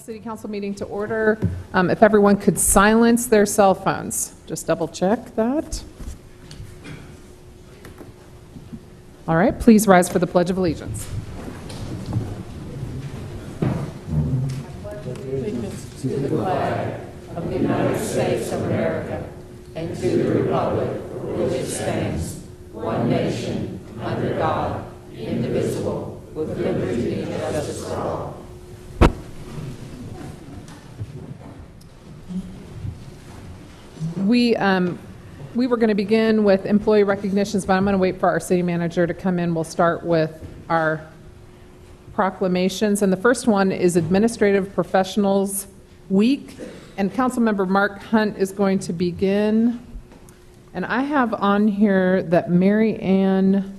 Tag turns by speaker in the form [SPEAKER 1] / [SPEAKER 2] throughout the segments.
[SPEAKER 1] City Council meeting to order. If everyone could silence their cell phones, just double check that. All right, please rise for the Pledge of Allegiance.
[SPEAKER 2] Allegiance to the flag of the United States of America and to the republic for which it stands, one nation, under God, indivisible, with liberty and justice for all.
[SPEAKER 1] We were going to begin with employee recognitions, but I'm going to wait for our city manager to come in. We'll start with our proclamations, and the first one is Administrative Professionals Week, and Councilmember Mark Hunt is going to begin. And I have on here that Mary Ann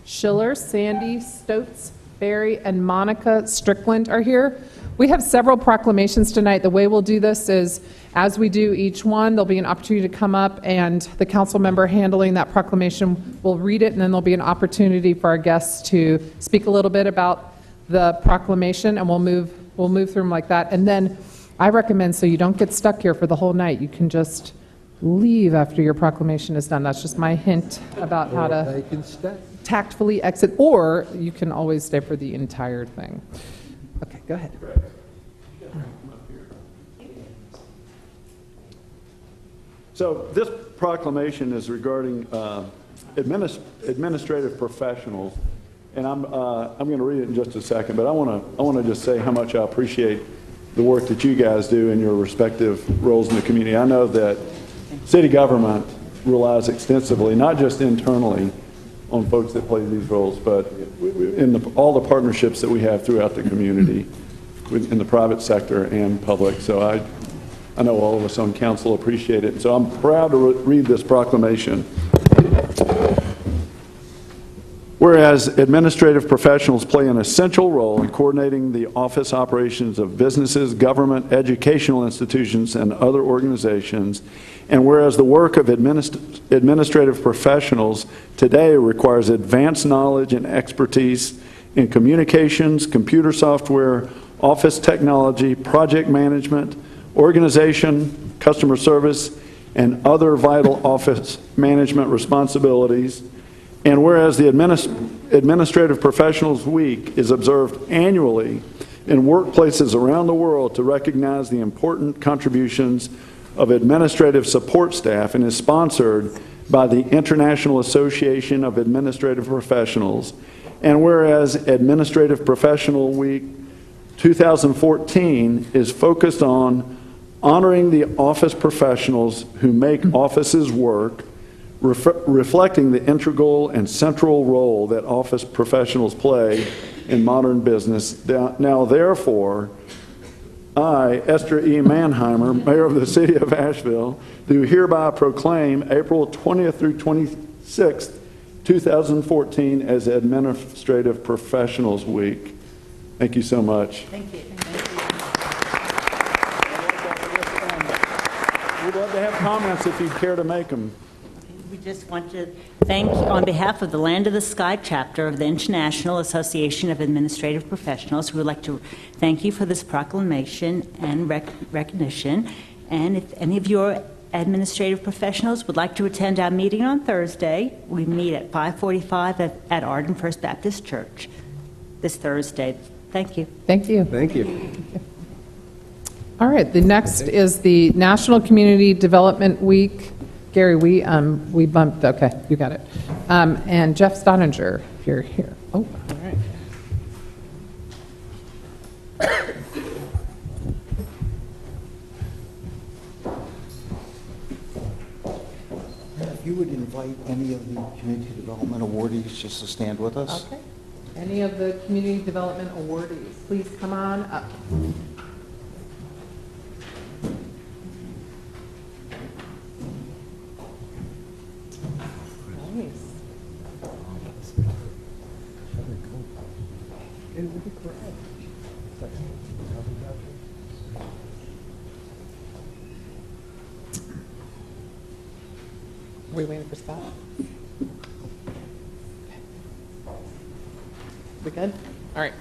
[SPEAKER 1] Schiller, Sandy Stotz, Barry, and Monica Strickland are here. We have several proclamations tonight. The way we'll do this is, as we do each one, there'll be an opportunity to come up, and the council member handling that proclamation will read it, and then there'll be an opportunity for our guests to speak a little bit about the proclamation, and we'll move through them like that. And then I recommend, so you don't get stuck here for the whole night, you can just leave after your proclamation is done. That's just my hint about how to tactfully exit, or you can always stay for the entire thing. Okay, go ahead.
[SPEAKER 3] So this proclamation is regarding administrative professionals, and I'm going to read it in just a second. But I want to just say how much I appreciate the work that you guys do in your respective roles in the community. I know that city government relies extensively, not just internally, on folks that play these roles, but in all the partnerships that we have throughout the community, in the private sector and public. So I know all of us on council appreciate it. So I'm proud to read this proclamation. Whereas administrative professionals play an essential role in coordinating the office operations of businesses, government, educational institutions, and other organizations, and whereas the work of administrative professionals today requires advanced knowledge and expertise in communications, computer software, office technology, project management, organization, customer service, and other vital office management responsibilities. And whereas the Administrative Professionals Week is observed annually in workplaces around the world to recognize the important contributions of administrative support staff and is sponsored by the International Association of Administrative Professionals. And whereas Administrative Professional Week 2014 is focused on honoring the office professionals who make offices work, reflecting the integral and central role that office professionals play in modern business. Now, therefore, I, Esther E. Mannheimer, Mayor of the City of Asheville, do hereby proclaim April 20th through 26th, 2014 as Administrative Professionals Week. Thank you so much.
[SPEAKER 2] Thank you.
[SPEAKER 3] We'd love to have comments if you'd care to make them.
[SPEAKER 4] We just want to thank, on behalf of the Land of the Sky chapter of the International Association of Administrative Professionals, we would like to thank you for this proclamation and recognition. And if any of your administrative professionals would like to attend our meeting on Thursday, we meet at 5:45 at Arden First Baptist Church this Thursday. Thank you.
[SPEAKER 1] Thank you.
[SPEAKER 5] Thank you.
[SPEAKER 1] All right, the next is the National Community Development Week. Gary, we bumped, okay, you got it. And Jeff Stottinger, if you're here. Oh, all right.
[SPEAKER 6] If you would invite any of the community development awardees just to stand with us.
[SPEAKER 1] Okay. Any of the community development awardees, please come on up. Are we waiting for Scott? We good? All right.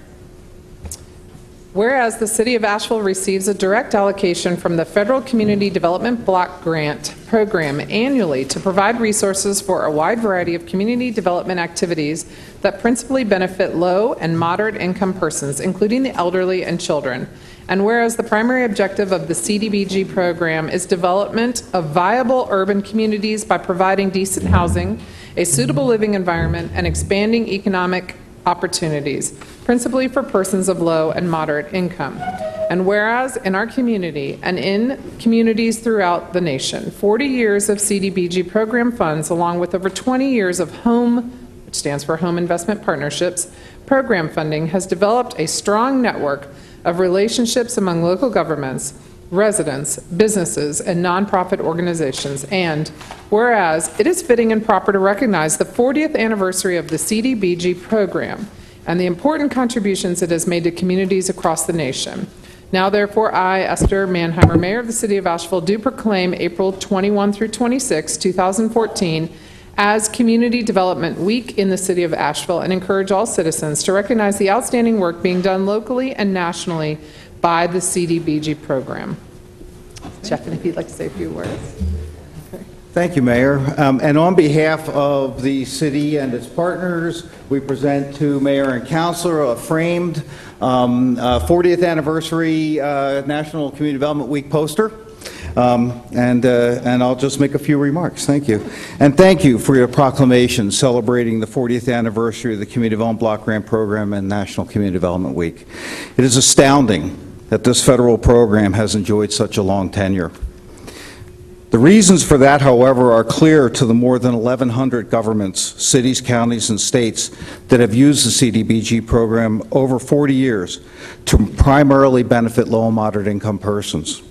[SPEAKER 1] Whereas the City of Asheville receives a direct allocation from the Federal Community Development Block Grant Program annually to provide resources for a wide variety of community development activities that principally benefit low and moderate income persons, including the elderly and children. And whereas the primary objective of the CDBG program is development of viable urban communities by providing decent housing, a suitable living environment, and expanding economic opportunities, principally for persons of low and moderate income. And whereas in our community and in communities throughout the nation, 40 years of CDBG program funds, along with over 20 years of HOME, which stands for Home Investment Partnerships, program funding has developed a strong network of relationships among local governments, residents, businesses, and nonprofit organizations. And whereas it is fitting and proper to recognize the 40th anniversary of the CDBG program and the important contributions it has made to communities across the nation. Now, therefore, I, Esther Manheimer, Mayor of the City of Asheville, do proclaim April 21 through 26, 2014, as Community Development Week in the City of Asheville, and encourage all citizens to recognize the outstanding work being done locally and nationally by the CDBG program. Jeff, if you'd like to say a few words. Okay.
[SPEAKER 6] Thank you, Mayor. And on behalf of the city and its partners, we present to Mayor and Councilor a framed 40th Anniversary National Community Development Week poster. And I'll just make a few remarks. Thank you. And thank you for your proclamation celebrating the 40th anniversary of the Community Development Block Grant Program and National Community Development Week. It is astounding that this federal program has enjoyed such a long tenure. The reasons for that, however, are clear to the more than 1,100 governments, cities, counties, and states that have used the CDBG program over 40 years to primarily benefit low and moderate income persons.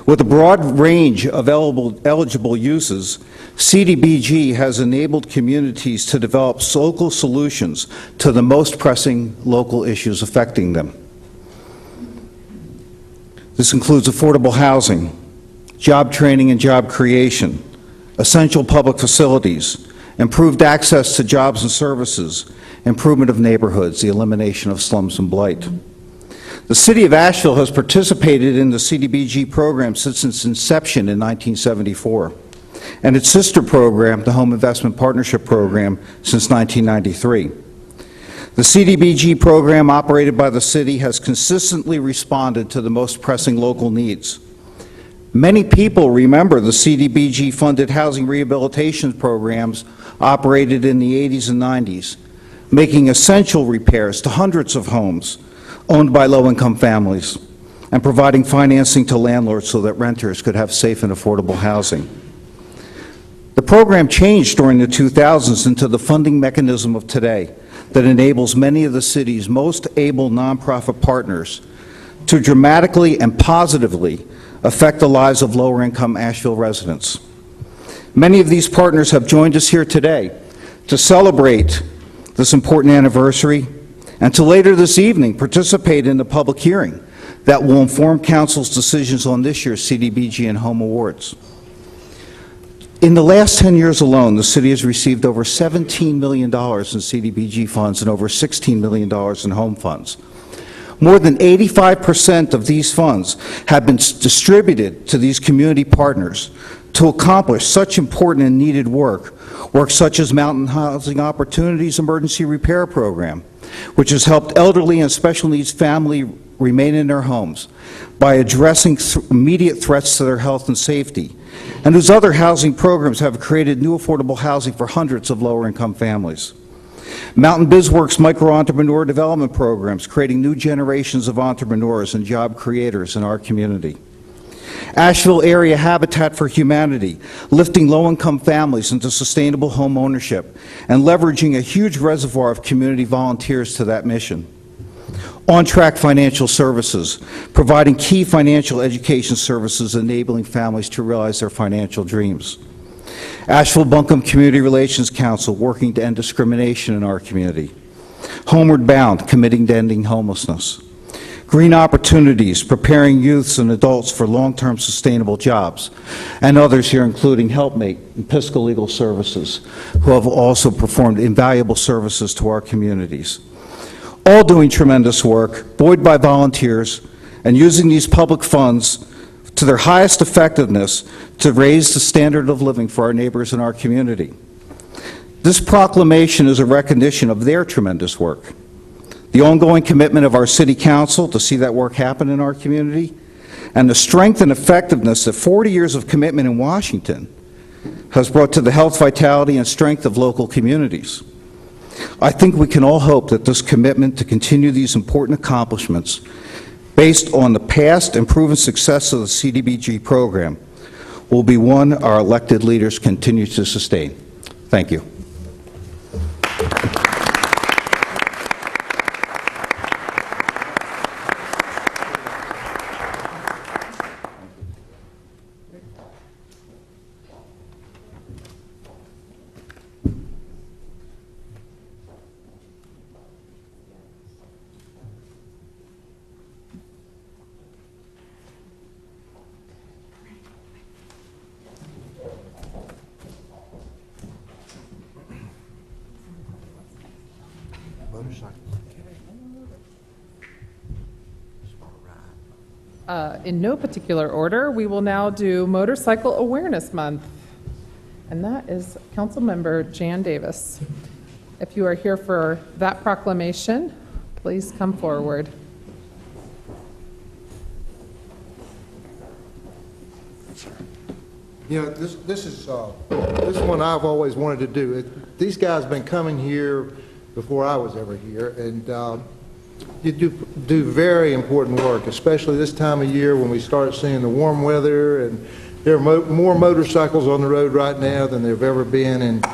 [SPEAKER 6] With a broad range of eligible uses, CDBG has enabled communities to develop local solutions to the most pressing local issues affecting them. This includes affordable housing, job training and job creation, essential public facilities, improved access to jobs and services, improvement of neighborhoods, the elimination of slums and blight. The City of Asheville has participated in the CDBG program since its inception in 1974, and its sister program, the Home Investment Partnership Program, since 1993. The CDBG program operated by the city has consistently responded to the most pressing local needs. Many people remember the CDBG-funded housing rehabilitation programs operated in the 80s and 90s, making essential repairs to hundreds of homes owned by low-income families, and providing financing to landlords so that renters could have safe and affordable housing. The program changed during the 2000s into the funding mechanism of today that enables many of the city's most able nonprofit partners to dramatically and positively affect the lives of lower-income Asheville residents. Many of these partners have joined us here today to celebrate this important anniversary and to later this evening participate in the public hearing that will inform Council's decisions on this year's CDBG and Home Awards. In the last 10 years alone, the city has received over $17 million in CDBG funds and over $16 million in home funds. More than 85% of these funds have been distributed to these community partners to accomplish such important and needed work such as Mountain Housing Opportunities Emergency Repair Program, which has helped elderly and special needs families remain in their homes by addressing immediate threats to their health and safety, and whose other housing programs have created new affordable housing for hundreds of lower-income families. Mountain BizWorks micro-entrepreneur development programs, creating new generations of entrepreneurs and job creators in our community. Asheville Area Habitat for Humanity, lifting low-income families into sustainable home ownership and leveraging a huge reservoir of community volunteers to that mission. On Track Financial Services, providing key financial education services enabling families to realize their financial dreams. Asheville-Buncombe Community Relations Council, working to end discrimination in our community. Homeward Bound, committing to ending homelessness. Green Opportunities, preparing youths and adults for long-term sustainable jobs. And others here, including Helpmate and Piscal Legal Services, who have also performed invaluable services to our communities. all doing tremendous work, buoyed by volunteers, and using these public funds to their highest effectiveness to raise the standard of living for our neighbors in our community. This proclamation is a recognition of their tremendous work, the ongoing commitment of our City Council to see that work happen in our community, and the strength and effectiveness that 40 years of commitment in Washington has brought to the health, vitality, and strength of local communities. I think we can all hope that this commitment to continue these important accomplishments, based on the past and proven success of the CDBG program, will be one our elected leaders continue to sustain. Thank you.
[SPEAKER 1] In no particular order, we will now do Motorcycle Awareness Month, and that is Councilmember Jan Davis. If you are here for that proclamation, please come forward.
[SPEAKER 5] You know, this is one I've always wanted to do. These guys have been coming here before I was ever here, and you do very important work, especially this time of year when we start seeing the warm weather, and there are more motorcycles on the road right now than there have ever been, and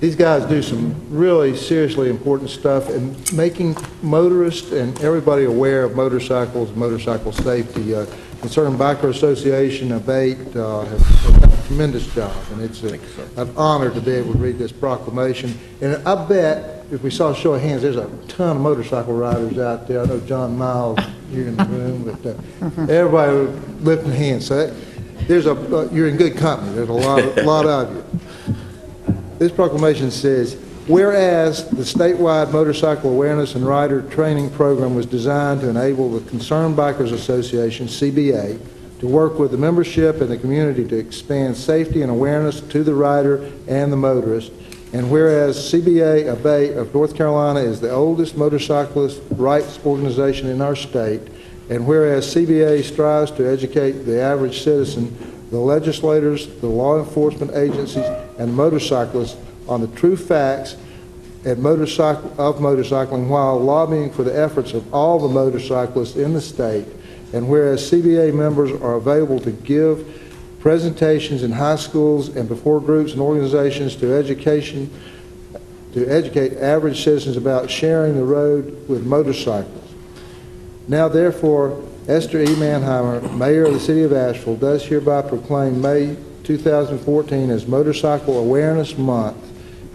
[SPEAKER 5] these guys do some really seriously important stuff in making motorists and everybody aware of motorcycles, motorcycle safety. Concerned Biker Association, ABATE, have done a tremendous job, and it's an honor to be able to read this proclamation. And I bet, if we saw a show of hands, there's a ton of motorcycle riders out there. I know John Miles here in the room, but everybody lifting hands. So you're in good company. There's a lot of you. This proclamation says, whereas the statewide Motorcycle Awareness and Rider Training Program was designed to enable the Concerned Bikers Association, CBA, to work with the membership and the community to expand safety and awareness to the rider and the motorist, and whereas CBA ABATE of North Carolina is the oldest motorcyclist rights organization in our state, and whereas CBA strives to educate the average citizen, the legislators, the law enforcement agencies, and motorcyclists on the true facts of motorcycling while lobbying for the efforts of all the motorcyclists in the state, and whereas CBA members are available to give presentations in high schools and before groups and organizations to educate average citizens about sharing the road with motorcycles. Now therefore, Esther E. Manheimer, Mayor of the City of Asheville, does hereby proclaim May 2014 as Motorcycle Awareness Month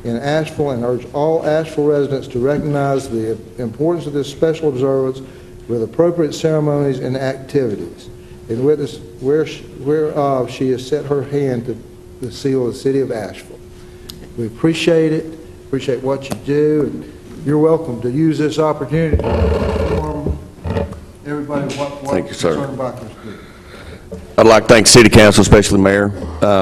[SPEAKER 5] in Asheville and urge all Asheville residents to recognize the importance of this special observance with appropriate ceremonies and activities. In witness whereof she has set her hand to the seal of the City of Asheville. We appreciate it, appreciate what you do, and you're welcome to use this opportunity to inform everybody what
[SPEAKER 7] Thank you, sir.
[SPEAKER 5] Concerned Bikers do.
[SPEAKER 7] I'd like to thank City Council, especially the Mayor,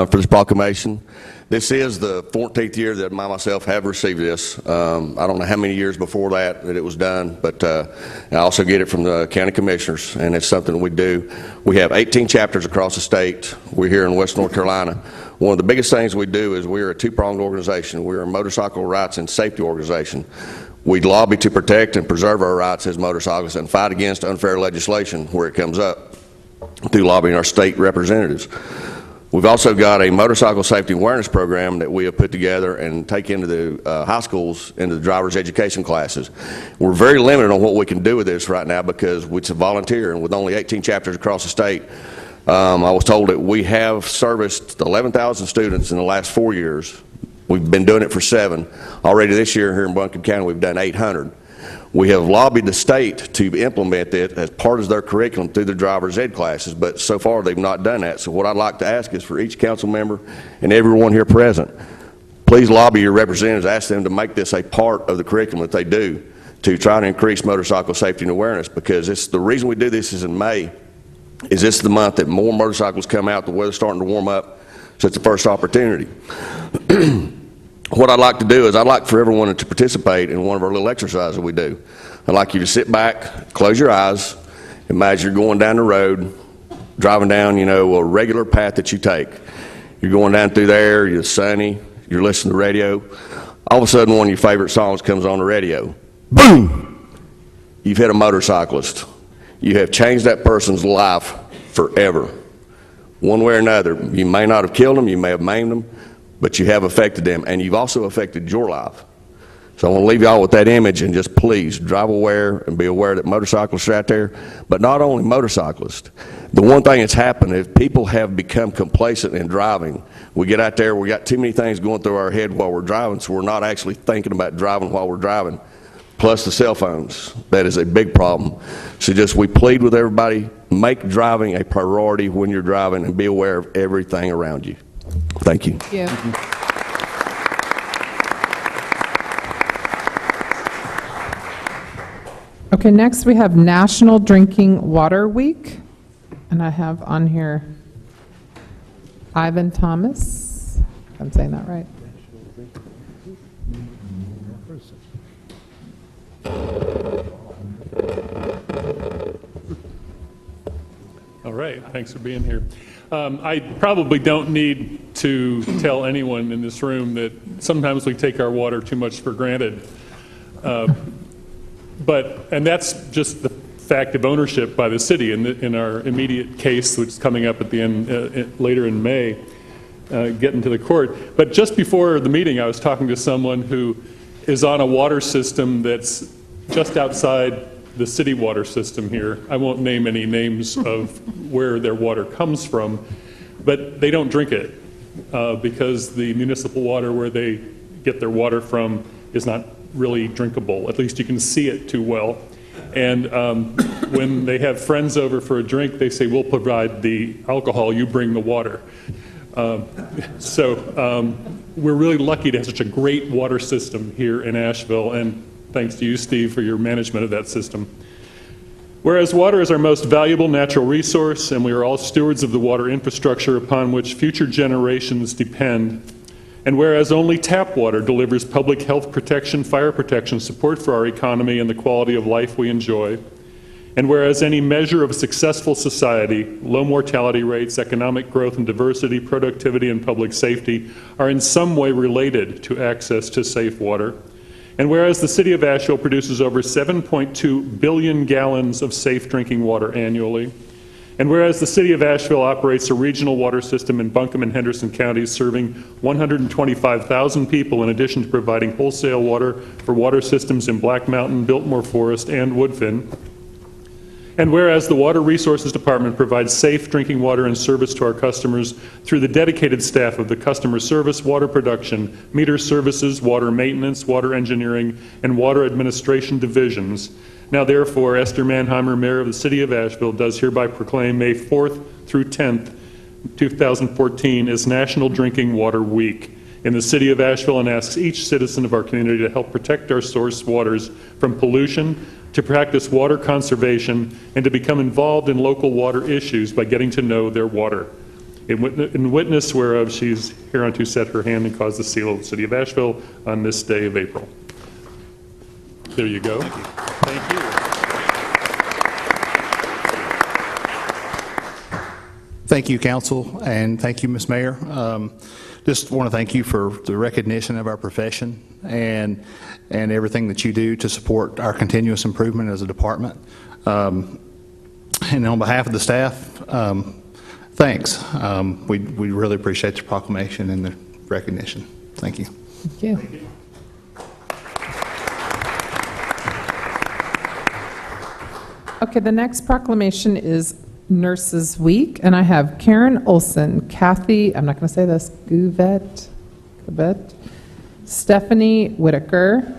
[SPEAKER 7] for this proclamation. This is the 14th year that I myself have received this. I don't know how many years before that it was done, but I also get it from the county commissioners, and it's something we do. We have 18 chapters across the state. We're here in West North Carolina. One of the biggest things we do is we're a two-pronged organization. We're a motorcycle rights and safety organization. We lobby to protect and preserve our rights as motorcyclists and fight against unfair legislation where it comes up through lobbying our state representatives. We've also got a motorcycle safety awareness program that we have put together and take into the high schools, into the driver's education classes. We're very limited on what we can do with this right now because it's a volunteer, and with only 18 chapters across the state, I was told that we have serviced 11,000 students in the last 4 years. We've been doing it for 7. Already this year here in Buncombe County, we've done 800. We have lobbied the state to implement it as part of their curriculum through the driver's ed classes, but so far they've not done that. So what I'd like to ask is for each council member and everyone here present, please lobby your representatives, ask them to make this a part of the curriculum that they do to try to increase motorcycle safety and awareness, because the reason we do this is in May, is this is the month that more motorcycles come out, the weather's starting to warm up, so it's the first opportunity. What I'd like to do is I'd like for everyone to participate in one of our little exercises we do. I'd like you to sit back, close your eyes, imagine you're going down the road, driving down, a regular path that you take. You're going down through there, you're sunny, you're listening to the radio. All of a sudden, one of your favorite songs comes on the radio. Boom! You've hit a motorcyclist. You have changed that person's life forever. One way or another, you may not have killed them, you may have maimed them, but you have affected them, and you've also affected your life. So I want to leave y'all with that image, and just please drive aware and be aware that motorcyclists are out there, but not only motorcyclists. The one thing that's happened is people have become complacent in driving. We get out there, we got too many things going through our head while we're driving, so we're not actually thinking about driving while we're driving. Plus the cell phones, that is a big problem. So we plead with everybody, make driving a priority when you're driving, and be aware of everything around you. Thank you.
[SPEAKER 1] Thank you. Okay, next we have National Drinking Water Week, and I have on here Ivan Thomas, if I'm saying that right.
[SPEAKER 8] All right, thanks for being here. I probably don't need to tell anyone in this room that sometimes we take our water too much for granted. And that's just the fact of ownership by the city. In our immediate case, which is coming up at the end, later in May, getting to the court. But just before the meeting, I was talking to someone who is on a water system that's just outside the city water system here. I won't name any names of where their water comes from, but they don't drink it because the municipal water where they get their water from is not really drinkable. At least you can see it too well. And when they have friends over for a drink, they say, we'll provide the alcohol, you bring the water. We're really lucky to have such a great water system here in Asheville, and thanks to you, Steve, for your management of that system. Whereas water is our most valuable natural resource, and we are all stewards of the water infrastructure upon which future generations depend, and whereas only tap water delivers public health protection, fire protection, support for our economy, and the quality of life we enjoy, and whereas any measure of a successful society, low mortality rates, economic growth and diversity, productivity, and public safety are in some way related to access to safe water, and whereas the city of Asheville produces over 7.2 billion gallons of safe drinking water annually, and whereas the city of Asheville operates a regional water system in Buncombe and Henderson counties serving 125,000 people in addition to providing wholesale water for water systems in Black Mountain, Biltmore Forest, and Woodfin, and whereas the Water Resources Department provides safe drinking water and service to our customers through the dedicated staff of the Customer Service, Water Production, Meter Services, Water Maintenance, Water Engineering, and Water Administration divisions. Now therefore, Esther Manheimer, Mayor of the City of Asheville, does hereby proclaim May 4th through 10th, 2014 as National Drinking Water Week in the City of Asheville, and asks each citizen of our community to help protect our source waters from pollution, to practice water conservation, and to become involved in local water issues by getting to know their water. In witness whereof she's hereunto set her hand and caused the seal of the City of Asheville on this day of April. There you go. Thank you.
[SPEAKER 9] Thank you, Council, and thank you, Ms. Mayor. Just want to thank you for the recognition of our profession and everything that you do to support our continuous improvement as a department. And on behalf of the staff, thanks. We really appreciate the proclamation and the recognition. Thank you.
[SPEAKER 1] Thank you.
[SPEAKER 8] Thank you.
[SPEAKER 1] Okay, the next proclamation is Nurses Week, and I have Karen Olson, Kathy, I'm not going to say this, Guvet, Stephanie Whitaker,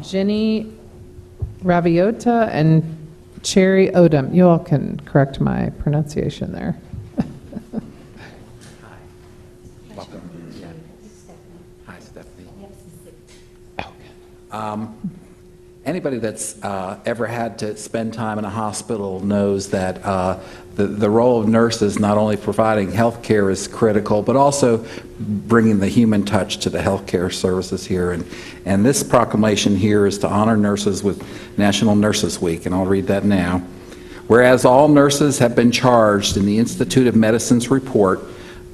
[SPEAKER 1] Jenny Raviota, and Cherry Odom. You all can correct my pronunciation there.
[SPEAKER 10] Hi, Stephanie. Anybody that's ever had to spend time in a hospital knows that the role of nurses, not only providing health care is critical, but also bringing the human touch to the health care services here. And this proclamation here is to honor nurses with National Nurses Week, and I'll read that now. Whereas all nurses have been charged in the Institute of Medicine's report,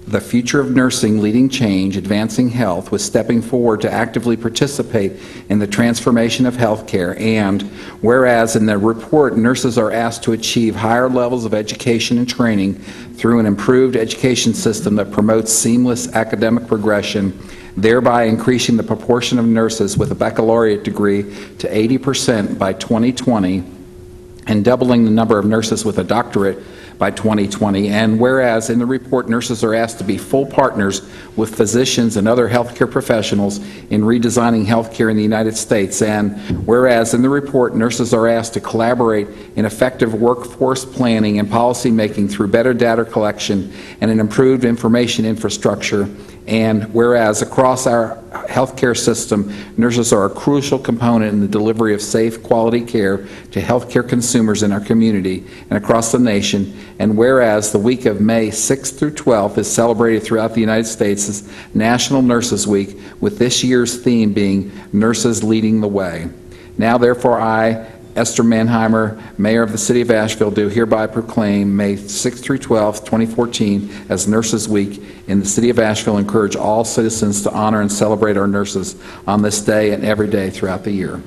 [SPEAKER 10] The Future of Nursing, Leading Change, Advancing Health, with stepping forward to actively participate in the transformation of healthcare. And whereas in the report, nurses are asked to achieve higher levels of education and training through an improved education system that promotes seamless academic progression, thereby increasing the proportion of nurses with a baccalaureate degree to 80% by 2020, and doubling the number of nurses with a doctorate by 2020. And whereas in the report, nurses are asked to be full partners with physicians and other healthcare professionals in redesigning healthcare in the United States. And whereas in the report, nurses are asked to collaborate in effective workforce planning and policy making through better data collection and an improved information infrastructure. And whereas across our healthcare system, nurses are a crucial component in the delivery of safe, quality care to healthcare consumers in our community and across the nation. And whereas the week of May 6th through 12th is celebrated throughout the United States as National Nurses Week, with this year's theme being Nurses Leading the Way. Now, therefore, I, Esther Manheimer, Mayor of the City of Asheville, do hereby proclaim May 6th through 12th, 2014 as Nurses Week in the City of Asheville. Encourage all citizens to honor and celebrate our nurses on this day and every day throughout the year.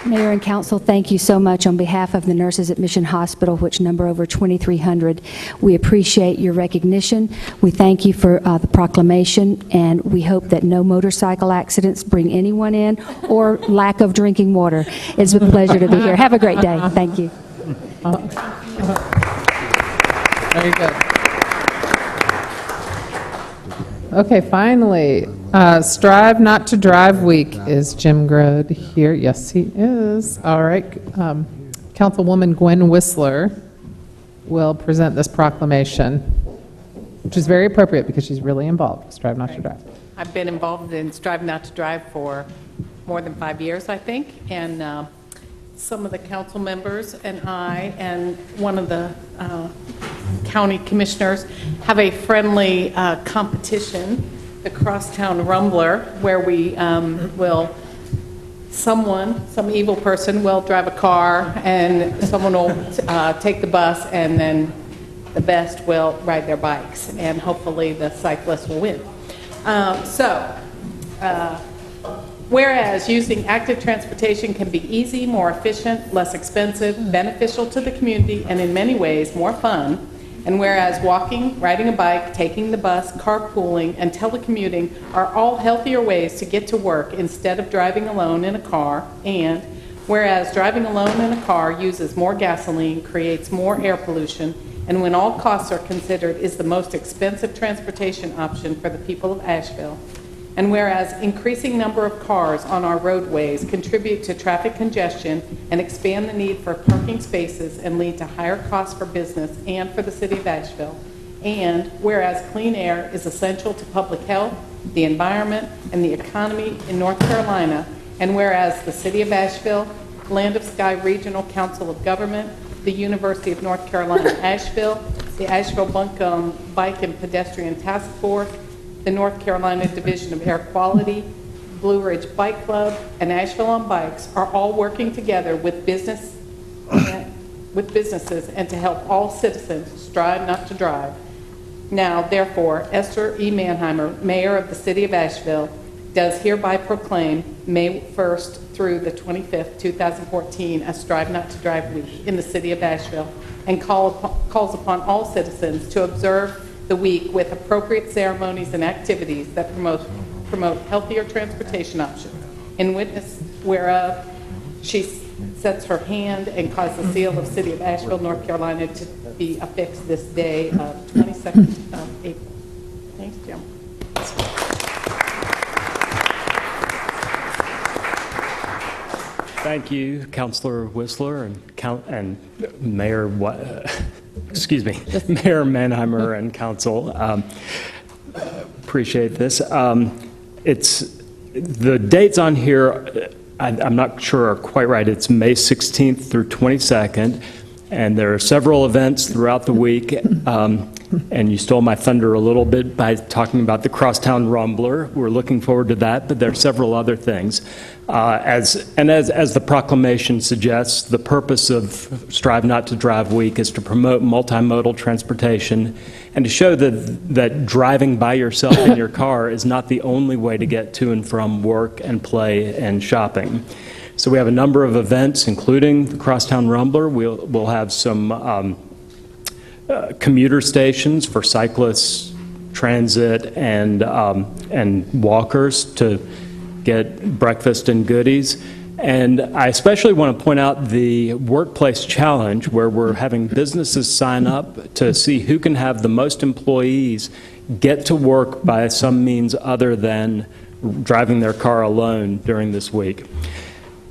[SPEAKER 11] Mayor and Council, thank you so much on behalf of the nurses at Mission Hospital, which number over 2,300. We appreciate your recognition. We thank you for the proclamation, and we hope that no motorcycle accidents bring anyone in or lack of drinking water. It's a pleasure to be here. Have a great day. Thank you.
[SPEAKER 1] Very good. Okay, finally, Strive Not to Drive Week. Is Jim Grode here? Yes, he is. All right. Councilwoman Gwen Whistler will present this proclamation, which is very appropriate because she's really involved with Strive Not to Drive.
[SPEAKER 12] I've been involved in Strive Not to Drive for more than 5 years, I think, and some of the council members and I and one of the county commissioners have a friendly competition, the Crosstown Rumbler, where we some evil person will drive a car and someone will take the bus, and then the best will ride their bikes, and hopefully the cyclist will win. Whereas using active transportation can be easy, more efficient, less expensive, beneficial to the community, and in many ways more fun, and whereas walking, riding a bike, taking the bus, carpooling, and telecommuting are all healthier ways to get to work instead of driving alone in a car, and whereas driving alone in a car uses more gasoline, creates more air pollution, and when all costs are considered is the most expensive transportation option for the people of Asheville. And whereas increasing number of cars on our roadways contribute to traffic congestion and expand the need for parking spaces and lead to higher costs for business and for the city of Asheville. And whereas clean air is essential to public health, the environment, and the economy in North Carolina. And whereas the city of Asheville, Land of Sky Regional Council of Government, the University of North Carolina, Asheville, the Asheville Buncombe Bike and Pedestrian Task Force, the North Carolina Division of Air Quality, Blue Ridge Bike Club, and Asheville on Bikes are all working together with businesses and to help all citizens strive not to drive. Now, therefore, Esther E. Manheimer, Mayor of the City of Asheville, does hereby proclaim May 1st through the 25th, 2014 as Strive Not to Drive Week in the City of Asheville, and calls upon all citizens to observe the week with appropriate ceremonies and activities that promote healthier transportation options. In witness whereof, she sets her hand and causes the seal of City of Asheville, North Carolina to be affixed this day of 22nd of April. Thanks, Jim.
[SPEAKER 13] Thank you, Councilor Whistler and Mayor excuse me, Mayor Mannheimer and council. Appreciate this. It's the dates on here, I'm not sure are quite right. It's May 16th through 22nd, and there are several events throughout the week. And you stole my thunder a little bit by talking about the Crosstown Rumbler. We're looking forward to that, but there are several other things. As the proclamation suggests, the purpose of Strive Not to Drive Week is to promote multimodal transportation and to show that driving by yourself in your car is not the only way to get to and from work and play and shopping. So we have a number of events, including the Crosstown Rumbler. We'll have some commuter stations for cyclists, transit, and walkers to get breakfast and goodies. And I especially want to point out the Workplace Challenge, where we're having businesses sign up to see who can have the most employees get to work by some means other than driving their car alone during this week.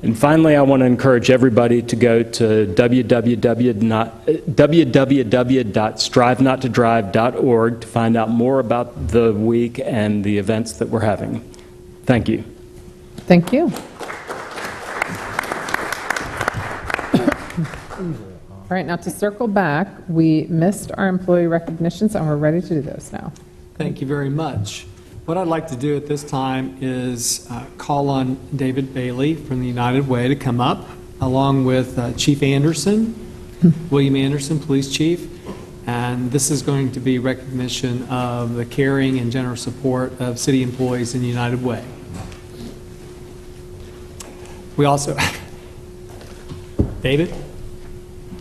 [SPEAKER 13] And finally, I want to encourage everybody to go to www.strivenottodrive.org to find out more about the week and the events that we're having. Thank you.
[SPEAKER 1] Thank you. All right, now to circle back, we missed our employee recognitions, and we're ready to do those now.
[SPEAKER 14] Thank you very much. What I'd like to do at this time is call on David Bailey from the United Way to come up, along with Chief Anderson, William Anderson, Police Chief. And this is going to be recognition of the caring and generous support of city employees in the United Way. We also, David?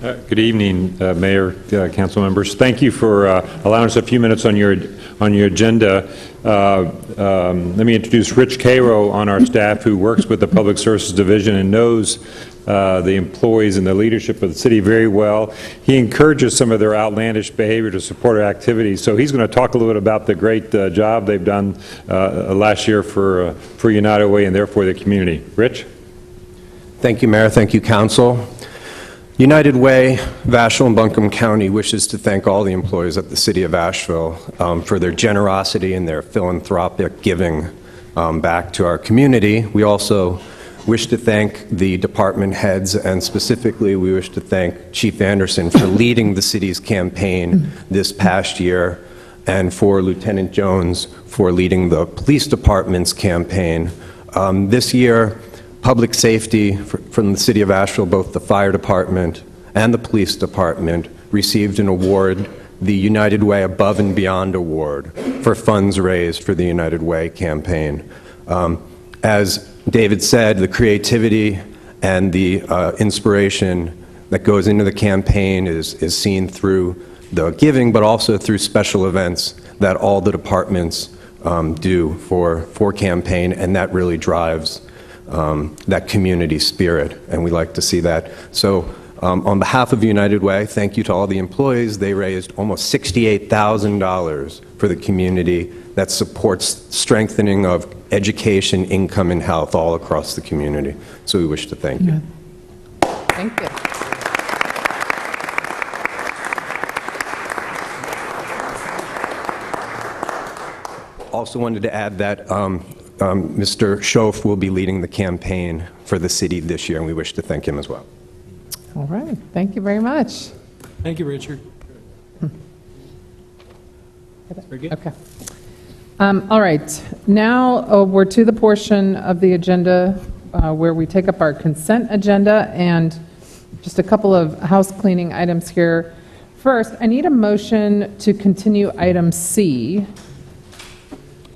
[SPEAKER 15] Good evening, Mayor, council members. Thank you for allowing us a few minutes on your agenda. Let me introduce Rich Cairo on our staff, who works with the Public Services Division and knows the employees and the leadership of the city very well. He encourages some of their outlandish behavior to support our activities. So he's going to talk a little bit about the great job they've done last year for United Way and therefore the community. Rich?
[SPEAKER 16] Thank you, Mayor. Thank you, council. United Way, Vashel and Buncombe County wishes to thank all the employees at the City of Asheville for their generosity and their philanthropic giving back to our community. We also wish to thank the department heads, and specifically we wish to thank Chief Anderson for leading the city's campaign this past year, and for Lieutenant Jones for leading the police department's campaign. This year, public safety from the City of Asheville, both the fire department and the police department, received an award, the United Way Above and Beyond Award, for funds raised for the United Way campaign. As David said, the creativity and the inspiration that goes into the campaign is seen through the giving, but also through special events that all the departments do for campaign, and that really drives that community spirit, and we like to see that. So on behalf of United Way, thank you to all the employees. They raised almost $68,000 for the community that supports strengthening of education, income, and health all across the community. So we wish to thank you.
[SPEAKER 1] Thank you.
[SPEAKER 16] Also wanted to add that Mr. Schoaf will be leading the campaign for the city this year, and we wish to thank him as well.
[SPEAKER 1] All right. Thank you very much.
[SPEAKER 14] Thank you, Richard. Very good.
[SPEAKER 1] Okay. All right. Now we're to the portion of the agenda where we take up our consent agenda, and just a couple of house cleaning items here. First, I need a motion to continue item C.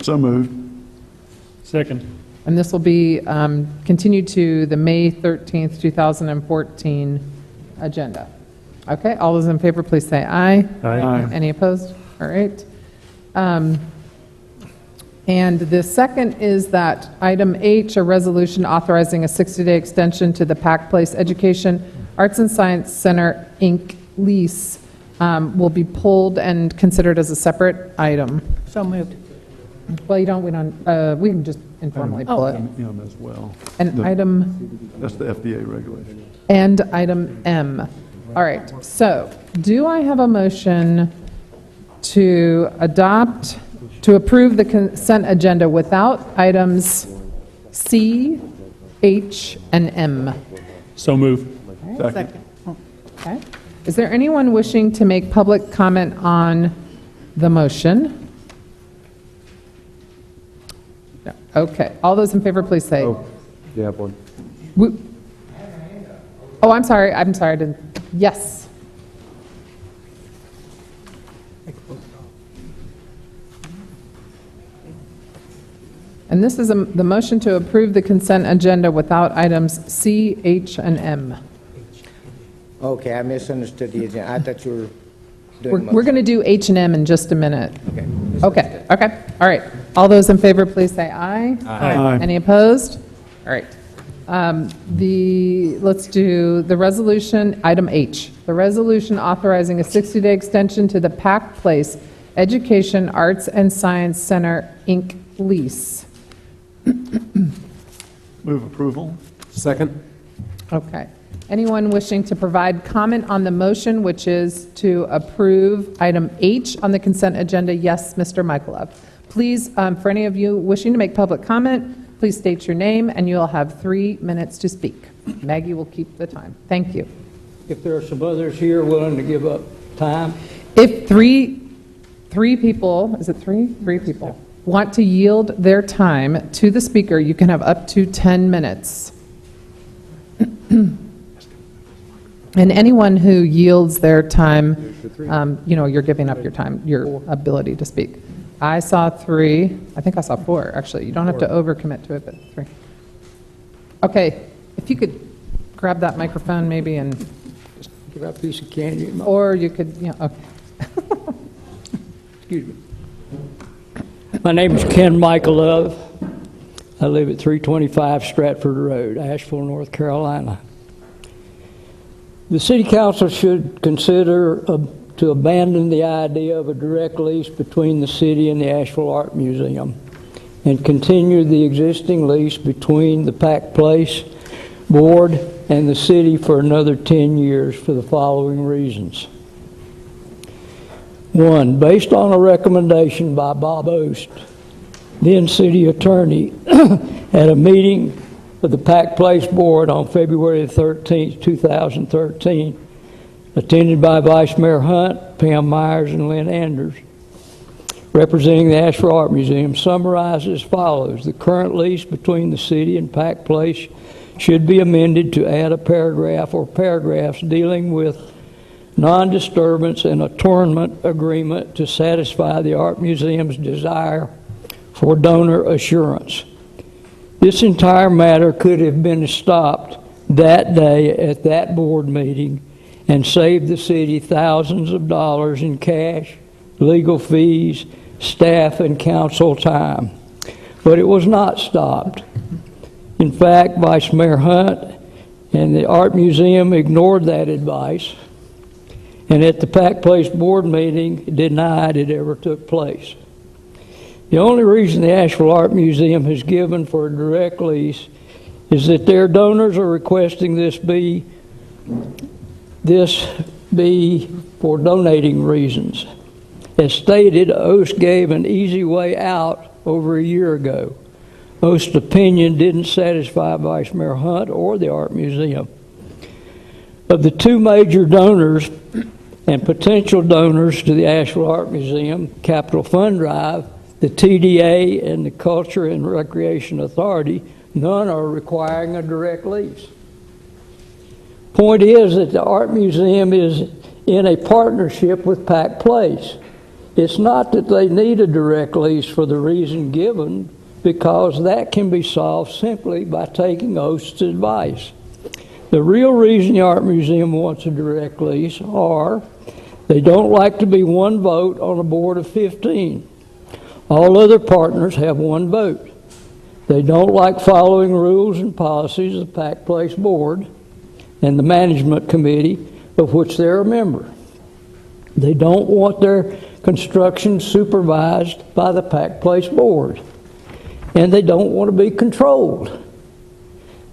[SPEAKER 3] So moved.
[SPEAKER 8] Second.
[SPEAKER 1] And this will be continued to the May 13th, 2014 agenda. Okay, all those in favor, please say aye.
[SPEAKER 8] Aye.
[SPEAKER 1] Any opposed? All right. And the second is that item H, a resolution authorizing a 60-day extension to the Pack Place Education Arts and Science Center, Inc. lease will be pulled and considered as a separate item.
[SPEAKER 2] So moved.
[SPEAKER 1] Well, we can just informally pull it.
[SPEAKER 3] M as well.
[SPEAKER 1] And
[SPEAKER 3] That's the FDA regulation.
[SPEAKER 1] And item M. All right, so do I have a motion to approve the consent agenda without items C, H, and M?
[SPEAKER 8] So move.
[SPEAKER 1] Second. Okay. Is there anyone wishing to make public comment on the motion? No. Okay. All those in favor, please say.
[SPEAKER 17] Oh, you have one.
[SPEAKER 1] Oh, I'm sorry. I didn't. Yes. And this is the motion to approve the consent agenda without items C, H, and M.
[SPEAKER 17] Okay, I misunderstood the agenda. I thought you were doing.
[SPEAKER 1] We're going to do H and M in just a minute.
[SPEAKER 17] Okay.
[SPEAKER 1] Okay. All right. All those in favor, please say aye.
[SPEAKER 3] Aye.
[SPEAKER 1] Any opposed? All right. Let's do the resolution, item H. The resolution authorizing a 60-day extension to the Pack Place Education, Arts, and Science Center, Inc. lease.
[SPEAKER 3] Move approval.
[SPEAKER 17] Second.
[SPEAKER 1] Okay. Anyone wishing to provide comment on the motion, which is to approve item H on the consent agenda? Yes, Mr. Michaelov. Please, for any of you wishing to make public comment, please state your name, and you'll have 3 minutes to speak. Maggie will keep the time. Thank you.
[SPEAKER 18] If there are some others here willing to give up time?
[SPEAKER 1] If three people, is it three? 3 people want to yield their time to the speaker, you can have up to 10 minutes. And anyone who yields their time, you're giving up your time, your ability to speak. I saw 3. I think I saw 4, actually. You don't have to overcommit to it, but 3. Okay, if you could grab that microphone maybe and...
[SPEAKER 18] Give out a piece of candy.
[SPEAKER 1] Or you could, okay.
[SPEAKER 18] Excuse me. My name is Ken Michaelov. I live at 325 Stratford Road, Asheville, North Carolina. The City Council should consider to abandon the idea of a direct lease between the city and the Asheville Art Museum and continue the existing lease between the Pack Place Board and the city for another 10 years for the following reasons. 1, based on a recommendation by Bob Oast, then city attorney, at a meeting of the Pack Place Board on February 13, 2013, attended by Vice Mayor Hunt, Pam Myers, and Lynn Anders, representing the Asheville Art Museum, summarized as follows. The current lease between the city and Pack Place should be amended to add a paragraph or paragraphs dealing with non-disturbance and attornment agreement to satisfy the Art Museum's desire for donor assurance. This entire matter could have been stopped that day at that board meeting and saved the city thousands of dollars in cash, legal fees, staff, and council time. But it was not stopped. In fact, Vice Mayor Hunt and the Art Museum ignored that advice, and at the Pack Place board meeting denied it ever took place. The only reason the Asheville Art Museum has given for a direct lease is that their donors are requesting this be for donating reasons. As stated, Oast gave an easy way out over a year ago. Oast's opinion didn't satisfy Vice Mayor Hunt or the Art Museum. Of the 2 major donors and potential donors to the Asheville Art Museum Capital Fund Drive, the TDA and the Culture and Recreation Authority, none are requiring a direct lease. Point is that the Art Museum is in a partnership with Pack Place. It's not that they need a direct lease for the reason given, because that can be solved simply by taking Oast's advice. The real reason the Art Museum wants a direct lease are they don't like to be one vote on a board of 15. All other partners have one vote. They don't like following rules and policies of the Pack Place Board and the Management Committee, of which they're a member. They don't want their construction supervised by the Pack Place Board. And they don't want to be controlled.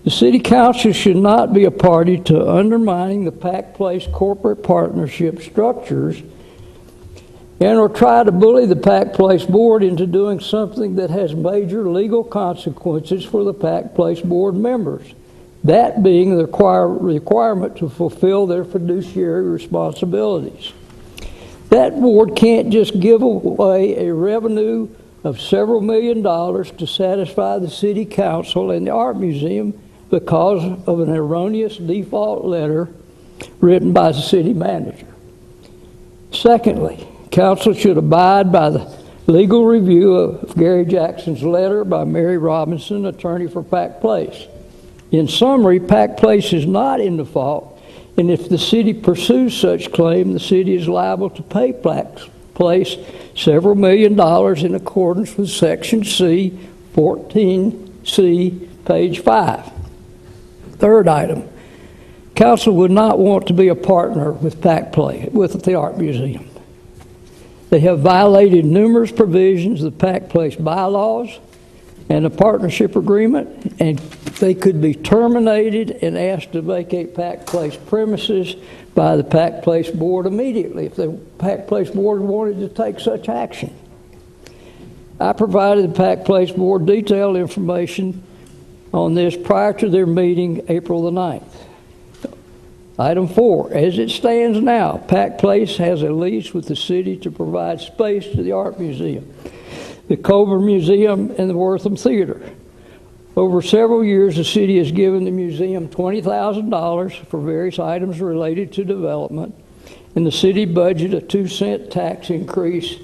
[SPEAKER 18] The City Council should not be a party to undermining the Pack Place corporate partnership structures and or try to bully the Pack Place Board into doing something that has major legal consequences for the Pack Place Board members, that being the requirement to fulfill their fiduciary responsibilities. That board can't just give away a revenue of several $1,000,000 to satisfy the City Council and the Art Museum because of an erroneous default letter written by the city manager. Secondly, council should abide by the legal review of Gary Jackson's letter by Mary Robinson, attorney for Pack Place. In summary, Pack Place is not in default, and if the city pursues such claim, the city is liable to pay Pack Place several $1,000,000 in accordance with Section C, 14C, page 5. Third item, council would not want to be a partner with Pack Place, with the Art Museum. They have violated numerous provisions of the Pack Place bylaws and the partnership agreement, and they could be terminated and asked to vacate Pack Place premises by the Pack Place Board immediately if the Pack Place Board wanted to take such action. I provided the Pack Place Board detailed information on this prior to their meeting April the 9th. Item 4, as it stands now, Pack Place has a lease with the city to provide space to the Art Museum, the Coburn Museum, and the Wortham Theater. Over several years, the city has given the museum $20,000 for various items related to development, and the city budgeted a 2-cent tax increase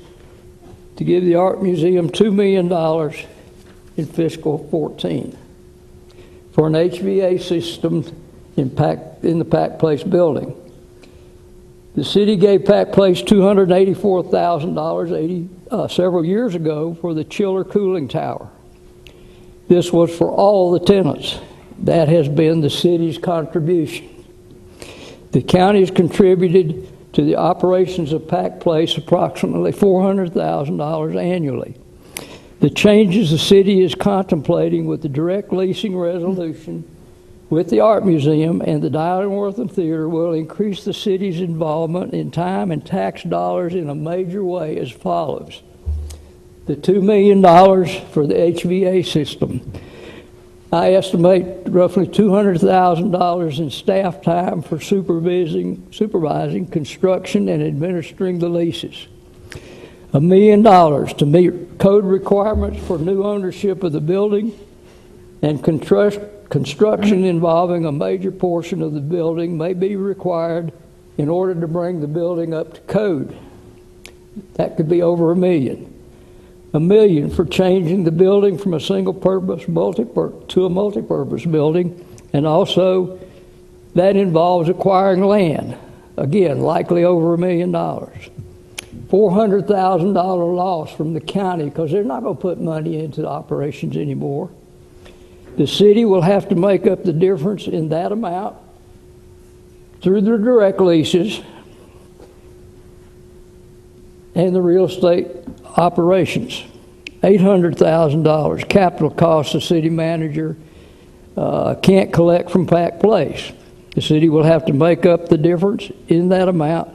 [SPEAKER 18] to give the Art Museum $2 million in fiscal 14 for an HVAC system in the Pack Place building. The city gave Pack Place $284,000 several years ago for the chiller cooling tower. This was for all the tenants. That has been the city's contribution. The county has contributed to the operations of Pack Place approximately $400,000 annually. The changes the city is contemplating with the direct leasing resolution with the Art Museum and the Dial Wortham Theater will increase the city's involvement in time and tax dollars in a major way as follows. The $2 million for the HVA system. I estimate roughly $200,000 in staff time for supervising construction and administering the leases. $1 million to meet code requirements for new ownership of the building and construction involving a major portion of the building may be required in order to bring the building up to code. That could be over $1 million. $1 million for changing the building from a single-purpose to a multi-purpose building, and also that involves acquiring land. Again, likely over $1 million. $400,000 loss from the county because they're not going to put money into the operations anymore. The city will have to make up the difference in that amount through the direct leases and the real estate operations. $800,000 capital costs the city manager can't collect from Pack Place. The city will have to make up the difference in that amount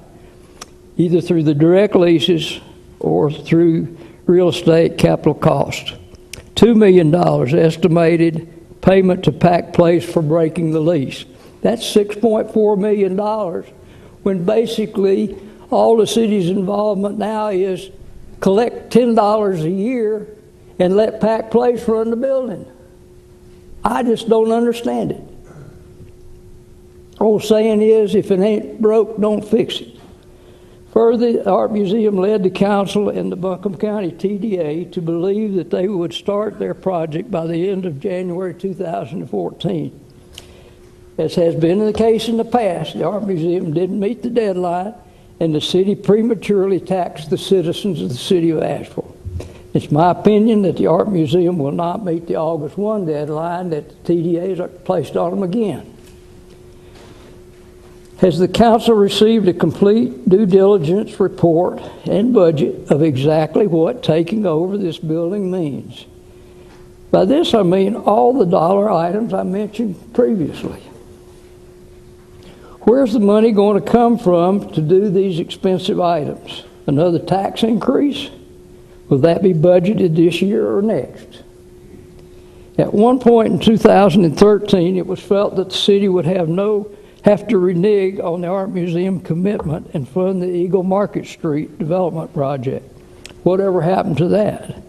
[SPEAKER 18] either through the direct leases or through real estate capital cost. $2 million estimated payment to Pack Place for breaking the lease. That's $6.4 million when basically all the city's involvement now is collect $10 a year and let Pack Place run the building. I just don't understand it. Old saying is, if it ain't broke, don't fix it. Further, the Art Museum led the council and the Buncombe County TDA to believe that they would start their project by the end of January 2014. As has been the case in the past, the Art Museum didn't meet the deadline, and the city prematurely taxed the citizens of the city of Asheville. It's my opinion that the Art Museum will not meet the August 1 deadline that the TDAs are placed on them again. Has the council received a complete due diligence report and budget of exactly what taking over this building means? By this, I mean all the dollar items I mentioned previously. Where's the money going to come from to do these expensive items? Another tax increase? Will that be budgeted this year or next? At one point in 2013, it was felt that the city would have to renege on the Art Museum commitment and fund the Eagle Market Street development project. Whatever happened to that?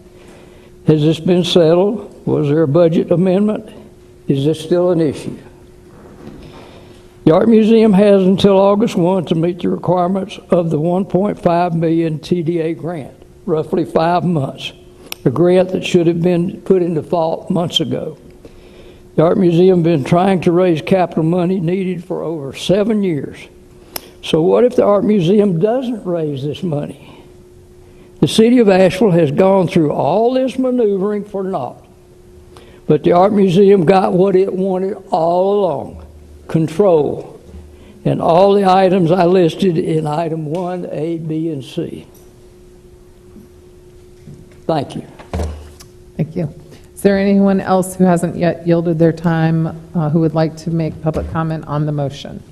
[SPEAKER 18] Has this been settled? Was there a budget amendment? Is this still an issue? The Art Museum has until August 1 to meet the requirements of the $1.5 million TDA grant, roughly 5 months, a grant that should have been put in default months ago. The Art Museum has been trying to raise capital money needed for over 7 years. So what if the Art Museum doesn't raise this money? The city of Asheville has gone through all this maneuvering for naught. But the Art Museum got what it wanted all along: control. And all the items I listed in item 1A, B, and C. Thank you.
[SPEAKER 1] Thank you. Is there anyone else who hasn't yet yielded their time who would like to make public comment on the motion?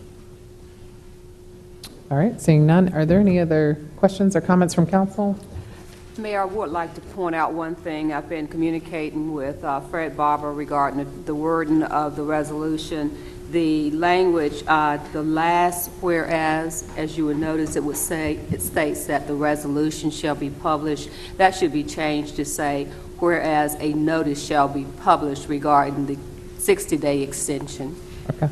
[SPEAKER 1] All right, seeing none, are there any other questions or comments from council?
[SPEAKER 19] Mayor, I would like to point out one thing. I've been communicating with Fred Barber regarding the wording of the resolution. The language, the last whereas, as you would notice, it states that the resolution shall be published. That should be changed to say, whereas a notice shall be published regarding the 60-day extension.
[SPEAKER 1] Okay.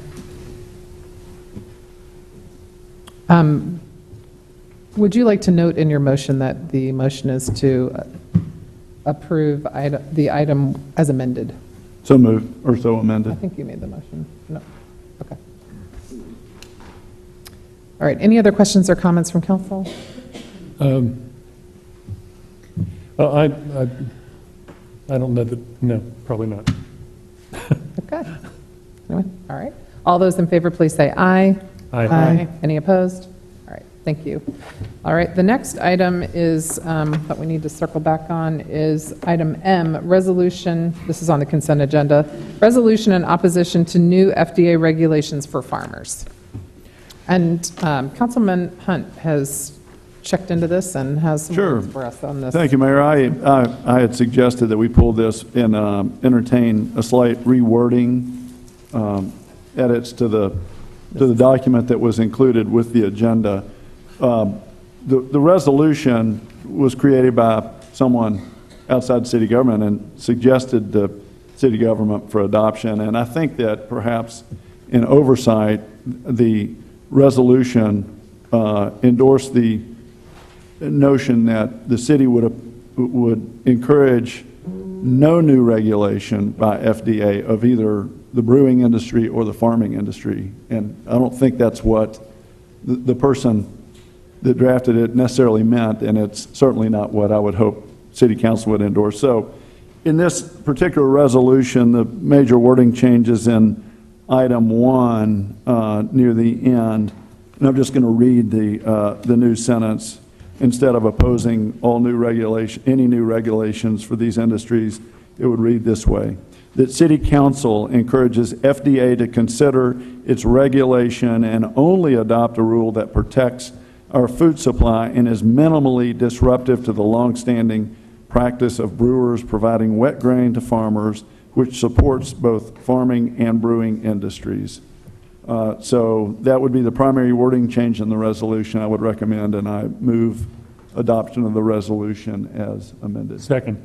[SPEAKER 1] Would you like to note in your motion that the motion is to approve the item as amended?
[SPEAKER 3] So moved, or so amended.
[SPEAKER 1] I think you made the motion. No. Okay. All right. Any other questions or comments from council?
[SPEAKER 8] I don't know that, no, probably not.
[SPEAKER 1] Okay. Anyway, all right. All those in favor, please say aye.
[SPEAKER 8] Aye.
[SPEAKER 1] Aye. Any opposed? All right. Thank you. All right. The next item is, that we need to circle back on is item M, resolution. This is on the consent agenda. Resolution in opposition to new FDA regulations for farmers. And Councilman Hunt has checked into this and has some words for us on this.
[SPEAKER 3] Thank you, Mayor. I had suggested that we pull this and entertain a slight rewording, edits to the document that was included with the agenda. The resolution was created by someone outside city government and suggested the city government for adoption. And I think that perhaps in oversight, the resolution endorsed the notion that the city would encourage no new regulation by FDA of either the brewing industry or the farming industry. And I don't think that's what the person that drafted it necessarily meant, and it's certainly not what I would hope city council would endorse. So in this particular resolution, the major wording changes in item 1 near the end, and I'm just going to read the new sentence. Instead of opposing any new regulations for these industries, it would read this way: that City Council encourages FDA to consider its regulation and only adopt a rule that protects our food supply and is minimally disruptive to the longstanding practice of brewers providing wet grain to farmers, which supports both farming and brewing industries. So that would be the primary wording change in the resolution I would recommend, and I move adoption of the resolution as amended.
[SPEAKER 8] Second.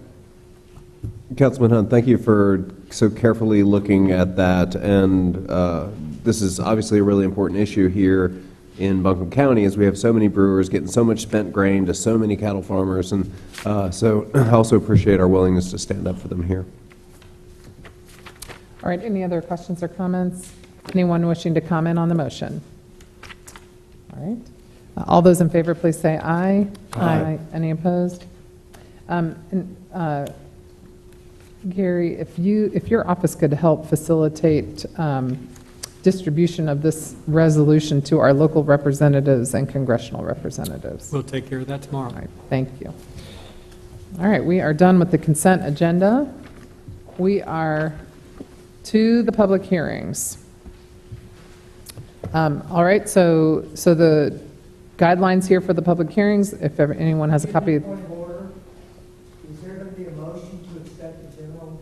[SPEAKER 20] Councilman Hunt, thank you for so carefully looking at that. And this is obviously a really important issue here in Buncombe County, as we have so many brewers getting so much spent grain to so many cattle farmers. And so I also appreciate our willingness to stand up for them here.
[SPEAKER 1] All right. Any other questions or comments? Anyone wishing to comment on the motion? All right. All those in favor, please say aye. Aye. Any opposed? Gary, if your office could help facilitate distribution of this resolution to our local representatives and congressional representatives.
[SPEAKER 14] We'll take care of that tomorrow.
[SPEAKER 1] All right. Thank you. All right. We are done with the consent agenda. we are to the public hearings. All right, so the guidelines here for the public hearings, if anyone has a copy.
[SPEAKER 17] Point of order. Is there going to be a motion to accept the general,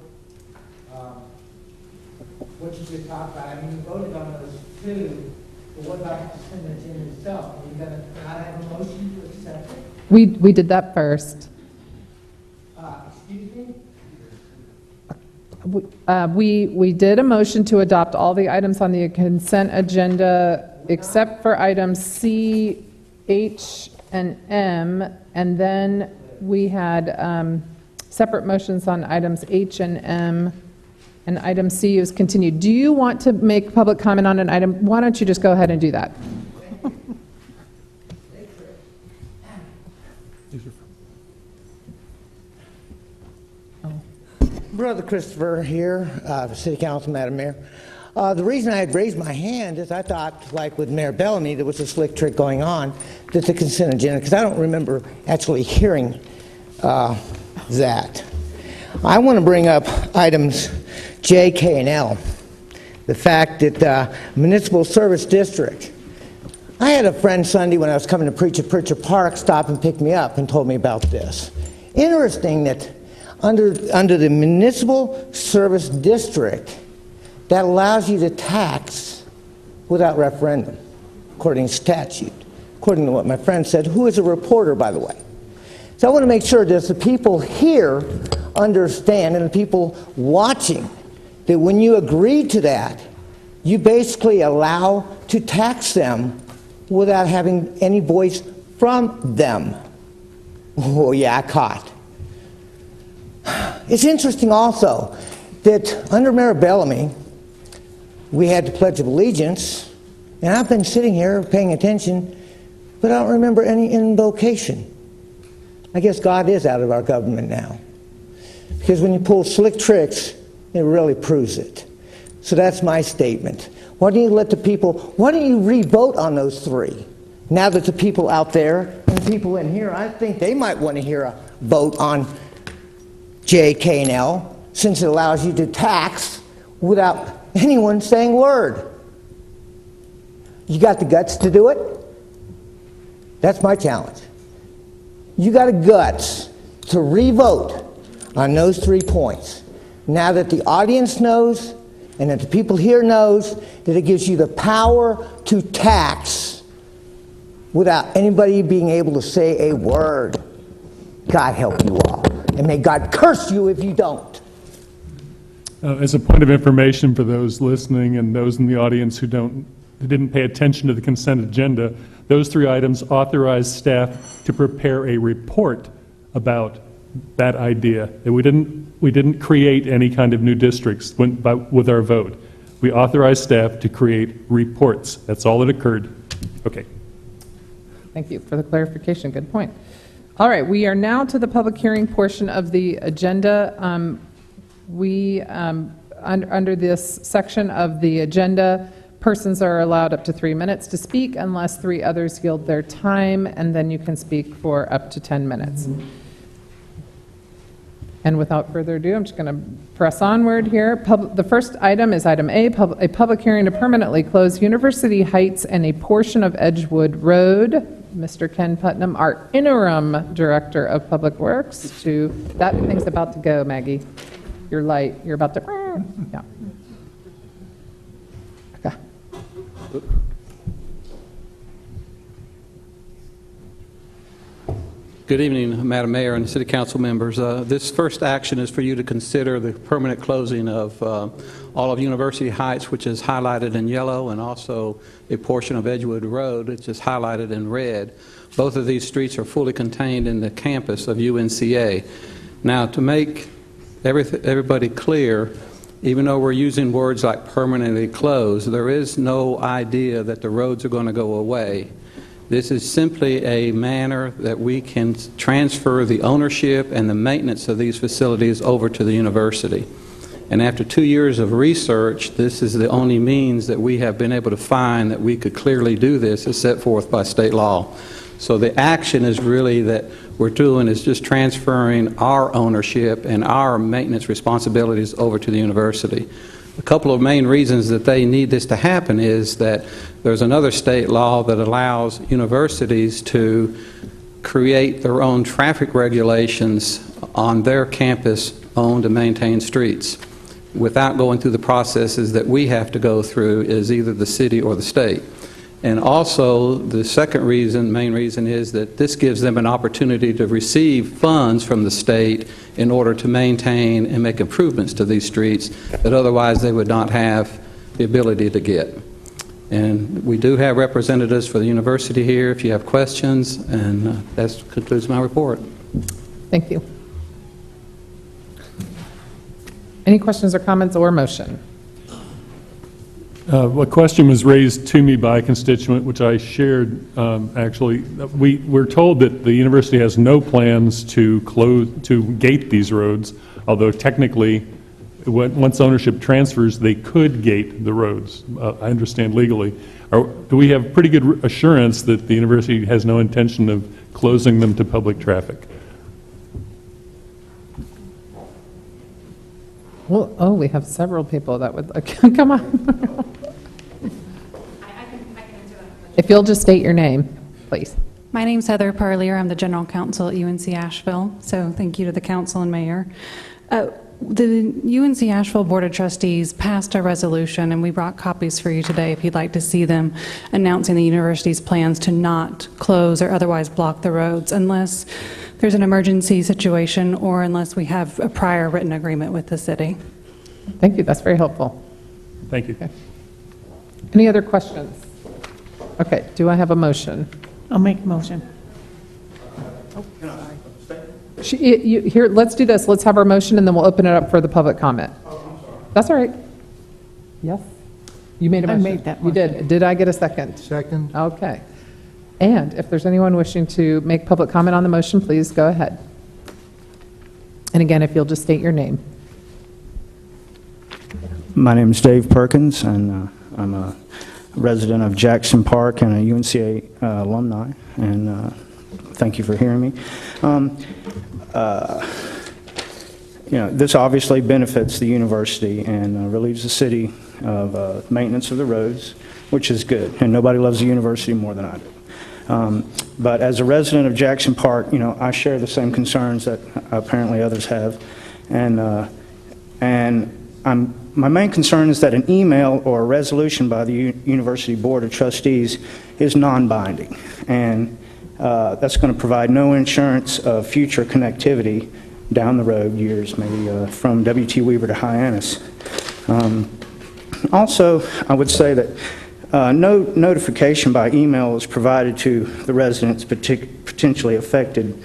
[SPEAKER 17] what you just talked about? I mean, you voted on those two, but what about the consent agenda itself? Are you going to not have a motion to accept it?
[SPEAKER 1] We did that first.
[SPEAKER 17] Excuse me?
[SPEAKER 1] We did a motion to adopt all the items on the consent agenda except for items C, H, and M, and then we had separate motions on items H and M, and item C is continued. Do you want to make public comment on an item? Why don't you just go ahead and do that?
[SPEAKER 17] Brother Christopher here, City Council, Madam Mayor. The reason I had raised my hand is I thought, like with Mayor Bellamy, there was a slick trick going on, that the consent agenda, because I don't remember actually hearing that. I want to bring up items J, K, and L. The fact that Municipal Service District, I had a friend Sunday when I was coming to preach at Pritchard Park stop and pick me up and told me about this. Interesting that under the Municipal Service District, that allows you to tax without referendum, according to statute, according to what my friend said, who is a reporter, by the way. So I want to make sure that the people here understand, and the people watching, that when you agree to that, you basically allow to tax them without having any voice from them. Oh yeah, I caught. It's interesting also that under Mayor Bellamy, we had the Pledge of Allegiance, and I've been sitting here paying attention, but I don't remember any invocation. I guess God is out of our government now. Because when you pull slick tricks, it really proves it. So that's my statement. Why don't you let the people, why don't you re-vote on those three? Now that the people out there and the people in here, I think they might want to hear a vote on J, K, and L, since it allows you to tax without anyone saying a word. You got the guts to do it? That's my challenge. You got the guts to re-vote on those 3 points. Now that the audience knows and that the people here knows that it gives you the power to tax without anybody being able to say a word. God help you all. And may God curse you if you don't.
[SPEAKER 8] As a point of information for those listening and those in the audience who didn't pay attention to the consent agenda, those 3 items authorize staff to prepare a report about that idea. And we didn't create any kind of new districts with our vote. We authorized staff to create reports. That's all that occurred. Okay.
[SPEAKER 1] Thank you for the clarification. Good point. All right, we are now to the public hearing portion of the agenda. Under this section of the agenda, persons are allowed up to 3 minutes to speak unless 3 others yield their time, and then you can speak for up to 10 minutes. And without further ado, I'm just going to press onward here. The first item is item A, a public hearing to permanently close University Heights and a portion of Edgewood Road. Mr. Ken Putnam, our interim Director of Public Works, that thing's about to go, Maggie. You're light. You're about to, yeah. Okay.
[SPEAKER 21] Good evening, Madam Mayor and City Council members. This first action is for you to consider the permanent closing of all of University Heights, which is highlighted in yellow, and also a portion of Edgewood Road, which is highlighted in red. Both of these streets are fully contained in the campus of UNCA. Now, to make everybody clear, even though we're using words like permanently closed, there is no idea that the roads are going to go away. This is simply a manner that we can transfer the ownership and the maintenance of these facilities over to the university. And after 2 years of research, this is the only means that we have been able to find that we could clearly do this as set forth by state law. So the action is really that we're doing is just transferring our ownership and our maintenance responsibilities over to the university. A couple of main reasons that they need this to happen is that there's another state law that allows universities to create their own traffic regulations on their campus-owned and maintained streets without going through the processes that we have to go through as either the city or the state. And also, the second reason, main reason, is that this gives them an opportunity to receive funds from the state in order to maintain and make improvements to these streets that otherwise they would not have the ability to get. And we do have representatives for the university here if you have questions, and that concludes my report.
[SPEAKER 1] Thank you. Any questions or comments or motion?
[SPEAKER 8] A question was raised to me by a constituent, which I shared, actually. We're told that the university has no plans to gate these roads, although technically, once ownership transfers, they could gate the roads, I understand legally. Do we have pretty good assurance that the university has no intention of closing them to public traffic?
[SPEAKER 1] Well, oh, we have several people that would, come on. If you'll just state your name, please.
[SPEAKER 4] My name's Heather Parlier. I'm the General Counsel at UNC Asheville, so thank you to the Council and Mayor. The UNC Asheville Board of Trustees passed a resolution, and we brought copies for you today if you'd like to see them, announcing the university's plans to not close or otherwise block the roads unless there's an emergency situation or unless we have a prior written agreement with the city.
[SPEAKER 1] Thank you. That's very helpful.
[SPEAKER 8] Thank you.
[SPEAKER 1] Okay. Any other questions? Okay. Do I have a motion?
[SPEAKER 2] I'll make a motion.
[SPEAKER 1] Here, let's do this. Let's have our motion, and then we'll open it up for the public comment. That's all right. Yes? You made a motion?
[SPEAKER 2] I made that
[SPEAKER 1] motion. You did. Did I get a second?
[SPEAKER 5] Second.
[SPEAKER 1] Okay. And if there's anyone wishing to make public comment on the motion, please go ahead. And again, if you'll just state your name.
[SPEAKER 22] My name is Dave Perkins, and I'm a resident of Jackson Park and a UNCA alumni, and thank you for hearing me. This obviously benefits the university and relieves the city of maintenance of the roads, which is good, and nobody loves the university more than I do. But as a resident of Jackson Park, I share the same concerns that apparently others have, and my main concern is that an email or a resolution by the University Board of Trustees is non-binding, and that's going to provide no insurance of future connectivity down the road years, maybe from W.T. Weaver to Hyannis. Also, I would say that no notification by email is provided to the residents potentially affected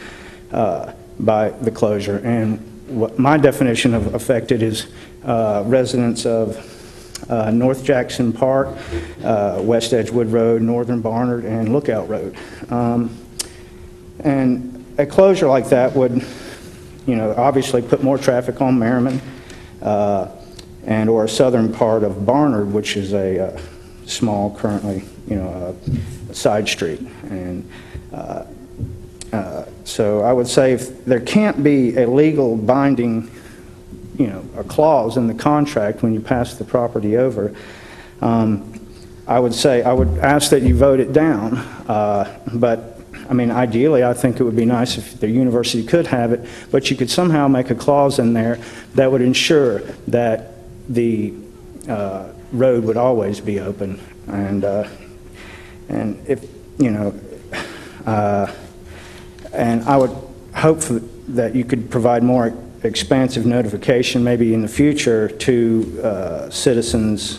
[SPEAKER 22] by the closure, and what my definition of affected is residents of North Jackson Park, West Edgewood Road, Northern Barnard, and Lookout Road. And a closure like that would, obviously put more traffic on Merriman or a southern part of Barnard, which is a small, currently, side street. And so I would say if there can't be a legal binding a clause in the contract when you pass the property over, I would ask that you vote it down. But ideally, I think it would be nice if the university could have it, but you could somehow make a clause in there that would ensure that the road would always be open. And if, and I would hope that you could provide more expansive notification maybe in the future to citizens,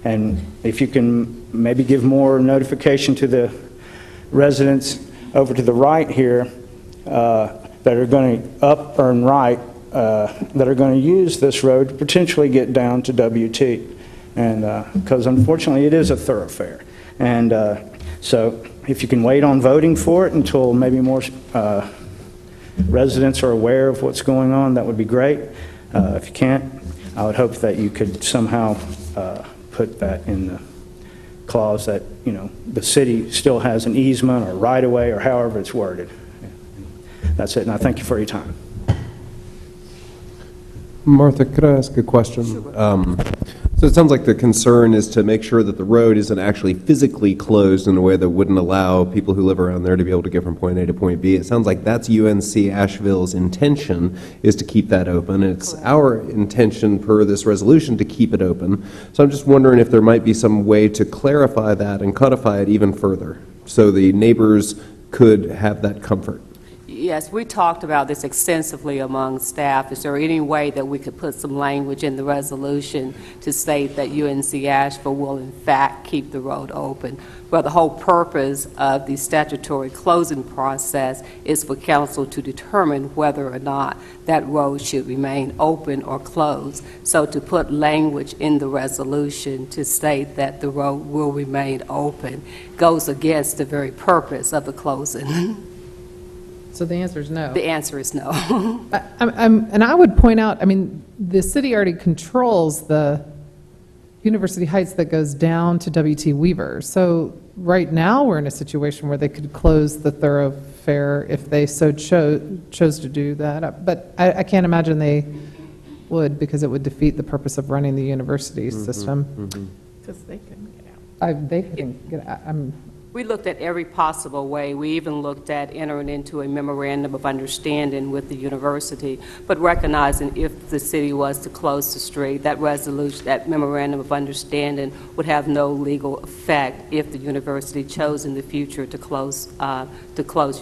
[SPEAKER 22] and if you can maybe give more notification to the residents over to the right here that are going to up and right that are going to use this road to potentially get down to WT, and because unfortunately it is a thoroughfare, and so if you can wait on voting for it until maybe more residents are aware of what's going on, that would be great. If you can't, I would hope that you could somehow put that in
[SPEAKER 13] clause that, the city still has an easement or right-of-way or however it's worded. That's it, and I thank you for your time.
[SPEAKER 20] Martha, could I ask a question? So it sounds like the concern is to make sure that the road isn't actually physically closed in a way that wouldn't allow people who live around there to be able to get from point A to point B. It sounds like that's UNC Asheville's intention, is to keep that open. It's our intention per this resolution to keep it open. So I'm just wondering if there might be some way to clarify that and codify it even further so the neighbors could have that comfort.
[SPEAKER 19] Yes, we talked about this extensively among staff. Is there any way that we could put some language in the resolution to state that UNC Asheville will in fact keep the road open? Well, the whole purpose of the statutory closing process is for council to determine whether or not that road should remain open or closed. So to put language in the resolution to state that the road will remain open goes against the very purpose of the closing.
[SPEAKER 1] So the answer is no.
[SPEAKER 19] The answer is no.
[SPEAKER 1] And I would point out, the city already controls the University Heights that goes down to W.T. Weaver. So right now, we're in a situation where they could close the thoroughfare if they so chose to do that. But I can't imagine they would, because it would defeat the purpose of running the university system.
[SPEAKER 12] Because they couldn't get out.
[SPEAKER 1] They couldn't get out.
[SPEAKER 19] We looked at every possible way. We even looked at entering into a memorandum of understanding with the university, but recognizing if the city was to close the street, that resolution, that memorandum of understanding would have no legal effect if the university chose in the future to close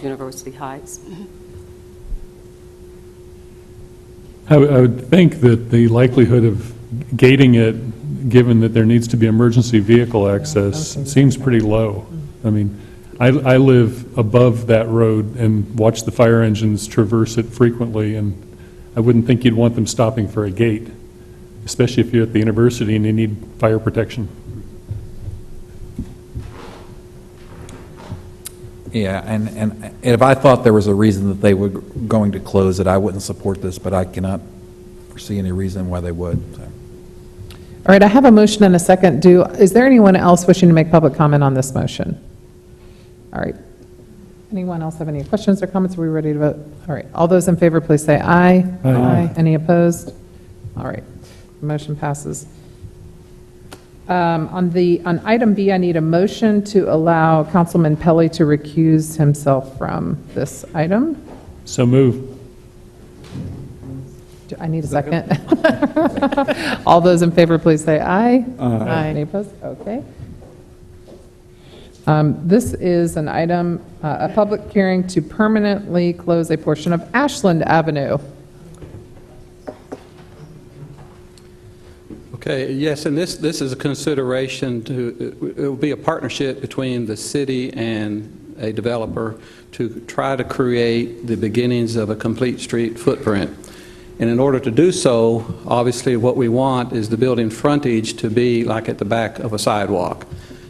[SPEAKER 19] University Heights.
[SPEAKER 8] I would think that the likelihood of gating it, given that there needs to be emergency vehicle access, seems pretty low. I live above that road and watch the fire engines traverse it frequently, and I wouldn't think you'd want them stopping for a gate, especially if you're at the university and you need fire protection.
[SPEAKER 10] Yeah, and if I thought there was a reason that they were going to close it, I wouldn't support this, but I cannot foresee any reason why they would. So.
[SPEAKER 1] All right, I have a motion and a second. Is there anyone else wishing to make public comment on this motion? All right. Anyone else have any questions or comments? Are we ready to vote? All right. All those in favor, please say aye. Aye. Any opposed? All right. The motion passes. On item B, I need a motion to allow Councilman Pelley to recuse himself from this item.
[SPEAKER 8] So move.
[SPEAKER 1] Do I need a second? All those in favor, please say aye. Aye. Any opposed? Okay. This is an item, a public hearing to permanently close a portion of Ashland Avenue.
[SPEAKER 21] Okay, yes, and this is a consideration it will be a partnership between the city and a developer to try to create the beginnings of a complete street footprint. And in order to do so, obviously what we want is the building frontage to be like at the back of a sidewalk.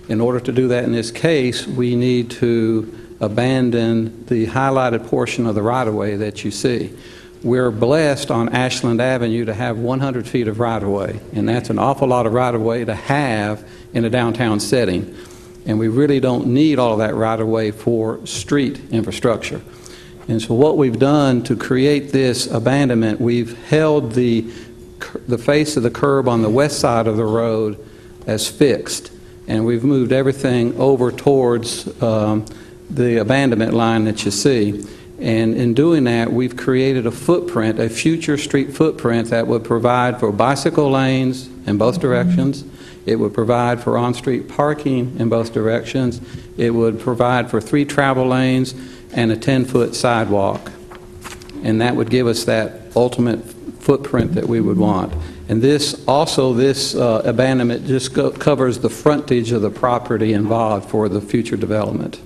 [SPEAKER 21] In order to do that in this case, we need to abandon the highlighted portion of the right-of-way that you see. We're blessed on Ashland Avenue to have 100 feet of right-of-way, and that's an awful lot of right-of-way to have in a downtown setting. And we really don't need all of that right-of-way for street infrastructure. And so what we've done to create this abandonment, we've held the face of the curb on the west side of the road as fixed, and we've moved everything over towards the abandonment line that you see. And in doing that, we've created a footprint, a future street footprint that would provide for bicycle lanes in both directions. It would provide for on-street parking in both directions. It would provide for 3 travel lanes and a 10-foot sidewalk. And that would give us that ultimate footprint that we would want. And this abandonment just covers the frontage of the property involved for the future development.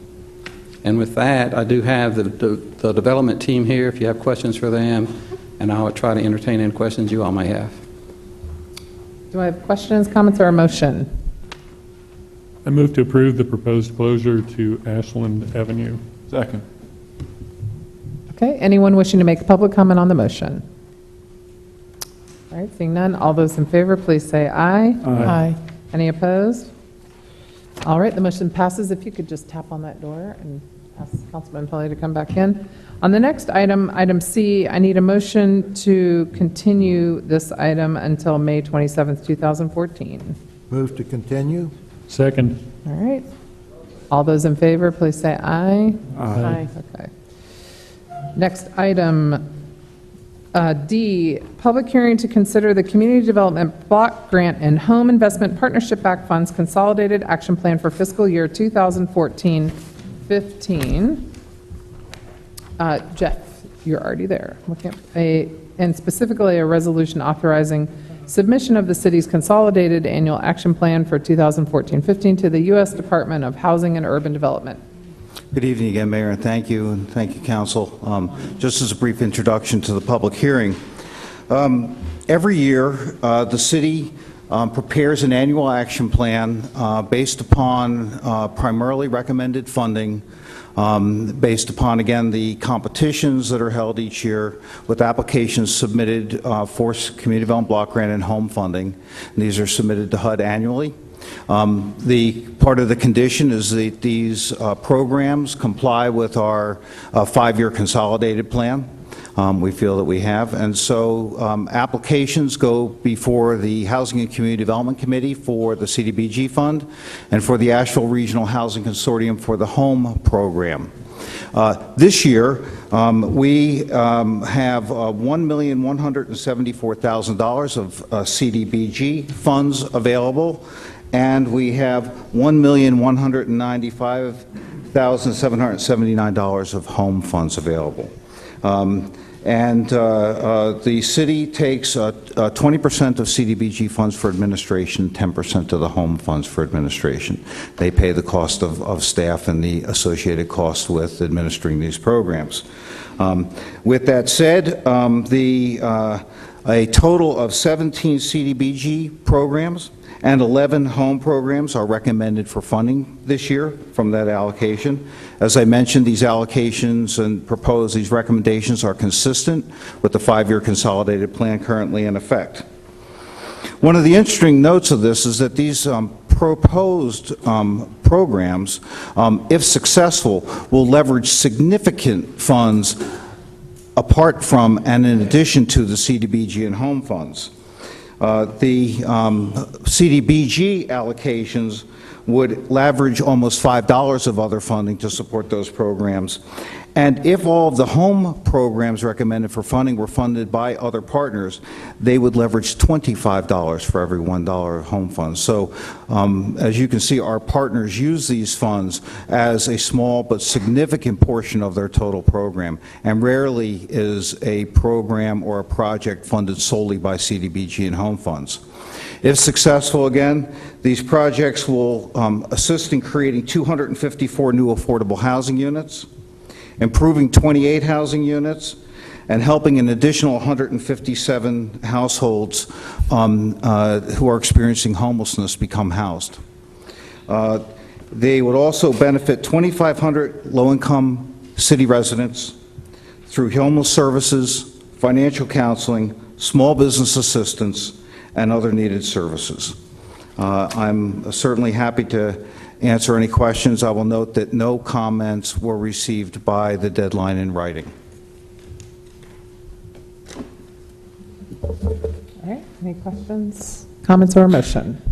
[SPEAKER 21] And with that, I do have the development team here if you have questions for them, and I will try to entertain any questions you all may have.
[SPEAKER 1] Do I have questions, comments, or a motion?
[SPEAKER 8] I move to approve the proposed closure to Ashland Avenue.
[SPEAKER 3] Second.
[SPEAKER 1] Okay, anyone wishing to make a public comment on the motion? All right, seeing none, all those in favor, please say aye.
[SPEAKER 8] Aye.
[SPEAKER 1] Any opposed? All right, the motion passes. If you could just tap on that door and ask Councilman Pelley to come back in. On the next item, item C, I need a motion to continue this item until May 27th, 2014.
[SPEAKER 5] Move to continue.
[SPEAKER 8] Second.
[SPEAKER 1] All right. All those in favor, please say aye.
[SPEAKER 8] Aye.
[SPEAKER 1] Okay. Next item, D, public hearing to consider the Community Development Block Grant and Home Investment Partnership Act Funds Consolidated Action Plan for fiscal year 2014-15. Jeff, you're already there. Looking at and specifically a resolution authorizing submission of the city's consolidated annual action plan for 2014-15 to the U.S. Department of Housing and Urban Development.
[SPEAKER 6] Good evening again, Mayor, and thank you, Council. Just as a brief introduction to the public hearing, every year the city prepares an annual action plan based upon primarily recommended funding, based upon, again, the competitions that are held each year with applications submitted for Community Development Block Grant and home funding. And these are submitted to HUD annually. The part of the condition is that these programs comply with our 5-year consolidated plan. We feel that we have, and so applications go before the Housing and Community Development Committee for the CDBG fund and for the Asheville Regional Housing Consortium for the home program. This year, we have $1,174,000 of CDBG funds available, and we have $1,195,779 of home funds available. The city takes 20% of CDBG funds for administration, 10% of the home funds for administration. They pay the cost of staff and the associated costs with administering these programs. With that said, a total of 17 CDBG programs and 11 home programs are recommended for funding this year from that allocation. As I mentioned, these allocations and these recommendations are consistent with the 5-year consolidated plan currently in effect. One of the interesting notes of this is that these proposed programs, if successful, will leverage significant funds apart from and in addition to the CDBG and home funds. The CDBG allocations would leverage almost $5 of other funding to support those programs. And if all of the home programs recommended for funding were funded by other partners, they would leverage $25 for every $1 of home funds. So as you can see, our partners use these funds as a small but significant portion of their total program, and rarely is a program or a project funded solely by CDBG and home funds. If successful, again, these projects will assist in creating 254 new affordable housing units, improving 28 housing units, and helping an additional 157 households who are experiencing homelessness become housed. They would also benefit 2,500 low-income city residents through homeless services, financial counseling, small business assistance, and other needed services. I'm certainly happy to answer any questions. I will note that no comments were received by the deadline in writing.
[SPEAKER 1] All right, any questions, comments, or a motion?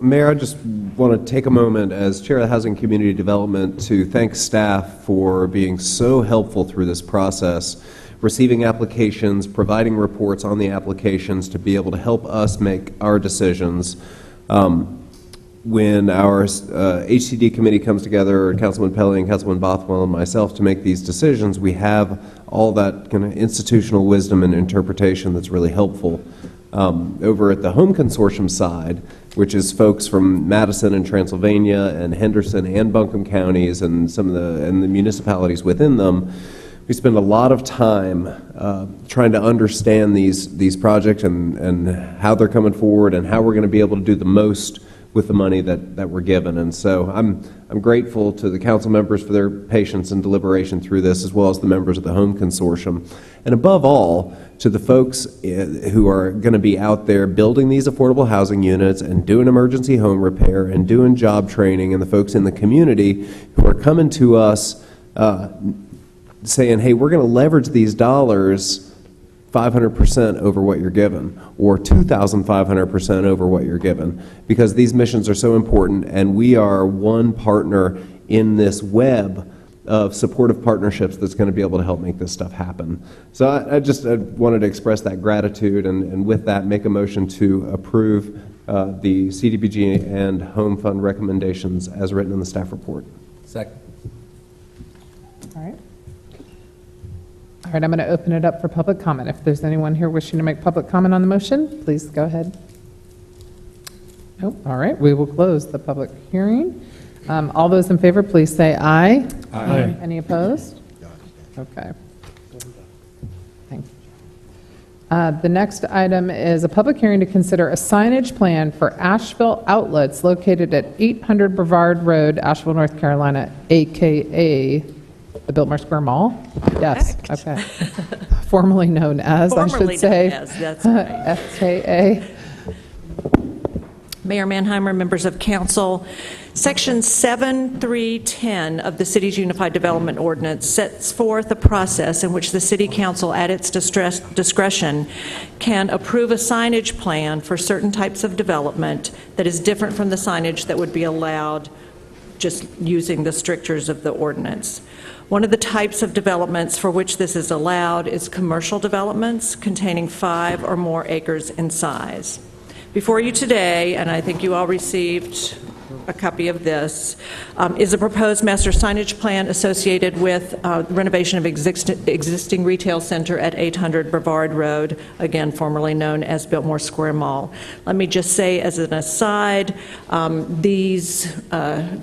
[SPEAKER 20] Mayor, I just want to take a moment as Chair of the Housing Community Development to thank staff for being so helpful through this process, receiving applications, providing reports on the applications to be able to help us make our decisions. When our HCD committee comes together, Councilman Pelley and Councilman Bothwell and myself, to make these decisions, we have all that kind of institutional wisdom and interpretation that's really helpful. Over at the Home Consortium side, which is folks from Madison and Transylvania and Henderson and Buncombe counties and some of the municipalities within them, we spend a lot of time trying to understand these projects and how they're coming forward and how we're going to be able to do the most with the money that we're given. And so I'm grateful to the council members for their patience and deliberation through this, as well as the members of the Home Consortium. And above all, to the folks who are going to be out there building these affordable housing units and doing emergency home repair and doing job training, and the folks in the community who are coming to us saying, hey, we're going to leverage these dollars 500% over what you're given, or 2,500% over what you're given, because these missions are so important, and we are one partner in this web of supportive partnerships that's going to be able to help make this stuff happen. So I wanted to express that gratitude, and with that, make a motion to approve the CDBG and Home Fund recommendations as written in the staff report.
[SPEAKER 10] Second.
[SPEAKER 1] All right. All right, I'm going to open it up for public comment. If there's anyone here wishing to make public comment on the motion, please go ahead. Nope. All right, we will close the public hearing. All those in favor, please say aye.
[SPEAKER 13] Aye.
[SPEAKER 1] Any opposed? Okay. Thank you. The next item is a public hearing to consider a signage plan for Asheville outlets located at 800 Brevard Road, Asheville, North Carolina, a.k.a. the Biltmore Square Mall? Yes, okay. Formerly known as, I should say.
[SPEAKER 7] That's right.
[SPEAKER 1] FKA.
[SPEAKER 7] Mayor Mannheimer, members of council, Section 7310 of the city's Unified Development Ordinance sets forth a process in which the city council, at its discretion, can approve a signage plan for certain types of development that is different from the signage that would be allowed just using the strictures of the ordinance. One of the types of developments for which this is allowed is commercial developments containing 5 or more acres in size. Before you today, and I think you all received a copy of this, is a proposed master signage plan associated with renovation of existing retail center at 800 Brevard Road, again formerly known as Biltmore Square Mall. Let me just say as an aside, the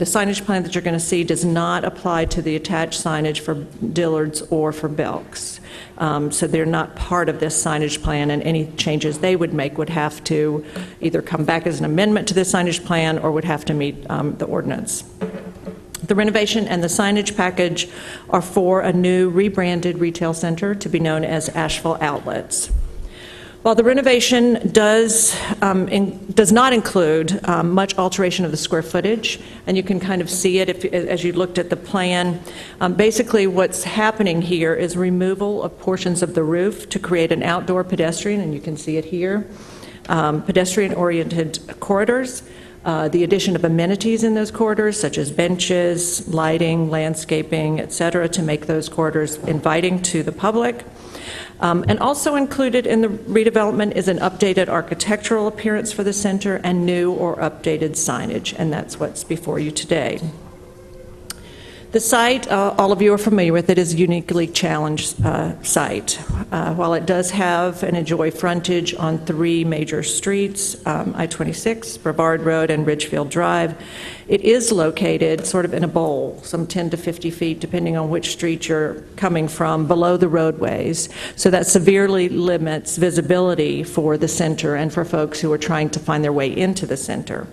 [SPEAKER 7] signage plan that you're going to see does not apply to the attached signage for Dillard's or for Belk's. So they're not part of this signage plan, and any changes they would make would have to either come back as an amendment to the signage plan or would have to meet the ordinance. The renovation and the signage package are for a new rebranded retail center to be known as Asheville Outlets. While the renovation does not include much alteration of the square footage, and you can kind of see it as you looked at the plan, basically what's happening here is removal of portions of the roof to create an outdoor pedestrian, and you can see it here, pedestrian-oriented corridors, the addition of amenities in those corridors, such as benches, lighting, landscaping, et cetera, to make those corridors inviting to the public. And also included in the redevelopment is an updated architectural appearance for the center and new or updated signage, and that's what's before you today. The site, all of you are familiar with it, is a uniquely challenged site. While it does have and enjoy frontage on 3 major streets, I-26, Brevard Road, and Ridgefield Drive, it is located sort of in a bowl, some 10 to 50 feet, depending on which street you're coming from, below the roadways. So that severely limits visibility for the center and for folks who are trying to find their way into the center.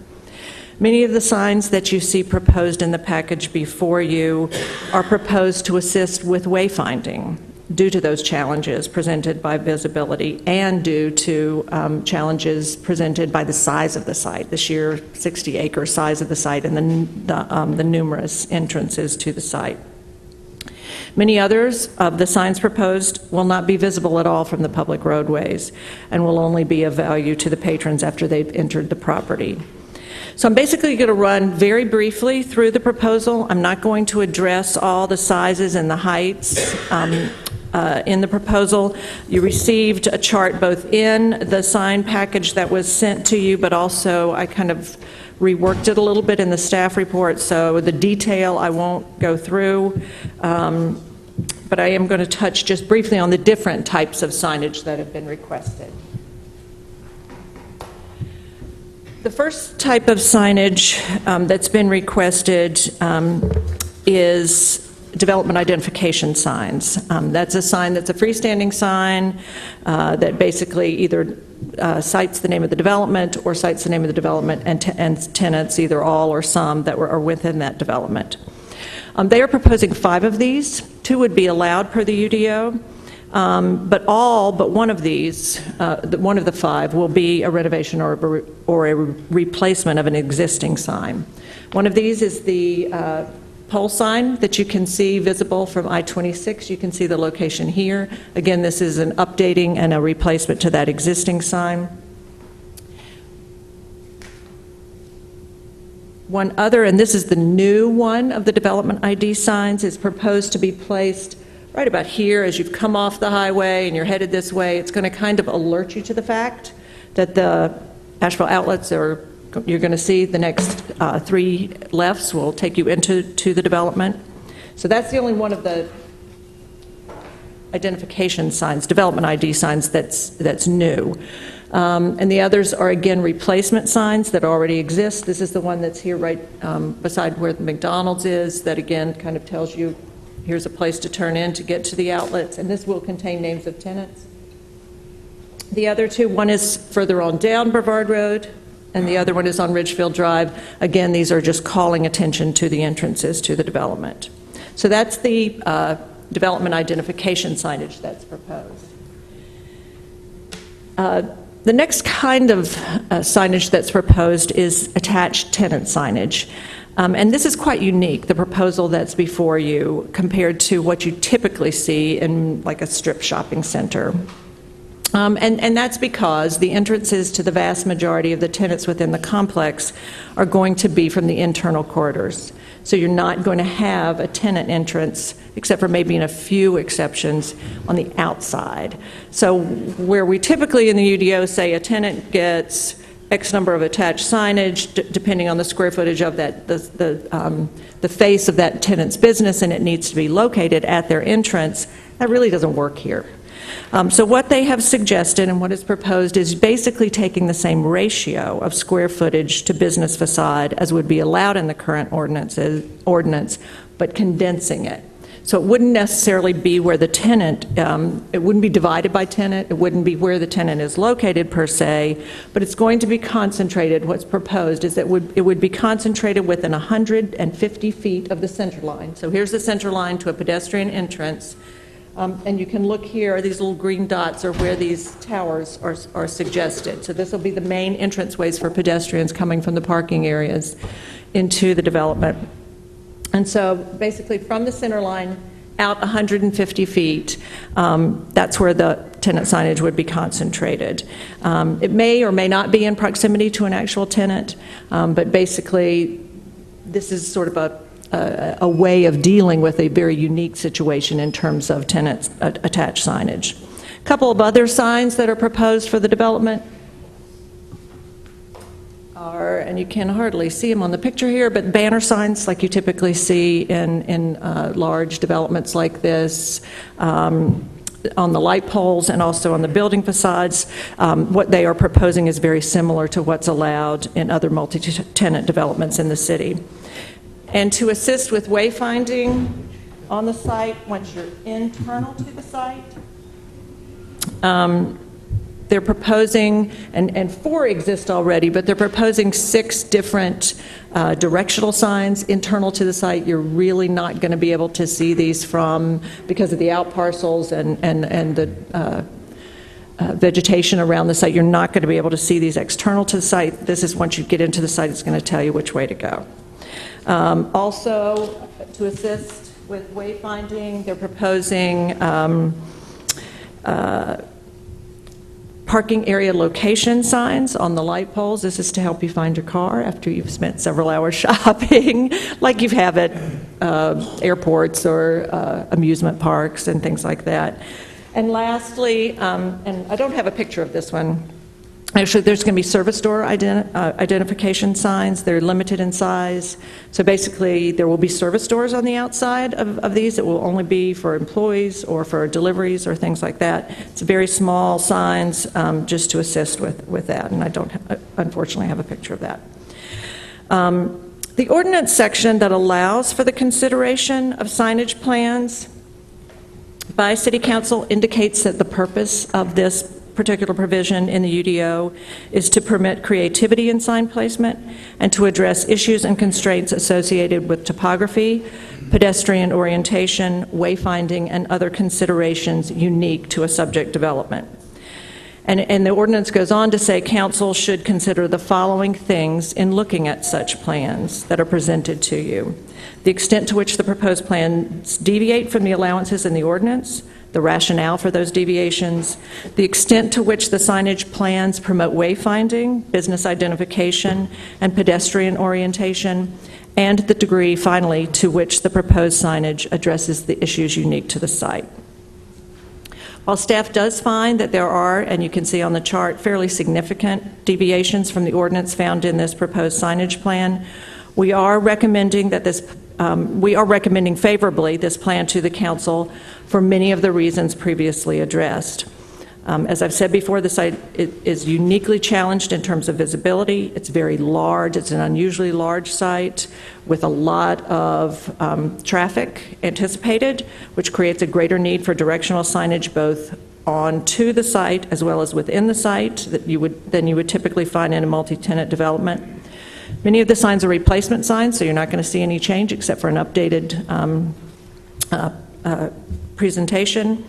[SPEAKER 7] Many of the signs that you see proposed in the package before you are proposed to assist with wayfinding due to those challenges presented by visibility and due to challenges presented by the size of the site, the sheer 60-acre size of the site, and the numerous entrances to the site. Many others of the signs proposed will not be visible at all from the public roadways and will only be of value to the patrons after they've entered the property. So I'm basically going to run very briefly through the proposal. I'm not going to address all the sizes and the heights in the proposal. You received a chart both in the sign package that was sent to you, but also I kind of reworked it a little bit in the staff report, so the detail I won't go through, but I am going to touch just briefly on the different types of signage that have been requested. The first type of signage that's been requested is development identification signs. That's a sign that's a freestanding sign that basically either cites the name of the development or cites the name of the development and tenants, either all or some, that are within that development. They are proposing 5 of these. 2 would be allowed per the UDO, but all but one of these, one of the 5, will be a renovation or a replacement of an existing sign. One of these is the pole sign that you can see visible from I-26. You can see the location here. Again, this is an updating and a replacement to that existing sign. One other, and this is the new one of the development ID signs, is proposed to be placed right about here as you've come off the highway and you're headed this way. It's going to kind of alert you to the fact that the Asheville outlets are, you're going to see the next 3 lefts will take you into the development. So that's the only one of the identification signs, development ID signs, that's new. And the others are, again, replacement signs that already exist. This is the one that's here right beside where the McDonald's is, that again kind of tells you here's a place to turn in to get to the outlets, and this will contain names of tenants. The other 2, one is further on down Brevard Road, and the other one is on Ridgefield Drive. Again, these are just calling attention to the entrances to the development. So that's the development identification signage that's proposed. The next kind of signage that's proposed is attached tenant signage. And this is quite unique, the proposal that's before you, compared to what you typically see in like a strip shopping center. And that's because the entrances to the vast majority of the tenants within the complex are going to be from the internal corridors. So you're not going to have a tenant entrance, except for maybe in a few exceptions, on the outside. So where we typically in the UDO say a tenant gets X number of attached signage, depending on the square footage of that, the face of that tenant's business, and it needs to be located at their entrance, that really doesn't work here. So what they have suggested and what is proposed is basically taking the same ratio of square footage to business facade as would be allowed in the current ordinance, but condensing it. So it wouldn't necessarily be where the tenant, it wouldn't be divided by tenant, it wouldn't be where the tenant is located per se, but it's going to be concentrated. What's proposed is that it would be concentrated within 150 feet of the center line. So here's the center line to a pedestrian entrance. And you can look here, these little green dots are where these towers are suggested. So this will be the main entranceways for pedestrians coming from the parking areas into the development. And so basically from the center line out 150 feet, that's where the tenant signage would be concentrated. It may or may not be in proximity to an actual tenant, but basically this is sort of a way of dealing with a very unique situation in terms of tenants attached signage. A couple of other signs that are proposed for the development are, and you can hardly see them on the picture here, but banner signs like you typically see in large developments like this, on the light poles and also on the building facades. What they are proposing is very similar to what's allowed in other multi-tenant developments in the city. And to assist with wayfinding on the site, once you're internal to the site, they're proposing, and 4 exist already, but they're proposing 6 different directional signs internal to the site. You're really not going to be able to see these from, because of the out parcels and the vegetation around the site, you're not going to be able to see these external to the site. This is once you get into the site, it's going to tell you which way to go. Also, to assist with wayfinding, they're proposing parking area location signs on the light poles. This is to help you find your car after you've spent several hours shopping, like you have at airports or amusement parks and things like that. And lastly, and I don't have a picture of this one, actually there's going to be service door identification signs. They're limited in size. So basically there will be service doors on the outside of these. It will only be for employees or for deliveries or things like that. It's very small signs just to assist with that, and I don't unfortunately have a picture of that. The ordinance section that allows for the consideration of signage plans by City Council indicates that the purpose of this particular provision in the UDO is to permit creativity in sign placement and to address issues and constraints associated with topography, pedestrian orientation, wayfinding, and other considerations unique to a subject development. And the ordinance goes on to say council should consider the following things in looking at such plans that are presented to you: the extent to which the proposed plans deviate from the allowances in the ordinance, the rationale for those deviations, the extent to which the signage plans promote wayfinding, business identification, and pedestrian orientation, and the degree, finally, to which the proposed signage addresses the issues unique to the site. While staff does find that there are, and you can see on the chart, fairly significant deviations from the ordinance found in this proposed signage plan, we are recommending favorably this plan to the council for many of the reasons previously addressed. As I've said before, the site is uniquely challenged in terms of visibility. It's very large. It's an unusually large site with a lot of traffic anticipated, which creates a greater need for directional signage both onto the site as well as within the site than you would typically find in a multi-tenant development. Many of the signs are replacement signs, so you're not going to see any change except for an updated presentation.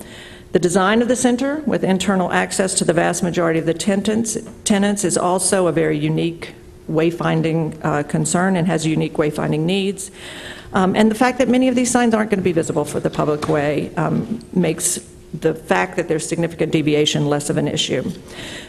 [SPEAKER 7] The design of the center, with internal access to the vast majority of the tenants, is also a very unique wayfinding concern and has unique wayfinding needs. And the fact that many of these signs aren't going to be visible for the public way makes the fact that there's significant deviation less of an issue.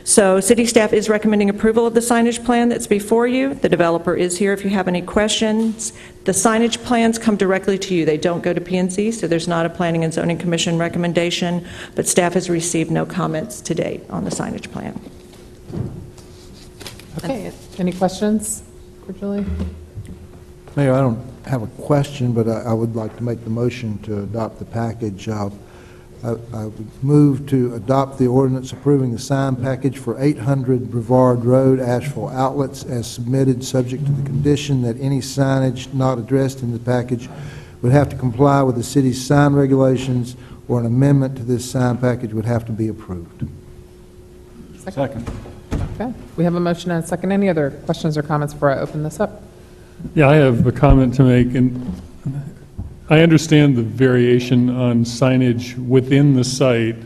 [SPEAKER 7] So city staff is recommending approval of the signage plan that's before you. The developer is here if you have any questions. The signage plans come directly to you. They don't go to P&Z, so there's not a Planning and Zoning Commission recommendation, but staff has received no comments to date on the signage plan.
[SPEAKER 1] Okay, any questions for Julie?
[SPEAKER 5] Mayor, I don't have a question, but I would like to make the motion to adopt the package. I would move to adopt the ordinance approving the sign package for 800 Brevard Road, Asheville outlets as submitted, subject to the condition that any signage not addressed in the package would have to comply with the city's sign regulations, or an amendment to this sign package would have to be approved.
[SPEAKER 1] Second. Okay, we have a motion and a second. Any other questions or comments before I open this up?
[SPEAKER 8] Yeah, I have a comment to make, and I understand the variation on signage within the site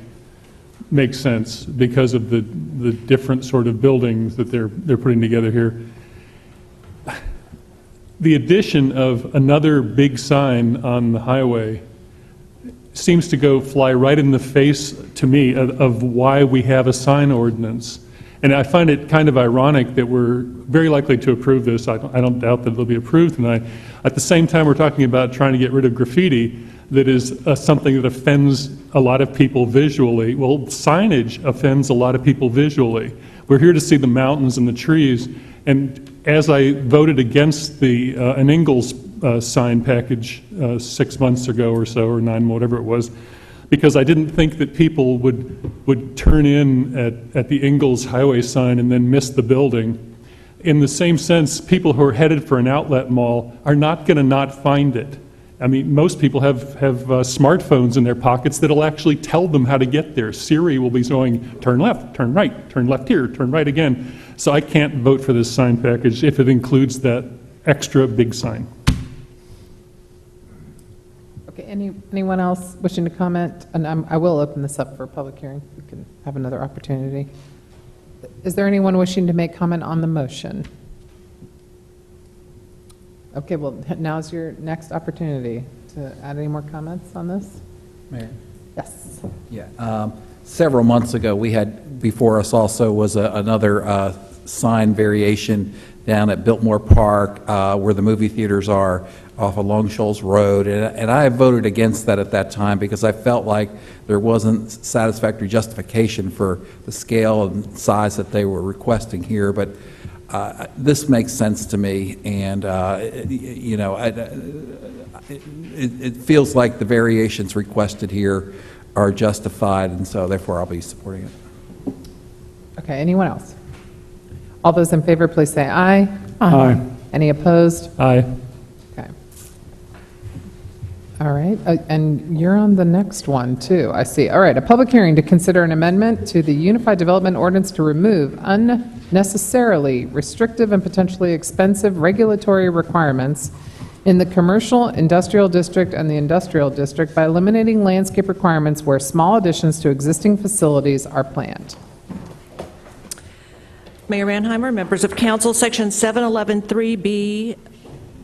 [SPEAKER 8] makes sense because of the different sort of buildings that they're putting together here. The addition of another big sign on the highway seems to fly right in the face to me of why we have a sign ordinance. And I find it kind of ironic that we're very likely to approve this. I don't doubt that it'll be approved tonight. At the same time, we're talking about trying to get rid of graffiti that is something that offends a lot of people visually. Well, signage offends a lot of people visually. We're here to see the mountains and the trees. And as I voted against an Ingalls sign package 6 months ago or so, or 9, whatever it was, because I didn't think that people would turn in at the Ingalls highway sign and then miss the building. In the same sense, people who are headed for an outlet mall are not going to not find it. I mean, most people have smartphones in their pockets that'll actually tell them how to get there. Siri will be going, turn left, turn right, turn left here, turn right again. So I can't vote for this sign package if it includes that extra big sign.
[SPEAKER 1] Okay, anyone else wishing to comment? And I will open this up for a public hearing. We can have another opportunity. Is there anyone wishing to make comment on the motion? Okay, well, now's your next opportunity to add any more comments on this.
[SPEAKER 10] Mayor?
[SPEAKER 1] Yes.
[SPEAKER 10] Yeah. Several months ago, we had before us also was another sign variation down at Biltmore Park where the movie theaters are off of Long Shoals Road, and I voted against that at that time because I felt like there wasn't satisfactory justification for the scale and size that they were requesting here, but this makes sense to me, and you know, it feels like the variations requested here are justified, and so therefore I'll be supporting it.
[SPEAKER 1] Okay, anyone else? All those in favor, please say aye.
[SPEAKER 22] Aye.
[SPEAKER 1] Any opposed?
[SPEAKER 8] Aye.
[SPEAKER 1] Okay. All right, and you're on the next one, too, I see. All right, a public hearing to consider an amendment to the Unified Development Ordinance to remove unnecessarily restrictive and potentially expensive regulatory requirements in the commercial, industrial district, and the industrial district by eliminating landscape requirements where small additions to existing facilities are planned.
[SPEAKER 7] Mayor Mannheimer, members of council, Section 711.3B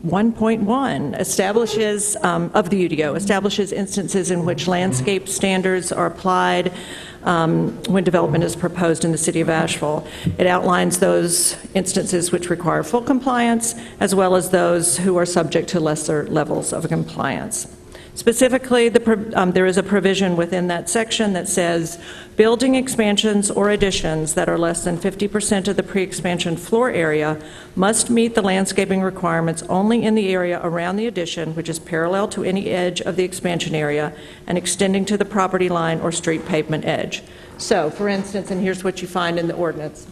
[SPEAKER 7] 1.1 establishes, of the UDO, establishes instances in which landscape standards are applied when development is proposed in the city of Asheville. It outlines those instances which require full compliance, as well as those who are subject to lesser levels of compliance. Specifically, there is a provision within that section that says building expansions or additions that are less than 50% of the pre-expansion floor area must meet the landscaping requirements only in the area around the addition, which is parallel to any edge of the expansion area and extending to the property line or street pavement edge. So, for instance, and here's what you find in the ordinance.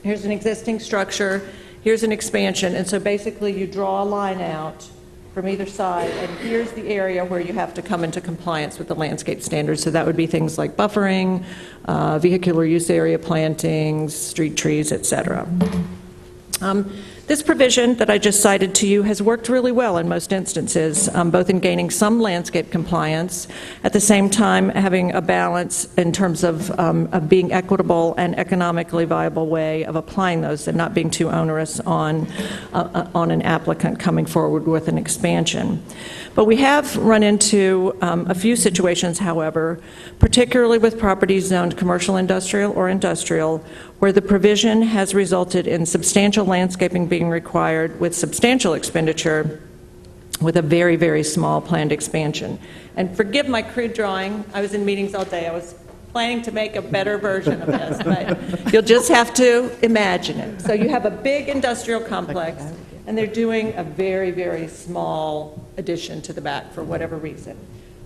[SPEAKER 7] Here's an existing structure, here's an expansion, and so basically you draw a line out from either side, and here's the area where you have to come into compliance with the landscape standards. So that would be things like buffering, vehicular use area plantings, street trees, etc. This provision that I just cited to you has worked really well in most instances, both in gaining some landscape compliance, at the same time having a balance in terms of being equitable and economically viable way of applying those and not being too onerous on an applicant coming forward with an expansion. But we have run into a few situations, however, particularly with properties zoned commercial, industrial, or industrial, where the provision has resulted in substantial landscaping being required with substantial expenditure with a very, very small planned expansion. And forgive my crude drawing. I was in meetings all day. I was planning to make a better version of this, but you'll just have to imagine it. So you have a big industrial complex, and they're doing a very, very small addition to the back for whatever reason.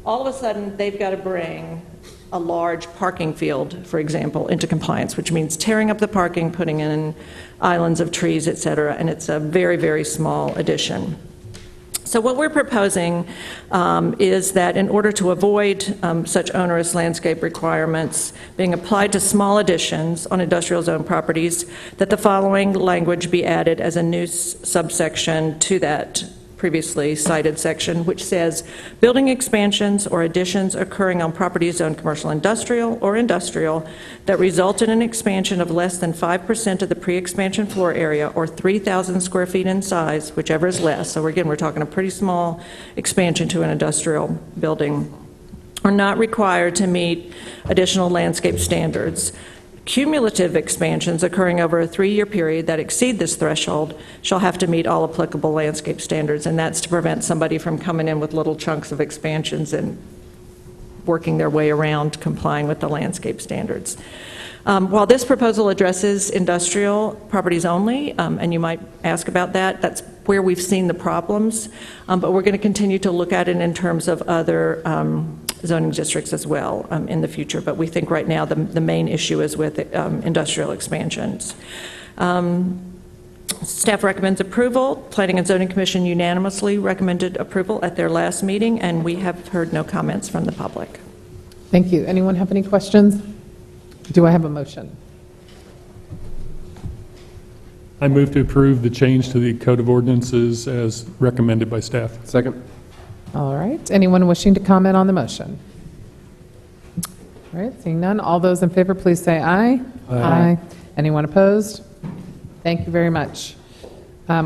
[SPEAKER 7] All of a sudden, they've got to bring a large parking field, for example, into compliance, which means tearing up the parking, putting in islands of trees, et cetera, and it's a very, very small addition. So what we're proposing is that in order to avoid such onerous landscape requirements being applied to small additions on industrial zone properties, that the following language be added as a new subsection to that previously cited section, which says building expansions or additions occurring on properties zoned commercial, industrial, or industrial that result in an expansion of less than 5% of the pre-expansion floor area or 3,000 square feet in size, whichever is less. So again, we're talking a pretty small expansion to an industrial building, are not required to meet additional landscape standards. Cumulative expansions occurring over a 3-year period that exceed this threshold shall have to meet all applicable landscape standards, and that's to prevent somebody from coming in with little chunks of expansions and working their way around complying with the landscape standards. While this proposal addresses industrial properties only, and you might ask about that, that's where we've seen the problems, but we're going to continue to look at it in terms of other zoning districts as well in the future, but we think right now the main issue is with industrial expansions. Staff recommends approval. Planning and Zoning Commission unanimously recommended approval at their last meeting, and we have heard no comments from the public.
[SPEAKER 1] Thank you. Anyone have any questions? Do I have a motion?
[SPEAKER 8] I move to approve the change to the Code of Ordinances as recommended by staff.
[SPEAKER 20] Second.
[SPEAKER 1] All right. Anyone wishing to comment on the motion? All right. Seeing none, all those in favor, please say aye. Aye. Anyone opposed? Thank you very much.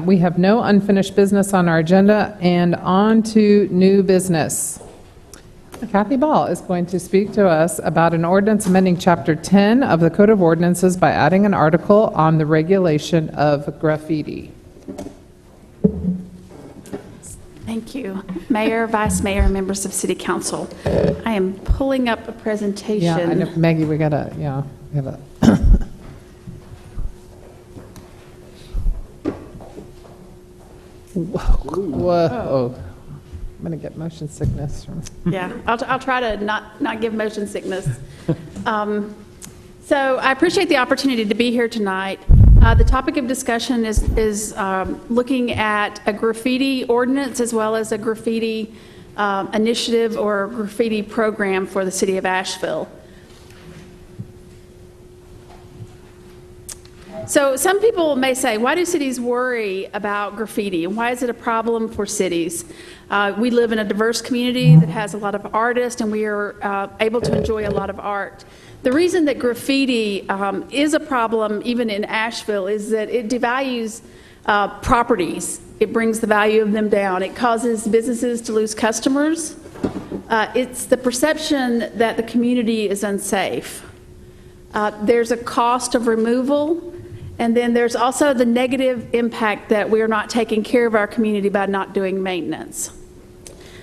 [SPEAKER 1] We have no unfinished business on our agenda, and on to new business. Kathy Ball is going to speak to us about an ordinance amending Chapter 10 of the Code of Ordinances by adding an article on the regulation of graffiti.
[SPEAKER 9] Thank you. Mayor, Vice Mayor, members of City Council. I am pulling up a presentation.
[SPEAKER 1] Yeah, I know, Maggie, we have a... Whoa. I'm going to get motion sickness from...
[SPEAKER 9] Yeah, I'll try to not give motion sickness. So I appreciate the opportunity to be here tonight. The topic of discussion is looking at a graffiti ordinance as well as a graffiti initiative or graffiti program for the city of Asheville. So some people may say, why do cities worry about graffiti? And why is it a problem for cities? We live in a diverse community that has a lot of artists, and we are able to enjoy a lot of art. The reason that graffiti is a problem, even in Asheville, is that it devalues properties. It brings the value of them down. It causes businesses to lose customers. It's the perception that the community is unsafe. There's a cost of removal, and then there's also the negative impact that we are not taking care of our community by not doing maintenance.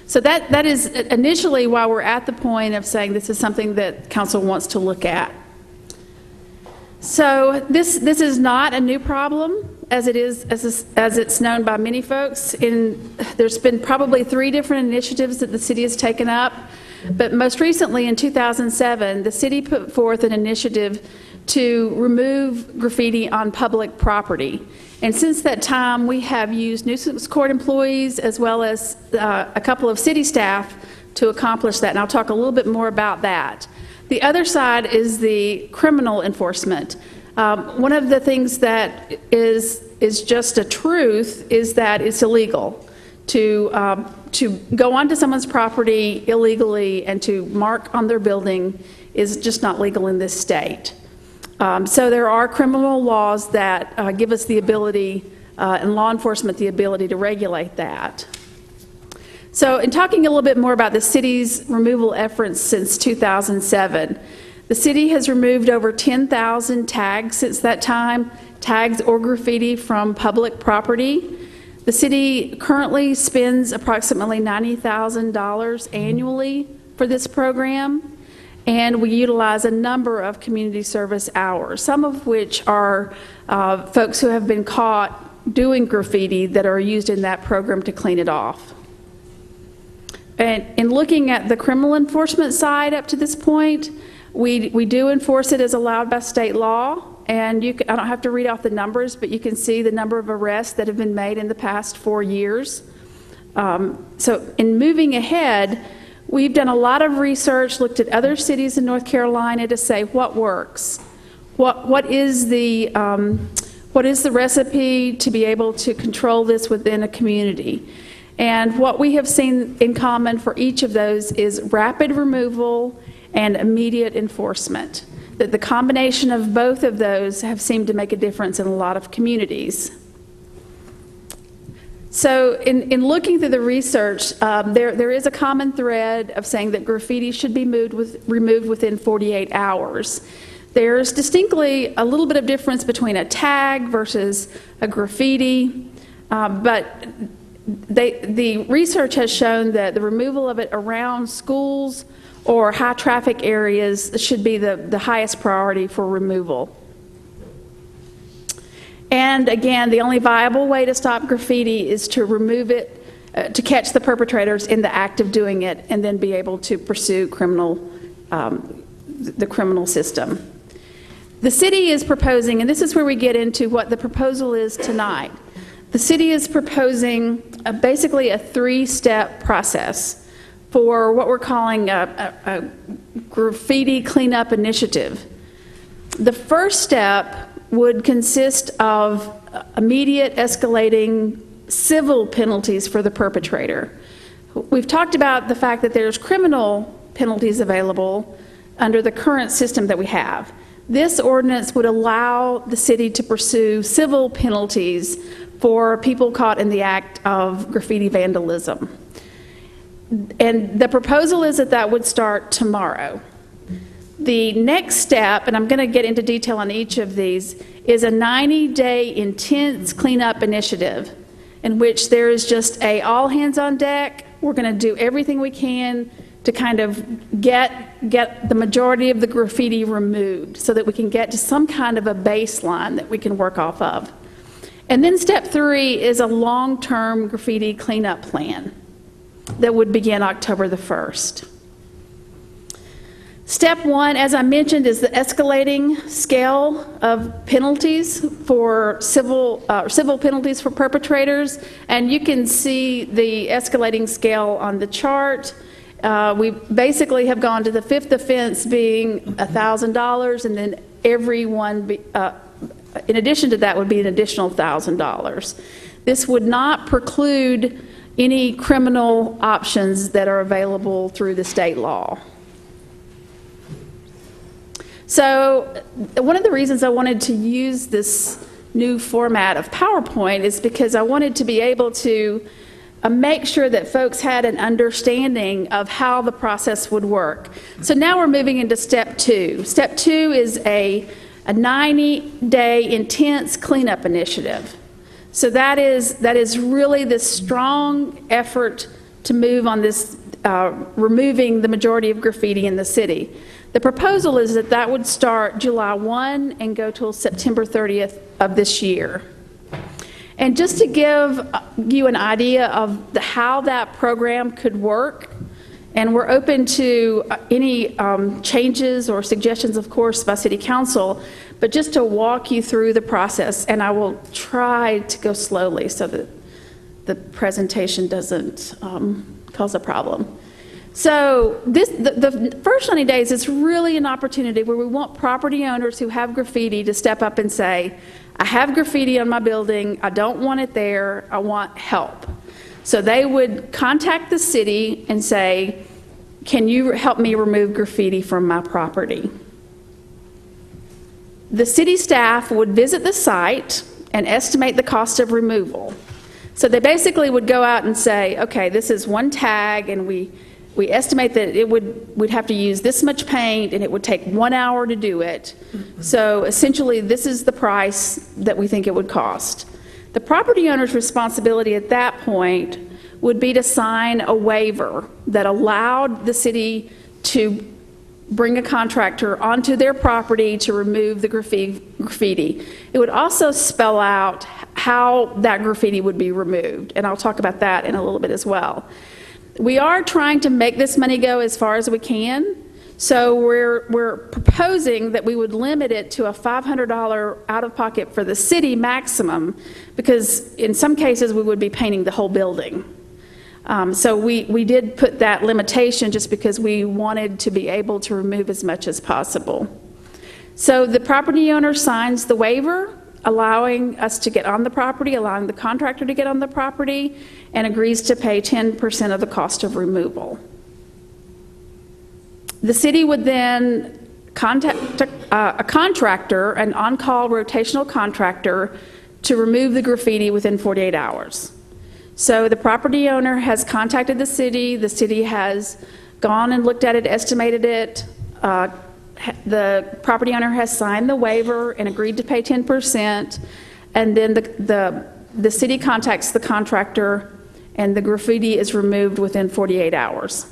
[SPEAKER 9] So that is initially why we're at the point of saying this is something that council wants to look at. So this is not a new problem as it is as it's known by many folks. There's been probably 3 different initiatives that the city has taken up, but most recently in 2007, the city put forth an initiative to remove graffiti on public property. And since that time, we have used nuisance court employees as well as a couple of city staff to accomplish that. And I'll talk a little bit more about that. The other side is the criminal enforcement. One of the things that is just a truth is that it's illegal to go onto someone's property illegally and to mark on their building is just not legal in this state. So there are criminal laws that give us the ability, and law enforcement the ability to regulate that. So in talking a little bit more about the city's removal efforts since 2007, the city has removed over 10,000 tags since that time, tags or graffiti from public property. The city currently spends approximately $90,000 annually for this program. And we utilize a number of community service hours, some of which are folks who have been caught doing graffiti that are used in that program to clean it off. And in looking at the criminal enforcement side up to this point, we do enforce it as allowed by state law. And I don't have to read off the numbers, but you can see the number of arrests that have been made in the past 4 years. So in moving ahead, we've done a lot of research, looked at other cities in North Carolina to say what works. What is the recipe to be able to control this within a community? And what we have seen in common for each of those is rapid removal and immediate enforcement. That the combination of both of those have seemed to make a difference in a lot of communities. So in looking through the research, there is a common thread of saying that graffiti should be removed within 48 hours. There's distinctly a little bit of difference between a tag versus a graffiti, but the research has shown that the removal of it around schools or high traffic areas should be the highest priority for removal. And again, the only viable way to stop graffiti is to remove it, to catch the perpetrators in the act of doing it, and then be able to pursue the criminal system. The city is proposing, and this is where we get into what the proposal is tonight. The city is proposing basically a 3-step process for what we're calling a graffiti cleanup initiative. The first step would consist of immediate escalating civil penalties for the perpetrator. We've talked about the fact that there's criminal penalties available under the current system that we have. This ordinance would allow the city to pursue civil penalties for people caught in the act of graffiti vandalism. And the proposal is that would start tomorrow. The next step, and I'm going to get into detail on each of these, is a 90-day intense cleanup initiative in which there is just all hands on deck. We're going to do everything we can to kind of get the majority of the graffiti removed so that we can get to some kind of a baseline that we can work off of. And then step 3 is a long-term graffiti cleanup plan that would begin October the 1st. Step one, as I mentioned, is the escalating scale of penalties for civil penalties for perpetrators. And you can see the escalating scale on the chart. We basically have gone to the fifth offense being $1,000, and then everyone, in addition to that, would be an additional $1,000. This would not preclude any criminal options that are available through the state law. So one of the reasons I wanted to use this new format of PowerPoint is because I wanted to be able to make sure that folks had an understanding of how the process would work. So now we're moving into step two. Step two is a 90-day intense cleanup initiative. So that is really the strong effort to move on this, removing the majority of graffiti in the city. The proposal is that that would start July 1 and go till September 30th of this year. And just to give you an idea of how that program could work, and we're open to any changes or suggestions, of course, by City Council, but just to walk you through the process, and I will try to go slowly so that the presentation doesn't cause a problem. So the first 90 days is really an opportunity where we want property owners who have graffiti to step up and say, I have graffiti on my building, I don't want it there, I want help. So they would contact the city and say, can you help me remove graffiti from my property? The city staff would visit the site and estimate the cost of removal. So they basically would go out and say, okay, this is one tag, and we estimate that we'd have to use this much paint, and it would take 1 hour to do it. So essentially, this is the price that we think it would cost. The property owner's responsibility at that point would be to sign a waiver that allowed the city to bring a contractor onto their property to remove the graffiti. It would also spell out how that graffiti would be removed, and I'll talk about that in a little bit as well. We are trying to make this money go as far as we can, so we're proposing that we would limit it to a $500 out-of-pocket for the city maximum, because in some cases we would be painting the whole building. So we did put that limitation just because we wanted to be able to remove as much as possible. So the property owner signs the waiver, allowing us to get on the property, allowing the contractor to get on the property, and agrees to pay 10% of the cost of removal. The city would then contact a contractor, an on-call rotational contractor, to remove the graffiti within 48 hours. So the property owner has contacted the city has gone and looked at it, estimated it, the property owner has signed the waiver and agreed to pay 10%, and then the city contacts the contractor, and the graffiti is removed within 48 hours.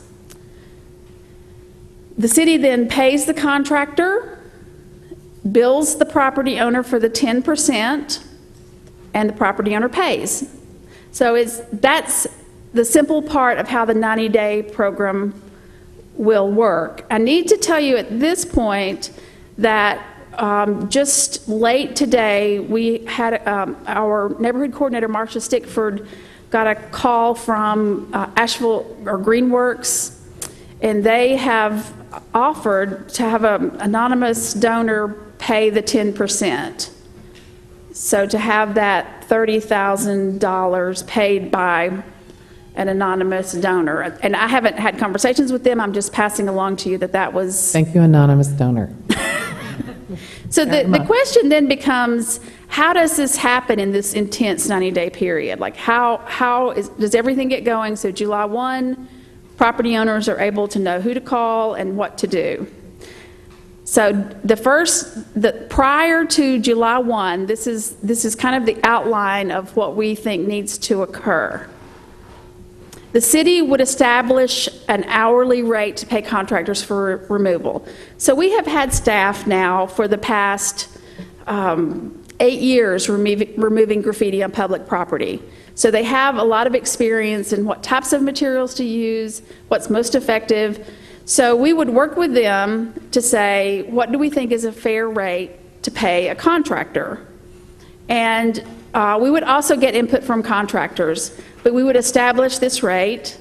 [SPEAKER 9] The city then pays the contractor, bills the property owner for the 10%, and the property owner pays. So that's the simple part of how the 90-day program will work. I need to tell you at this point that just late today, we had our neighborhood coordinator, Marcia Stickford, got a call from Asheville or Greenworks, and they have offered to have an anonymous donor pay the 10%. So to have that $30,000 paid by an anonymous donor. And I haven't had conversations with them, I'm just passing along to you that was...
[SPEAKER 1] Thank you, anonymous donor.
[SPEAKER 9] So the question then becomes, how does this happen in this intense 90-day period? Like does everything get going? So July 1, property owners are able to know who to call and what to do. So prior to July 1, this is kind of the outline of what we think needs to occur. The city would establish an hourly rate to pay contractors for removal. So we have had staff now for the past 8 years removing graffiti on public property. So they have a lot of experience in what types of materials to use, what's most effective. So we would work with them to say, what do we think is a fair rate to pay a contractor? And we would also get input from contractors, but we would establish this rate.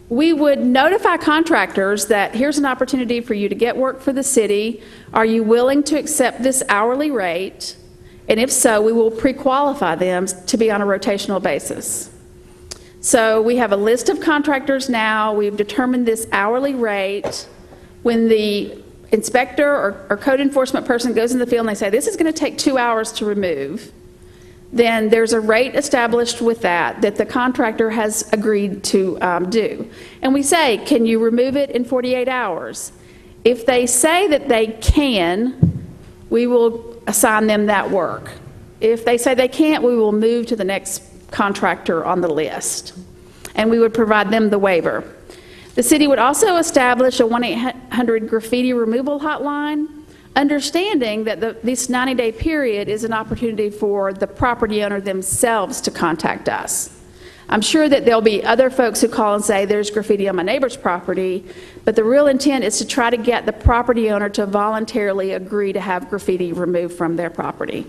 [SPEAKER 9] We would notify contractors that here's an opportunity for you to get work for the city. Are you willing to accept this hourly rate? And if so, we will pre-qualify them to be on a rotational basis. So we have a list of contractors now. We've determined this hourly rate. When the inspector or code enforcement person goes in the field and they say, this is going to take 2 hours to remove, then there's a rate established with that the contractor has agreed to do. And we say, can you remove it in 48 hours? If they say that they can, we will assign them that work. If they say they can't, we will move to the next contractor on the list, and we would provide them the waiver. The city would also establish a 1-800 graffiti removal hotline, understanding that this 90-day period is an opportunity for the property owner themselves to contact us. I'm sure that there'll be other folks who call and say there's graffiti on my neighbor's property, but the real intent is to try to get the property owner to voluntarily agree to have graffiti removed from their property.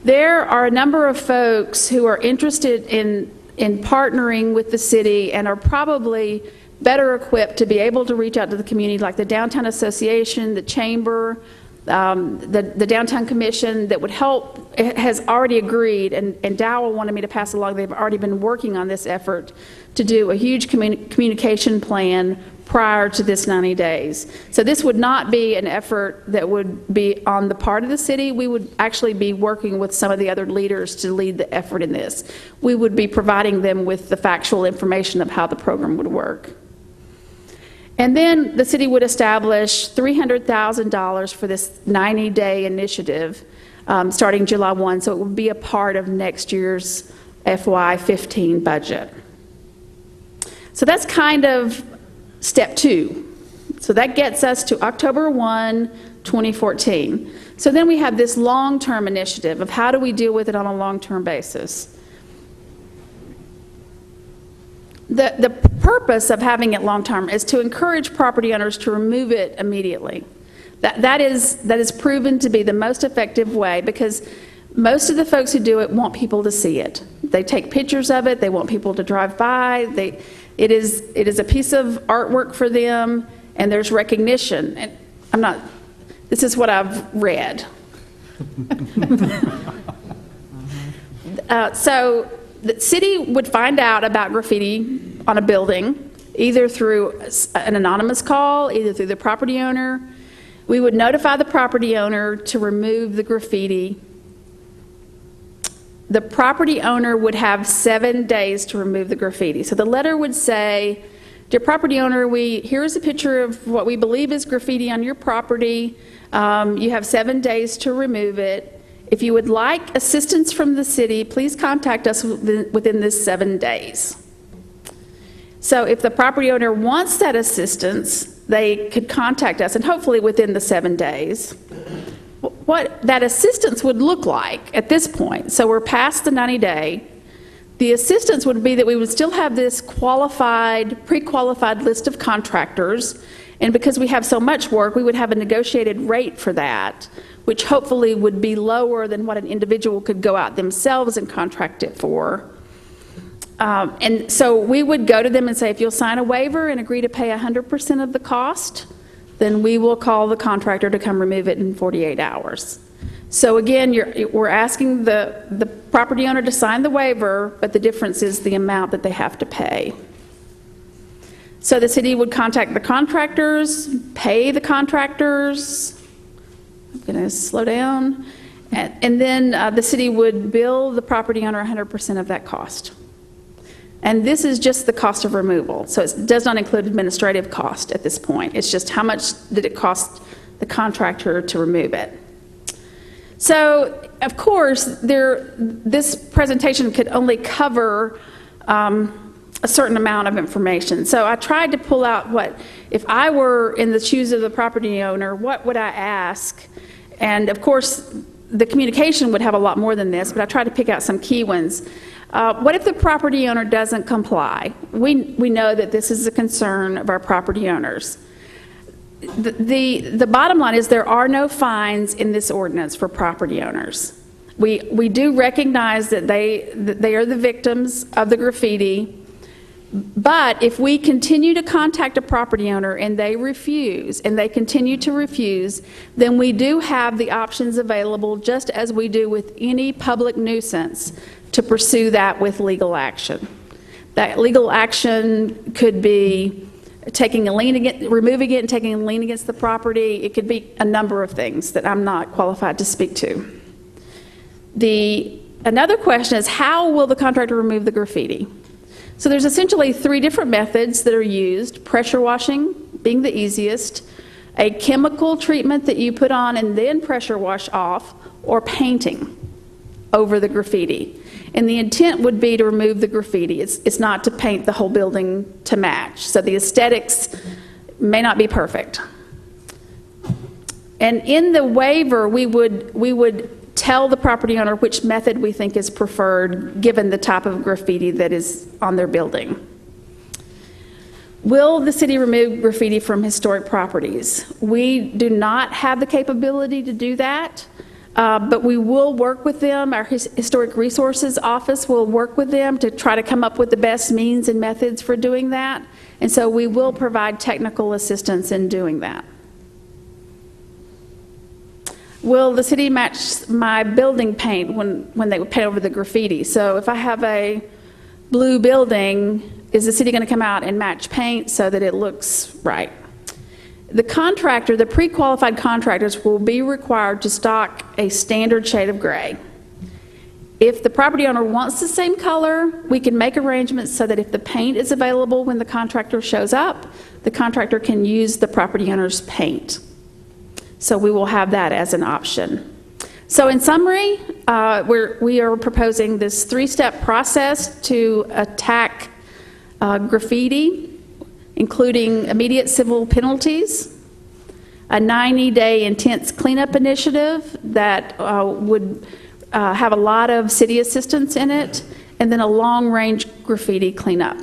[SPEAKER 9] There are a number of folks who are interested in partnering with the city and are probably better equipped to be able to reach out to the community, like the Downtown Association, the Chamber, the Downtown Commission, that would help, has already agreed, and Dowell wanted me to pass along, they've already been working on this effort to do a huge communication plan prior to this 90 days. So this would not be an effort that would be on the part of the city. We would actually be working with some of the other leaders to lead the effort in this. We would be providing them with the factual information of how the program would work. And then the city would establish $300,000 for this 90-day initiative starting July 1, so it would be a part of next year's FY15 budget. So that's kind of step 2. So that gets us to October 1, 2014. So then we have this long-term initiative of how do we deal with it on a long-term basis. The purpose of having it long-term is to encourage property owners to remove it immediately. That is proven to be the most effective way, because most of the folks who do it want people to see it. They take pictures of it. They want people to drive by. It is a piece of artwork for them, and there's recognition. And this is what I've read. So the city would find out about graffiti on a building, either through an anonymous call, either through the property owner. We would notify the property owner to remove the graffiti. The property owner would have 7 days to remove the graffiti. So the letter would say, dear property owner, here's a picture of what we believe is graffiti on your property. You have 7 days to remove it. If you would like assistance from the city, please contact us within this 7 days. So if the property owner wants that assistance, they could contact us, and hopefully within the 7 days. What that assistance would look like at this point, so we're past the 90-day, the assistance would be that we would still have this pre-qualified list of contractors, and because we have so much work, we would have a negotiated rate for that, which hopefully would be lower than what an individual could go out themselves and contract it for. And so we would go to them and say, if you'll sign a waiver and agree to pay 100% of the cost, then we will call the contractor to come remove it in 48 hours. So again, we're asking the property owner to sign the waiver, but the difference is the amount that they have to pay. So the city would contact the contractors, pay the contractors. I'm going to slow down. And then the city would bill the property owner 100% of that cost. And this is just the cost of removal. So it does not include administrative cost at this point. It's just how much did it cost the contractor to remove it. So, of course, this presentation could only cover a certain amount of information. So I tried to pull out if I were in the shoes of the property owner, what would I ask? And of course, the communication would have a lot more than this, but I tried to pick out some key ones. What if the property owner doesn't comply? We know that this is a concern of our property owners. The bottom line is there are no fines in this ordinance for property owners. We do recognize that they are the victims of the graffiti, but if we continue to contact a property owner and they refuse, and they continue to refuse, then we do have the options available, just as we do with any public nuisance, to pursue that with legal action. That legal action could be taking a lien against, removing it and taking a lien against the property. It could be a number of things that I'm not qualified to speak to. Another question is, how will the contractor remove the graffiti? So there's essentially 3 different methods that are used: pressure washing being the easiest, a chemical treatment that you put on and then pressure wash off, or painting over the graffiti. And the intent would be to remove the graffiti. It's not to paint the whole building to match. So the aesthetics may not be perfect. And in the waiver, we would tell the property owner which method we think is preferred given the type of graffiti that is on their building. Will the city remove graffiti from historic properties? We do not have the capability to do that, but we will work with them. Our Historic Resources Office will work with them to try to come up with the best means and methods for doing that. And so we will provide technical assistance in doing that. Will the city match my building paint when they would paint over the graffiti? So if I have a blue building, is the city going to come out and match paint so that it looks right? The contractor, the pre-qualified contractors, will be required to stock a standard shade of gray. If the property owner wants the same color, we can make arrangements so that if the paint is available when the contractor shows up, the contractor can use the property owner's paint. So we will have that as an option. So in summary, we are proposing this 3-step process to attack graffiti, including immediate civil penalties, a 90-day intense cleanup initiative that would have a lot of city assistance in it, and then a long-range graffiti cleanup.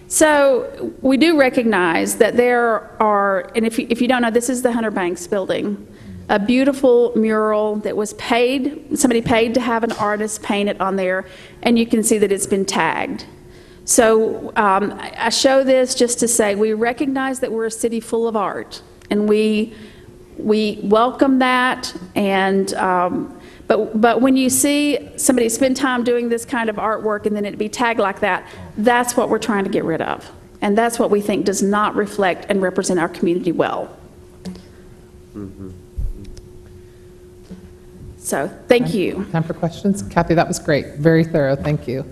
[SPEAKER 9] So we do recognize that there are, and if you don't know, this is the Hunter Banks building, a beautiful mural that was paid, somebody paid to have an artist paint it on there, and you can see that it's been tagged. So I show this just to say we recognize that we're a city full of art, and we welcome that. And but when you see somebody spend time doing this kind of artwork and then it be tagged like that, that's what we're trying to get rid of, and that's what we think does not reflect and represent our community well. So thank you.
[SPEAKER 1] Time for questions? Kathy, that was great. Very thorough. Thank you.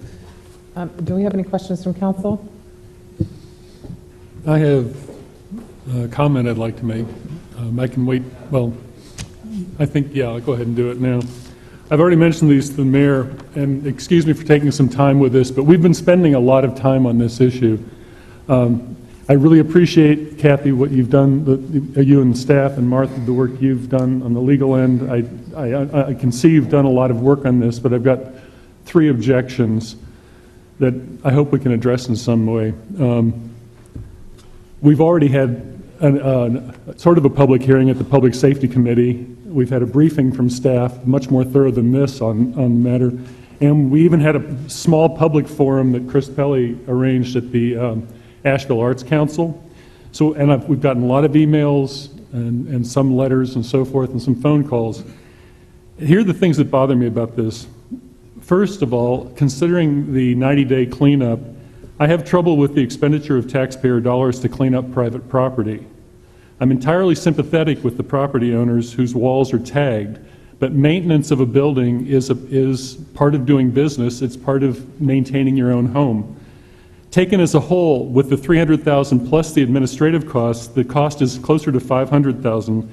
[SPEAKER 1] Do we have any questions from council?
[SPEAKER 8] I have a comment I'd like to make. I can wait, well, I think, yeah, I'll go ahead and do it now. I've already mentioned these to the mayor, and excuse me for taking some time with this, but we've been spending a lot of time on this issue. I really appreciate, Kathy, what you've done, you and staff, and Martha, the work you've done on the legal end. I can see you've done a lot of work on this, but I've got 3 objections that I hope we can address in some way. We've already had sort of a public hearing at the Public Safety Committee. We've had a briefing from staff, much more thorough than this on the matter. And we even had a small public forum that Chris Pelley arranged at the Asheville Arts Council. So, and we've gotten a lot of emails and some letters and so forth and some phone calls. Here are the things that bother me about this. First of all, considering the 90-day cleanup, I have trouble with the expenditure of taxpayer dollars to clean up private property. I'm entirely sympathetic with the property owners whose walls are tagged, but maintenance of a building is part of doing business. It's part of maintaining your own home. Taken as a whole, with the $300,000 plus the administrative costs, the cost is closer to $500,000.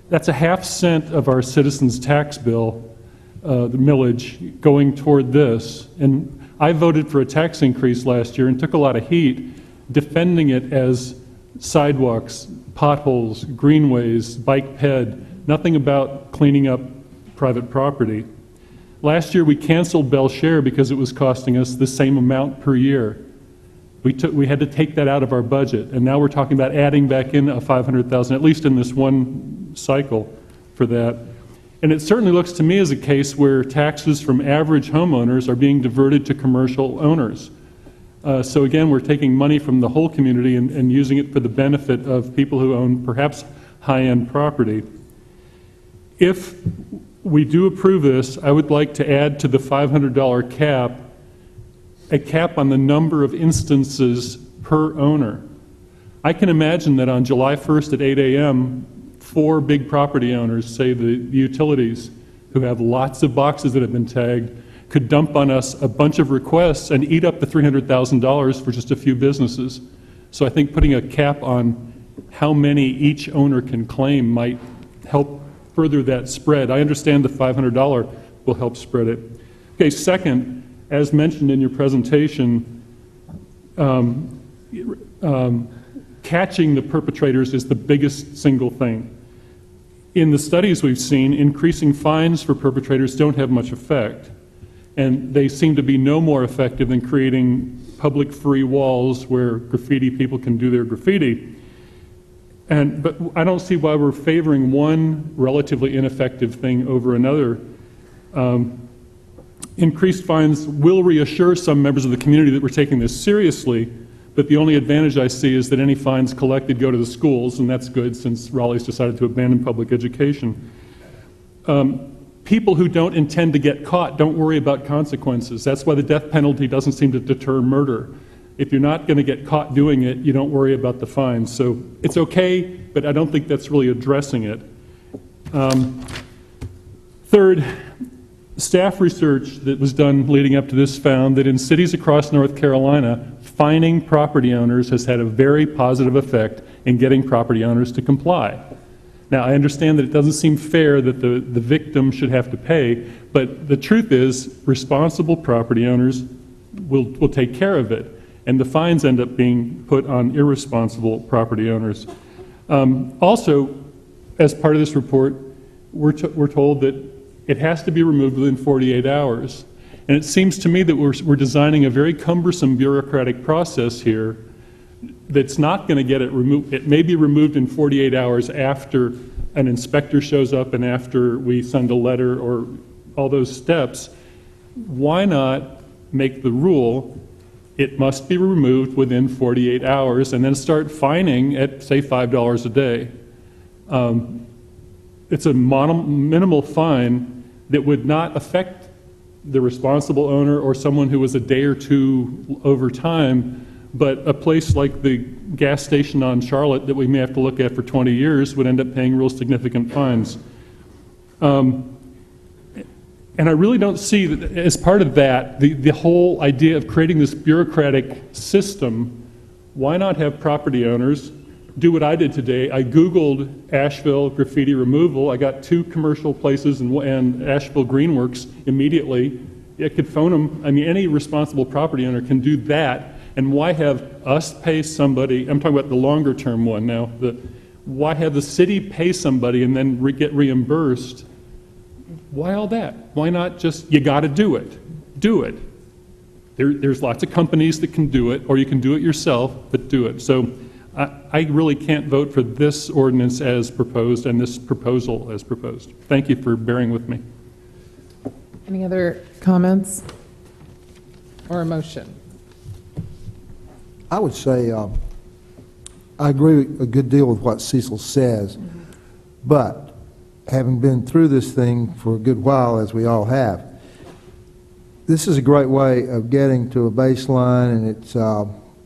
[SPEAKER 8] That's a half cent of our citizens' tax bill, the millage, going toward this. And I voted for a tax increase last year and took a lot of heat defending it as sidewalks, potholes, greenways, bike ped, nothing about cleaning up private property. Last year, we canceled Bell Share because it was costing us the same amount per year. We had to take that out of our budget, and now we're talking about adding back in a $500,000, at least in this one cycle, for that. And it certainly looks to me as a case where taxes from average homeowners are being diverted to commercial owners. So again, we're taking money from the whole community and using it for the benefit of people who own perhaps high-end property. If we do approve this, I would like to add to the $500 cap a cap on the number of instances per owner. I can imagine that on July 1st at 8 a.m., 4 big property owners, say the utilities, who have lots of boxes that have been tagged, could dump on us a bunch of requests and eat up the $300,000 for just a few businesses. So I think putting a cap on how many each owner can claim might help further that spread. I understand the $500 will help spread it. Okay, second, as mentioned in your presentation, catching the perpetrators is the biggest single thing. In the studies we've seen, increasing fines for perpetrators don't have much effect, and they seem to be no more effective than creating public free walls where graffiti people can do their graffiti. But I don't see why we're favoring one relatively ineffective thing over another. Increased fines will reassure some members of the community that we're taking this seriously, but the only advantage I see is that any fines collected go to the schools, and that's good since Raleigh's decided to abandon public education. People who don't intend to get caught don't worry about consequences. That's why the death penalty doesn't seem to deter murder. If you're not going to get caught doing it, you don't worry about the fines. So it's okay, but I don't think that's really addressing it. Third, staff research that was done leading up to this found that in cities across North Carolina, fining property owners has had a very positive effect in getting property owners to comply. Now, I understand that it doesn't seem fair that the victim should have to pay, but the truth is responsible property owners will take care of it, and the fines end up being put on irresponsible property owners. Also, as part of this report, we're told that it has to be removed within 48 hours. And it seems to me that we're designing a very cumbersome bureaucratic process here that's not going to get it removed. It may be removed in 48 hours after an inspector shows up and after we send a letter or all those steps. Why not make the rule it must be removed within 48 hours and then start fining at, say, $5 a day? It's a minimal fine that would not affect the responsible owner or someone who was a day or two over time, but a place like the gas station on Charlotte that we may have to look at for 20 years would end up paying real significant fines. And I really don't see that as part of that, the whole idea of creating this bureaucratic system. Why not have property owners do what I did today? I Googled Asheville graffiti removal. I got 2 commercial places and Asheville Greenworks immediately. I could phone them. I mean, any responsible property owner can do that. And why have us pay somebody? I'm talking about the longer term one now. Why have the city pay somebody and then get reimbursed? Why all that? Why not just, you got to do it. Do it. There's lots of companies that can do it, or you can do it yourself, but do it. So I really can't vote for this ordinance as proposed and this proposal as proposed. Thank you for bearing with me.
[SPEAKER 1] Any other comments or a motion?
[SPEAKER 5] I would say I agree a good deal with what Cecil says, but having been through this thing for a good while, as we all have, this is a great way of getting to a baseline, and it's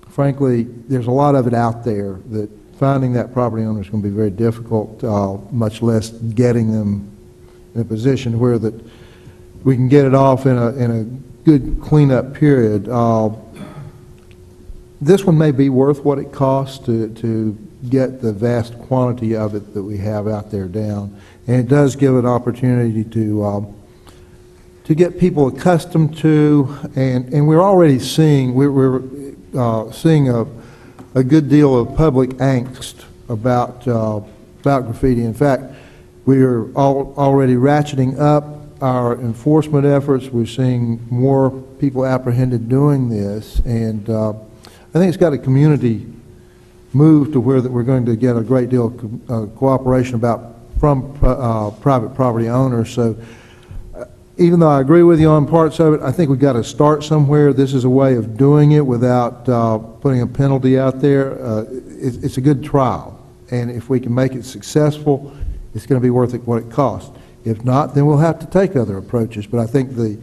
[SPEAKER 5] frankly, there's a lot of it out there that finding that property owner is going to be very difficult, much less getting them in a position where that we can get it off in a good cleanup period. This one may be worth what it costs to get the vast quantity of it that we have out there down, and it does give an opportunity to get people accustomed to, and we're already seeing seeing a good deal of public angst about graffiti. In fact, we are already ratcheting up our enforcement efforts. We're seeing more people apprehended doing this, and I think it's got a community move to where that we're going to get a great deal of cooperation from private property owners. So even though I agree with you on parts of it, I think we've got to start somewhere. This is a way of doing it without putting a penalty out there. It's a good trial, and if we can make it successful, it's going to be worth it what it costs. If not, then we'll have to take other approaches. But I think the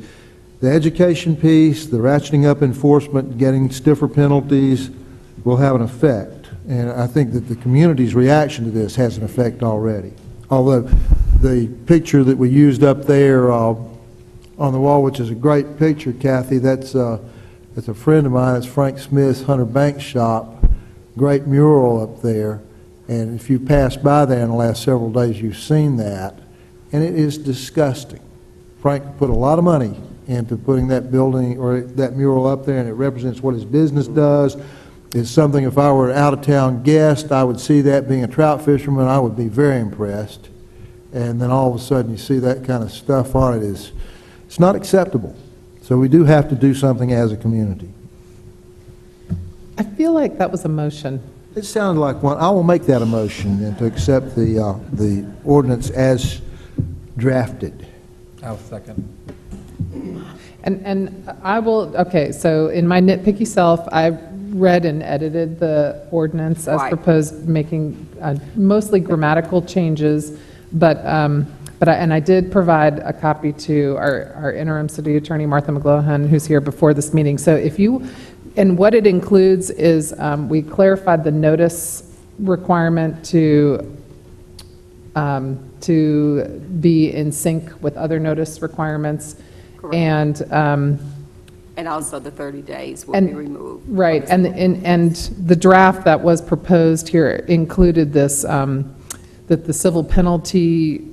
[SPEAKER 5] education piece, the ratcheting up enforcement, getting stiffer penalties will have an effect. And I think that the community's reaction to this has an effect already. Although the picture that we used up there on the wall, which is a great picture, Kathy, that's a friend of mine. It's Frank Smith's Hunter Banks shop. Great mural up there. And if you passed by there in the last several days, you've seen that. And it is disgusting. Frank put a lot of money into putting that building or that mural up there, and it represents what his business does. It's something, if I were an out-of-town guest, I would see that. Being a trout fisherman, I would be very impressed. And then all of a sudden you see that kind of stuff on it. It's not acceptable. So we do have to do something as a community.
[SPEAKER 1] I feel like that was a motion.
[SPEAKER 5] It sounded like one. I will make that a motion and to accept the ordinance as drafted.
[SPEAKER 10] I'll second.
[SPEAKER 1] And I will, okay, so in my nitpicky self, I read and edited the ordinance as proposed, making mostly grammatical changes, but I did provide a copy to our interim city attorney, Martha McGlohan, who's here before this meeting. So if you, and what it includes is we clarified the notice requirement to be in sync with other notice requirements. Correct.
[SPEAKER 19] And also the 30 days will be removed.
[SPEAKER 1] Right, and the draft that was proposed here included this, that the civil penalty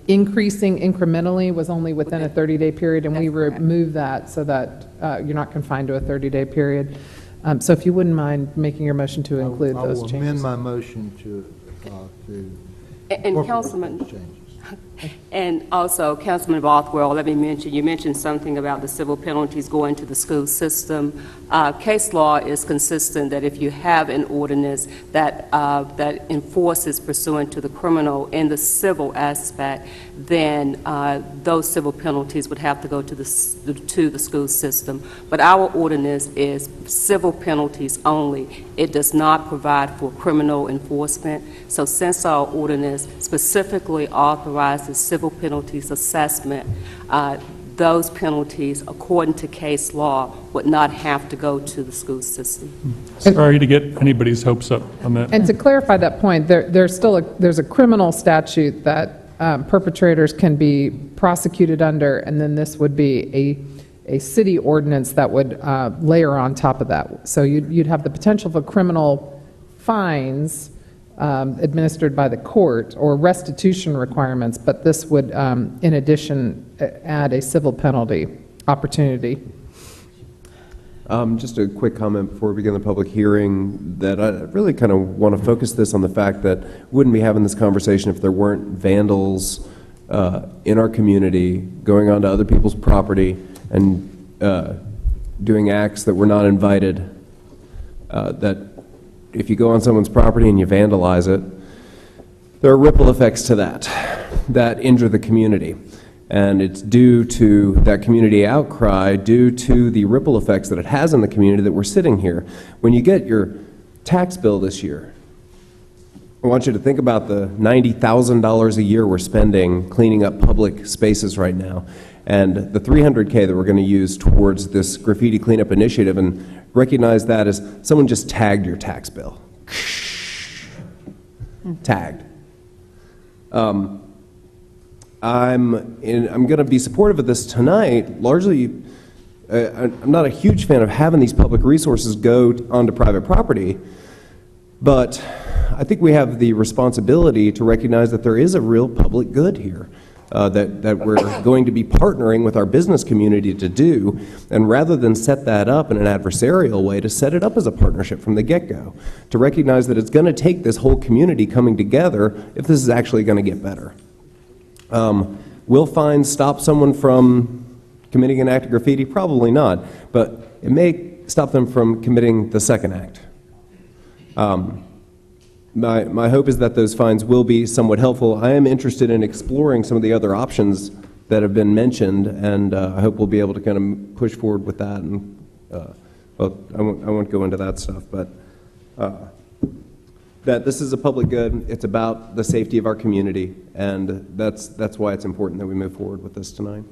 [SPEAKER 1] increasing incrementally was only within a 30-day period, and we removed that so that you're not confined to a 30-day period. So if you wouldn't mind making your motion to include those changes.
[SPEAKER 5] I will amend my motion to
[SPEAKER 19] and Councilman, and also Councilman Bothwell, let me mention, you mentioned something about the civil penalties going to the school system. Case law is consistent that if you have an ordinance that enforces pursuant to the criminal in the civil aspect, then those civil penalties would have to go to the school system. But our ordinance is civil penalties only. It does not provide for criminal enforcement. So since our ordinance specifically authorizes civil penalties assessment, those penalties, according to case law, would not have to go to the school system.
[SPEAKER 8] Sorry to get anybody's hopes up on that.
[SPEAKER 1] And to clarify that point, there's a criminal statute that perpetrators can be prosecuted under, and then this would be a city ordinance that would layer on top of that. So you'd have the potential for criminal fines administered by the court or restitution requirements, but this would, in addition, add a civil penalty opportunity.
[SPEAKER 20] Just a quick comment before we begin the public hearing, that I really kind of want to focus this on the fact that we wouldn't be having this conversation if there weren't vandals in our community going onto other people's property and doing acts that were not invited, that if you go on someone's property and you vandalize it, there are ripple effects to that injure the community. And it's due to that community outcry, due to the ripple effects that it has in the community that we're sitting here. When you get your tax bill this year, I want you to think about the $90,000 a year we're spending cleaning up public spaces right now, and the $300K that we're going to use towards this graffiti cleanup initiative, and recognize that as someone just tagged your tax bill. Tagged. I'm going to be supportive of this tonight. Largely, I'm not a huge fan of having these public resources go onto private property, but I think we have the responsibility to recognize that there is a real public good here. That we're going to be partnering with our business community to do, and rather than set that up in an adversarial way, to set it up as a partnership from the get-go, to recognize that it's going to take this whole community coming together if this is actually going to get better. Will fines stop someone from committing an act of graffiti? Probably not, but it may stop them from committing the second act. My hope is that those fines will be somewhat helpful. I am interested in exploring some of the other options that have been mentioned, and I hope we'll be able to kind of push forward with that. And well, I won't go into that stuff, but that this is a public good. It's about the safety of our community, and that's why it's important that we move forward with this tonight.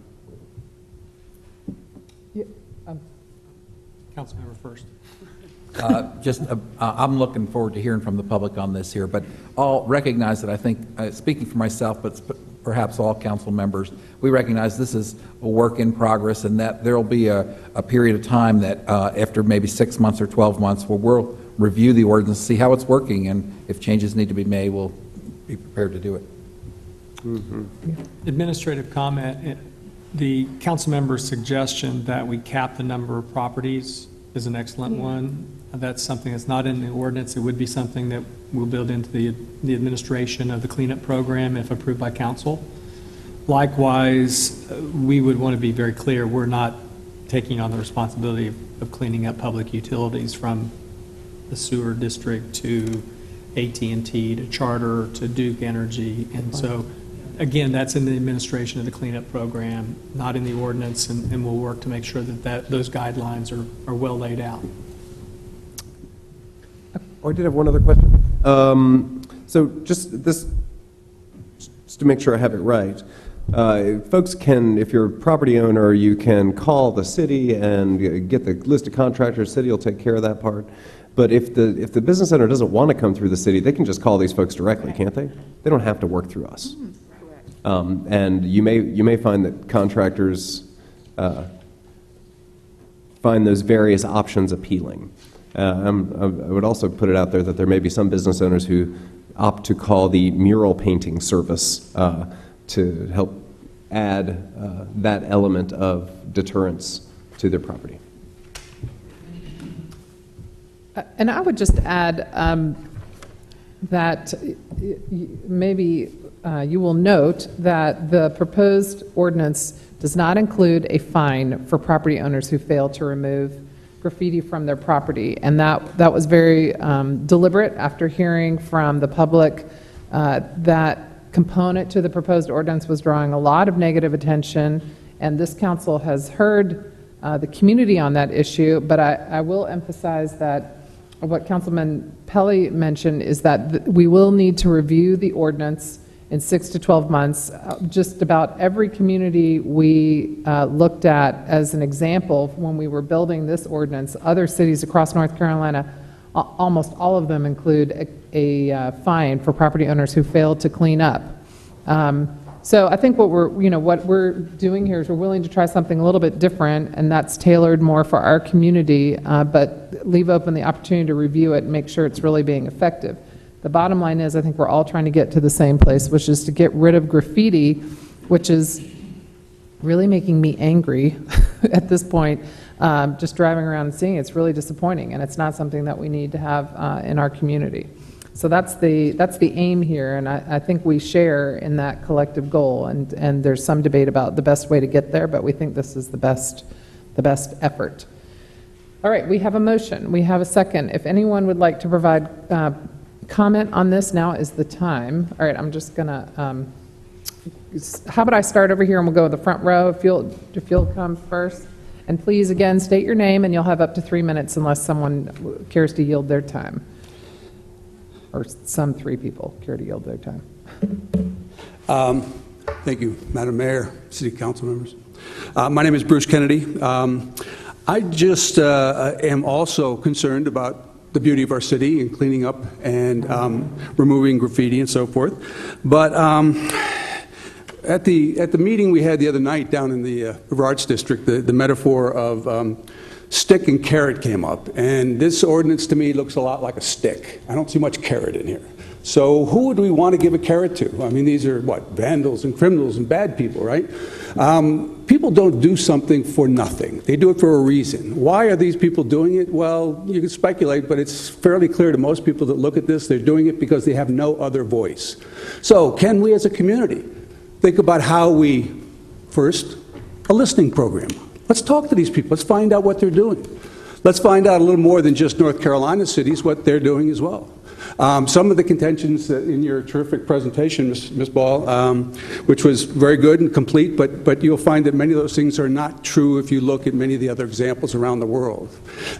[SPEAKER 14] Councilmember first.
[SPEAKER 10] I'm looking forward to hearing from the public on this here, but I'll recognize that I think, speaking for myself, but perhaps all council members, we recognize this is a work in progress and that there will be a period of time that after maybe 6 months or 12 months where we'll review the ordinance, see how it's working, and if changes need to be made, we'll be prepared to do it.
[SPEAKER 14] Administrative comment, the council member's suggestion that we cap the number of properties is an excellent one. That's something that's not in the ordinance. It would be something that we'll build into the administration of the cleanup program if approved by council. Likewise, we would want to be very clear, we're not taking on the responsibility of cleaning up public utilities, from the sewer district to AT&T to Charter to Duke Energy. And so, again, that's in the administration of the cleanup program, not in the ordinance, and we'll work to make sure that those guidelines are well laid out.
[SPEAKER 20] Oh, I did have one other question. So just to make sure I have it right, folks can, if you're a property owner, you can call the city and get the list of contractors. The city will take care of that part. But if the business owner doesn't want to come through the city, they can just call these folks directly, can't they? They don't have to work through us. And you may find that contractors find those various options appealing. I would also put it out there that there may be some business owners who opt to call the mural painting service to help add that element of deterrence to their property.
[SPEAKER 1] And I would just add that maybe you will note that the proposed ordinance does not include a fine for property owners who fail to remove graffiti from their property. And that was very deliberate after hearing from the public. That component to the proposed ordinance was drawing a lot of negative attention, and this council has heard the community on that issue. But I will emphasize that what Councilman Pelley mentioned is that we will need to review the ordinance in 6 to 12 months. Just about every community we looked at as an example when we were building this ordinance, other cities across North Carolina, almost all of them include a fine for property owners who fail to clean up. So I think what we're doing here is we're willing to try something a little bit different, and that's tailored more for our community, but leave open the opportunity to review it and make sure it's really being effective. The bottom line is I think we're all trying to get to the same place, which is to get rid of graffiti, which is really making me angry at this point. Just driving around and seeing it's really disappointing, and it's not something that we need to have in our community. So that's the aim here, and I think we share in that collective goal, and there's some debate about the best way to get there, but we think this is the best effort. All right, we have a motion. We have a second. If anyone would like to provide comment on this, now is the time. All right, I'm just gonna, how about I start over here and we'll go to the front row if you'll come first. And please, again, state your name and you'll have up to 3 minutes unless someone cares to yield their time. Or some 3 people care to yield their time.
[SPEAKER 11] Thank you, Madam Mayor, City Council members. My name is Bruce Kennedy. I just am also concerned about the beauty of our city and cleaning up and removing graffiti and so forth. But at the meeting we had the other night down in the Arts District, the metaphor of stick and carrot came up. And this ordinance to me looks a lot like a stick. I don't see much carrot in here. So who would we want to give a carrot to? I mean, these are, vandals and criminals and bad people, right? People don't do something for nothing. They do it for a reason. Why are these people doing it? Well, you can speculate, but it's fairly clear to most people that look at this, they're doing it because they have no other voice. So can we as a community think about how we, first, a listening program. Let's talk to these people. Let's find out what they're doing. Let's find out a little more than just North Carolina cities, what they're doing as well. Some of the contentions that in your terrific presentation, Ms. Ball, which was very good and complete, but you'll find that many of those things are not true if you look at many of the other examples around the world.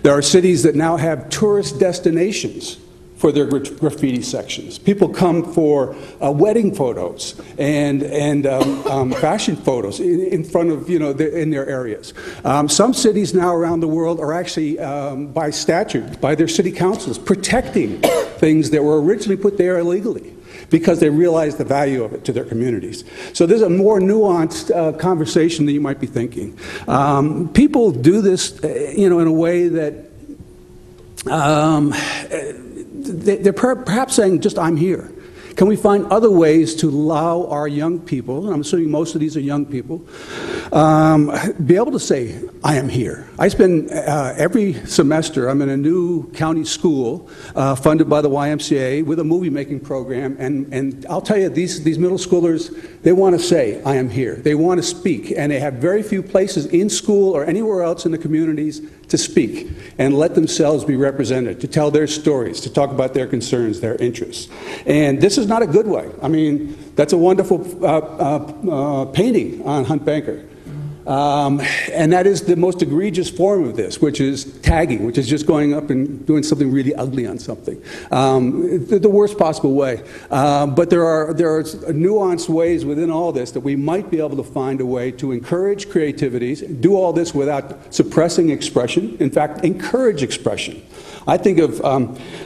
[SPEAKER 11] There are cities that now have tourist destinations for their graffiti sections. People come for wedding photos and fashion photos in front of, in their areas. Some cities now around the world are actually, by statute, by their city councils, protecting things that were originally put there illegally because they realize the value of it to their communities. So there's a more nuanced conversation than you might be thinking. People do this, in a way that they're perhaps saying, just, I'm here. Can we find other ways to allow our young people, and I'm assuming most of these are young people, be able to say, I am here. I spend every semester, I'm in a new county school funded by the YMCA with a movie-making program, and I'll tell you, these middle schoolers, they want to say, I am here. They want to speak, and they have very few places in school or anywhere else in the communities to speak and let themselves be represented, to tell their stories, to talk about their concerns, their interests. And this is not a good way. I mean, that's a wonderful painting on Hunt Banker. And that is the most egregious form of this, which is tagging, which is just going up and doing something really ugly on something. The worst possible way. But there are nuanced ways within all this that we might be able to find a way to encourage creativities, do all this without suppressing expression, in fact, encourage expression. I think of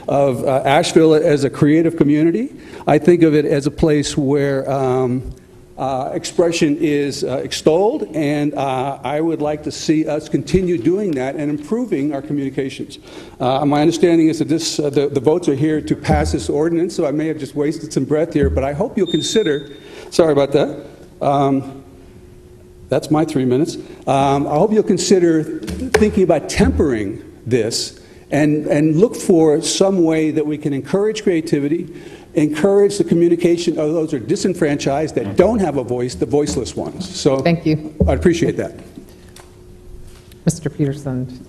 [SPEAKER 11] Asheville as a creative community. I think of it as a place where expression is extolled, and I would like to see us continue doing that and improving our communications. My understanding is that the votes are here to pass this ordinance, so I may have just wasted some breath here, but I hope you'll consider, sorry about that, that's my 3 minutes. I hope you'll consider thinking about tempering this and look for some way that we can encourage creativity, encourage the communication of those who are disenfranchised, that don't have a voice, the voiceless ones. So
[SPEAKER 1] thank you.
[SPEAKER 11] I appreciate that.
[SPEAKER 1] Mr. Peterson.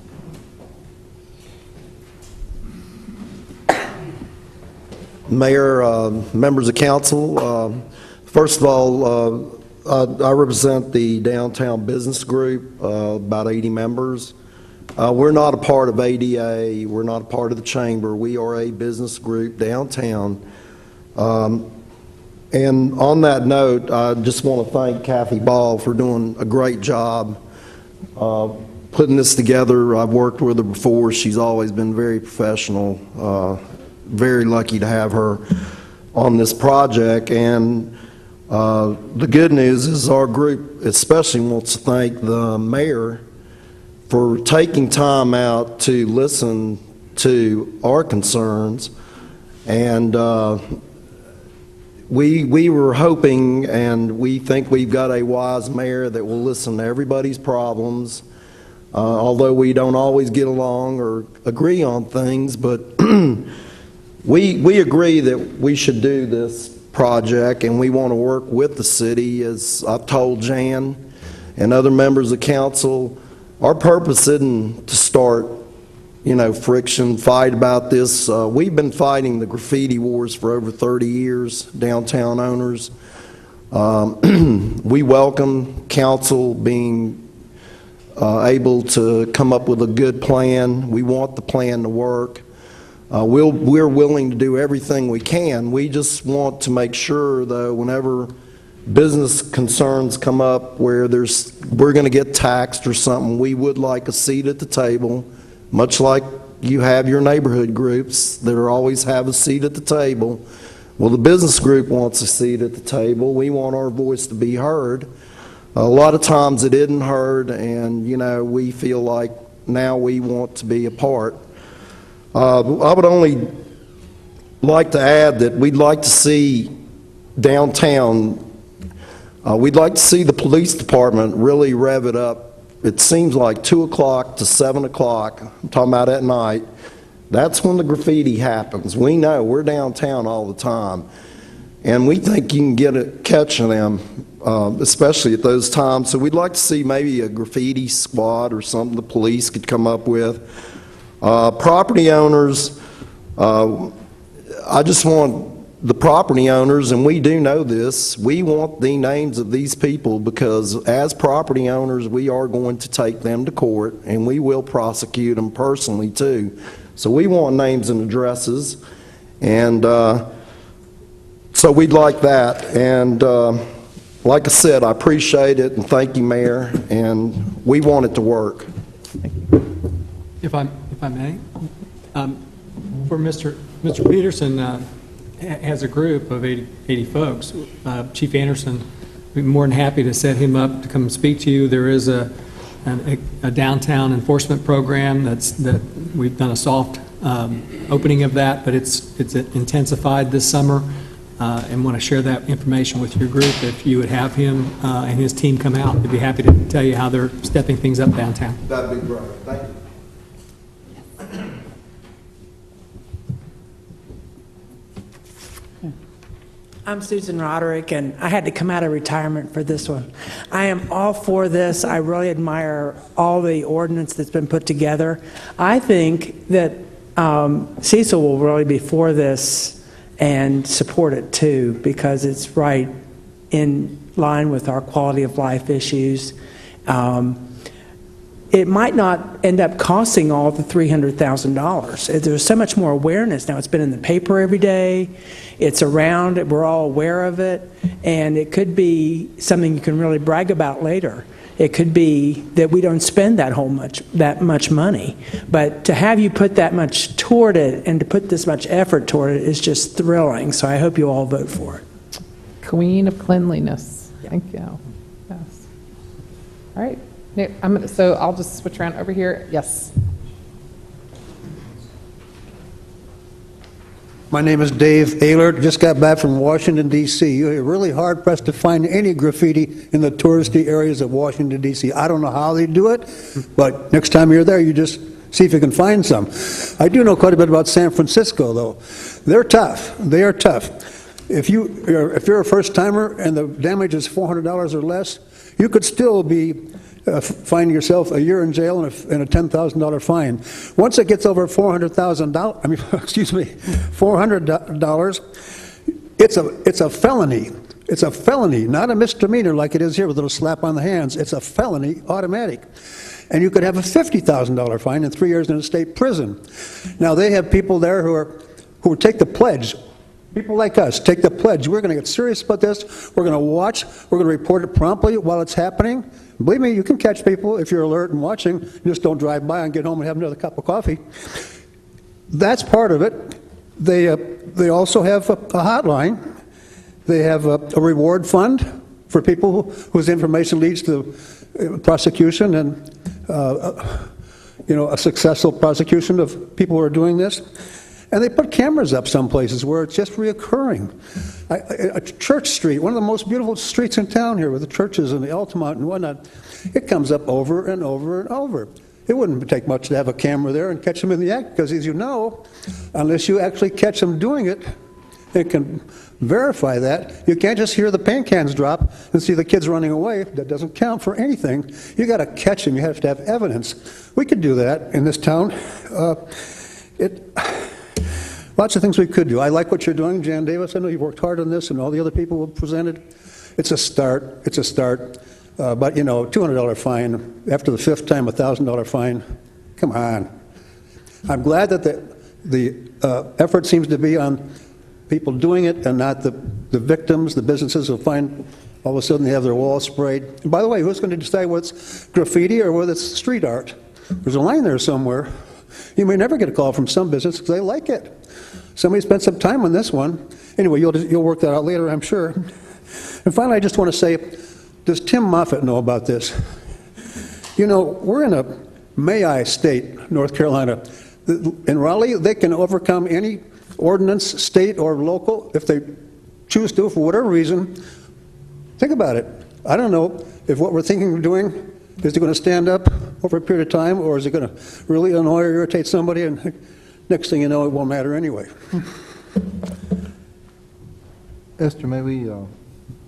[SPEAKER 15] Mayor, members of council, first of all, I represent the Downtown Business Group, about 80 members. We're not a part of ADA, we're not a part of the chamber, we are a business group downtown. And on that note, I just want to thank Kathy Ball for doing a great job putting this together. I've worked with her before, she's always been very professional, very lucky to have her on this project. And the good news is our group especially wants to thank the mayor for taking time out to listen to our concerns. And we were hoping, and we think we've got a wise mayor that will listen to everybody's problems, although we don't always get along or agree on things, but we agree that we should do this project, and we want to work with the city. As I've told Jan and other members of council, our purpose isn't to start, friction, fight about this. We've been fighting the graffiti wars for over 30 years, downtown owners. We welcome council being able to come up with a good plan. We want the plan to work. We're willing to do everything we can. We just want to make sure, though, whenever business concerns come up where we're going to get taxed or something, we would like a seat at the table, much like you have your neighborhood groups that always have a seat at the table. Well, the business group wants a seat at the table. We want our voice to be heard. A lot of times it isn't heard, and we feel like now we want to be a part. I would only like to add that we'd like to see downtown, we'd like to see the police department really rev it up. It seems like 2 o'clock to 7 o'clock, I'm talking about at night, that's when the graffiti happens. We know, we're downtown all the time, and we think you can catch them especially at those times. So we'd like to see maybe a graffiti squad or something the police could come up with. Property owners, I just want the property owners, and we do know this, we want the names of these people because as property owners, we are going to take them to court and we will prosecute them personally too. So we want names and addresses, and so we'd like that. And like I said, I appreciate it, and thank you, Mayor, and we want it to work.
[SPEAKER 14] If I may, for Mr. Peterson has a group of 80 folks. Chief Anderson would be more than happy to set him up to come speak to you. There is a downtown enforcement program that we've done a soft opening of that, but it's intensified this summer, and want to share that information with your group. If you would have him and his team come out, they'd be happy to tell you how they're stepping things up downtown.
[SPEAKER 15] That'd be great. Thank you.
[SPEAKER 16] I'm Susan Roderick, and I had to come out of retirement for this one. I am all for this. I really admire all the ordinance that's been put together. I think that Cecil will really be for this and support it too, because it's right in line with our quality of life issues. It might not end up costing all the $300,000. There's so much more awareness now. It's been in the paper every day. It's around. We're all aware of it. And it could be something you can really brag about later. It could be that we don't spend that much money. But to have you put that much toward it and to put this much effort toward it is just thrilling. So I hope you all vote for it.
[SPEAKER 1] Queen of cleanliness. Thank you. Yes. All right. So I'll just switch around over here. Yes.
[SPEAKER 18] My name is Dave Ehlert. Just got back from Washington, D.C. You're really hard-pressed to find any graffiti in the touristy areas of Washington, D.C. I don't know how they do it, but next time you're there, you just see if you can find some. I do know quite a bit about San Francisco, though. They're tough. They are tough. If you're a first-timer and the damage is $400 or less, you could still be find yourself a year in jail and a $10,000 fine. Once it gets over $400, it's a felony. It's a felony, not a misdemeanor like it is here with a little slap on the hands. It's a felony, automatic. And you could have a $50,000 fine and 3 years in a state prison. Now they have people there who take the pledge. People like us take the pledge. We're going to get serious about this. We're going to watch. We're going to report it promptly while it's happening. Believe me, you can catch people if you're alert and watching. Just don't drive by and get home and have another cup of coffee. That's part of it. They also have a hotline. They have a reward fund for people whose information leads to prosecution and a successful prosecution of people who are doing this. And they put cameras up some places where it's just reoccurring. Church Street, one of the most beautiful streets in town here with the churches and the Altamont and whatnot, it comes up over and over and over. It wouldn't take much to have a camera there and catch them in the act, because as you know, unless you actually catch them doing it, it can verify that. You can't just hear the paint cans drop and see the kids running away. That doesn't count for anything. You got to catch them. You have to have evidence. We could do that in this town. Lots of things we could do. I like what you're doing, Jan Davis. I know you've worked hard on this, and all the other people who have presented. It's a start. It's a start. But, $200 fine, after the fifth time, $1,000 fine. Come on. I'm glad that the effort seems to be on people doing it and not the victims, the businesses who find all of a sudden they have their walls sprayed. And by the way, who's going to decide what's graffiti or whether it's street art? There's a line there somewhere. You may never get a call from some business because they like it. Somebody spent some time on this one. Anyway, you'll work that out later, I'm sure. And finally, I just want to say, does Tim Moffitt know about this? We're in a may-I state, North Carolina. In Raleigh, they can overcome any ordinance, state or local, if they choose to, for whatever reason. Think about it. I don't know if what we're thinking of doing is it going to stand up over a period of time, or is it going to really annoy or irritate somebody, and next thing you know, it won't matter anyway.
[SPEAKER 5] Esther, may we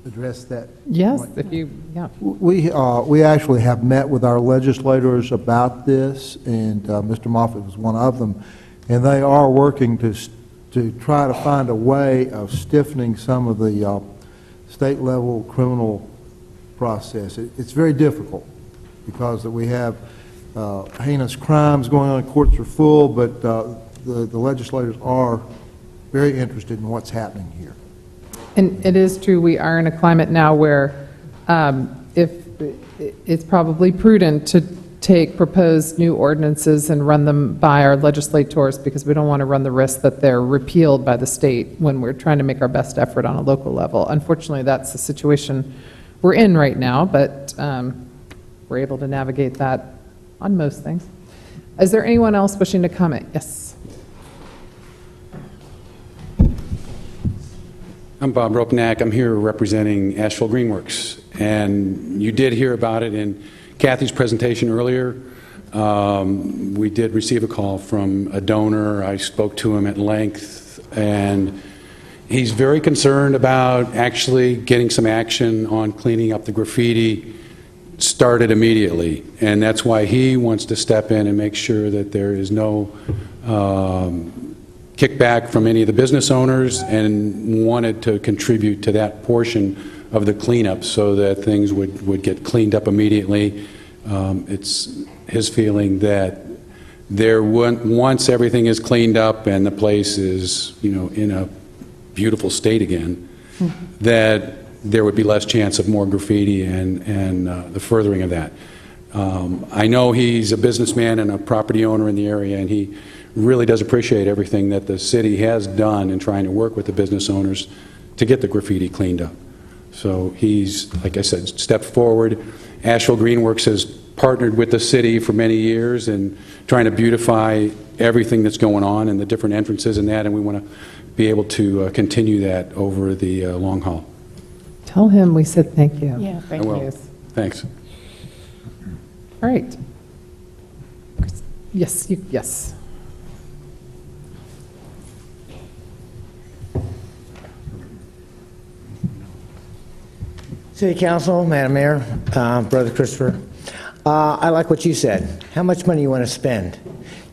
[SPEAKER 5] address that?
[SPEAKER 1] Yes,
[SPEAKER 5] point?
[SPEAKER 1] if you, yeah.
[SPEAKER 5] We actually have met with our legislators about this, and Mr. Moffitt was one of them, and they are working to try to find a way of stiffening some of the state-level criminal process. It's very difficult because we have heinous crimes going on, courts are full, but the legislators are very interested in what's happening here.
[SPEAKER 1] And it is true, we are in a climate now where if it's probably prudent to take proposed new ordinances and run them by our legislators, because we don't want to run the risk that they're repealed by the state when we're trying to make our best effort on a local level. Unfortunately, that's the situation we're in right now, but we're able to navigate that on most things. Is there anyone else wishing to comment? Yes.
[SPEAKER 4] I'm Bob Ropnack. I'm here representing Asheville Greenworks. And you did hear about it in Kathy's presentation earlier. We did receive a call from a donor. I spoke to him at length, and he's very concerned about actually getting some action on cleaning up the graffiti started immediately. And that's why he wants to step in and make sure that there is no kickback from any of the business owners, and wanted to contribute to that portion of the cleanup so that things would get cleaned up immediately. It's his feeling that once everything is cleaned up and the place is, in a beautiful state again, that there would be less chance of more graffiti and the furthering of that. I know he's a businessman and a property owner in the area, and he really does appreciate everything that the city has done in trying to work with the business owners to get the graffiti cleaned up. So he's, like I said, stepped forward. Asheville Greenworks has partnered with the city for many years in trying to beautify everything that's going on and the different entrances and that, and we want to be able to continue that over the long haul.
[SPEAKER 1] Tell him we said thank you.
[SPEAKER 12] Yeah,
[SPEAKER 4] I will. Thanks.
[SPEAKER 1] All right. Yes, yes.
[SPEAKER 17] City Council, Madam Mayor, Brother Christopher, I like what you said. How much money you want to spend?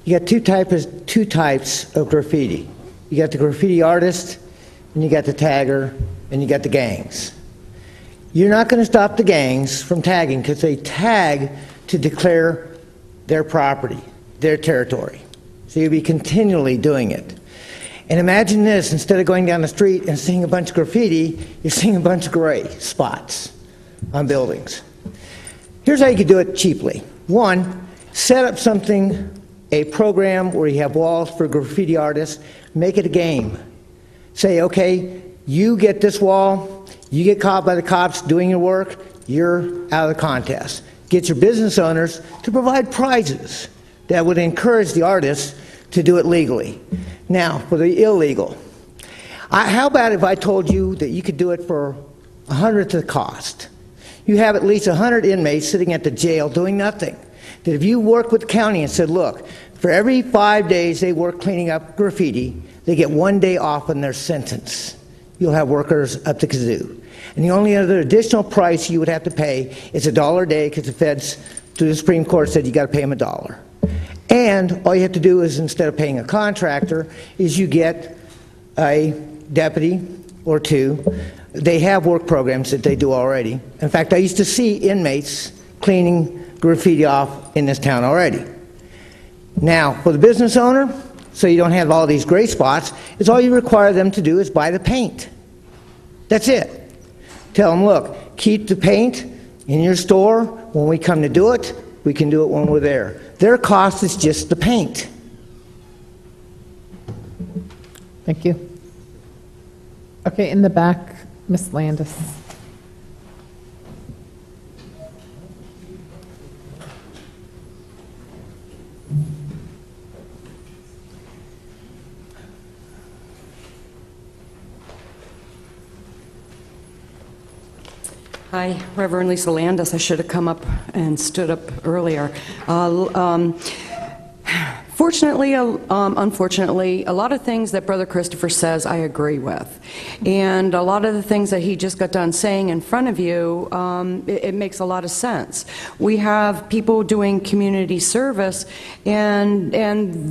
[SPEAKER 17] You got two types of graffiti. You got the graffiti artist, and you got the tagger, and you got the gangs. You're not going to stop the gangs from tagging because they tag to declare their property, their territory. So you'll be continually doing it. And imagine this, instead of going down the street and seeing a bunch of graffiti, you're seeing a bunch of gray spots on buildings. Here's how you could do it cheaply. One, set up a program where you have walls for graffiti artists, make it a game. Say, okay, you get this wall, you get caught by the cops doing your work, you're out of the contest. Get your business owners to provide prizes that would encourage the artists to do it legally. Now, for the illegal, how about if I told you that you could do it for 1/100 of the cost? You have at least 100 inmates sitting at the jail doing nothing. That if you work with the county and said, look, for every 5 days they work cleaning up graffiti, they get 1 day off in their sentence. You'll have workers up the kazoo. And the only other additional price you would have to pay is $1 a day, because the feds through the Supreme Court said you got to pay them $1. And all you have to do is, instead of paying a contractor, is you get a deputy or two. They have work programs that they do already. In fact, I used to see inmates cleaning graffiti off in this town already. Now, for the business owner, so you don't have all these gray spots, is all you require them to do is buy the paint. That's it. Tell them, look, keep the paint in your store. When we come to do it, we can do it when we're there. Their cost is just the paint.
[SPEAKER 1] Thank you. Okay, in the back, Ms. Landis.
[SPEAKER 23] Hi, Reverend Lisa Landis. I should have come up and stood up earlier.
[SPEAKER 2] Fortunately, unfortunately, a lot of things that Brother Christopher says I agree with. And a lot of the things that he just got done saying in front of you, it makes a lot of sense. We have people doing community service, and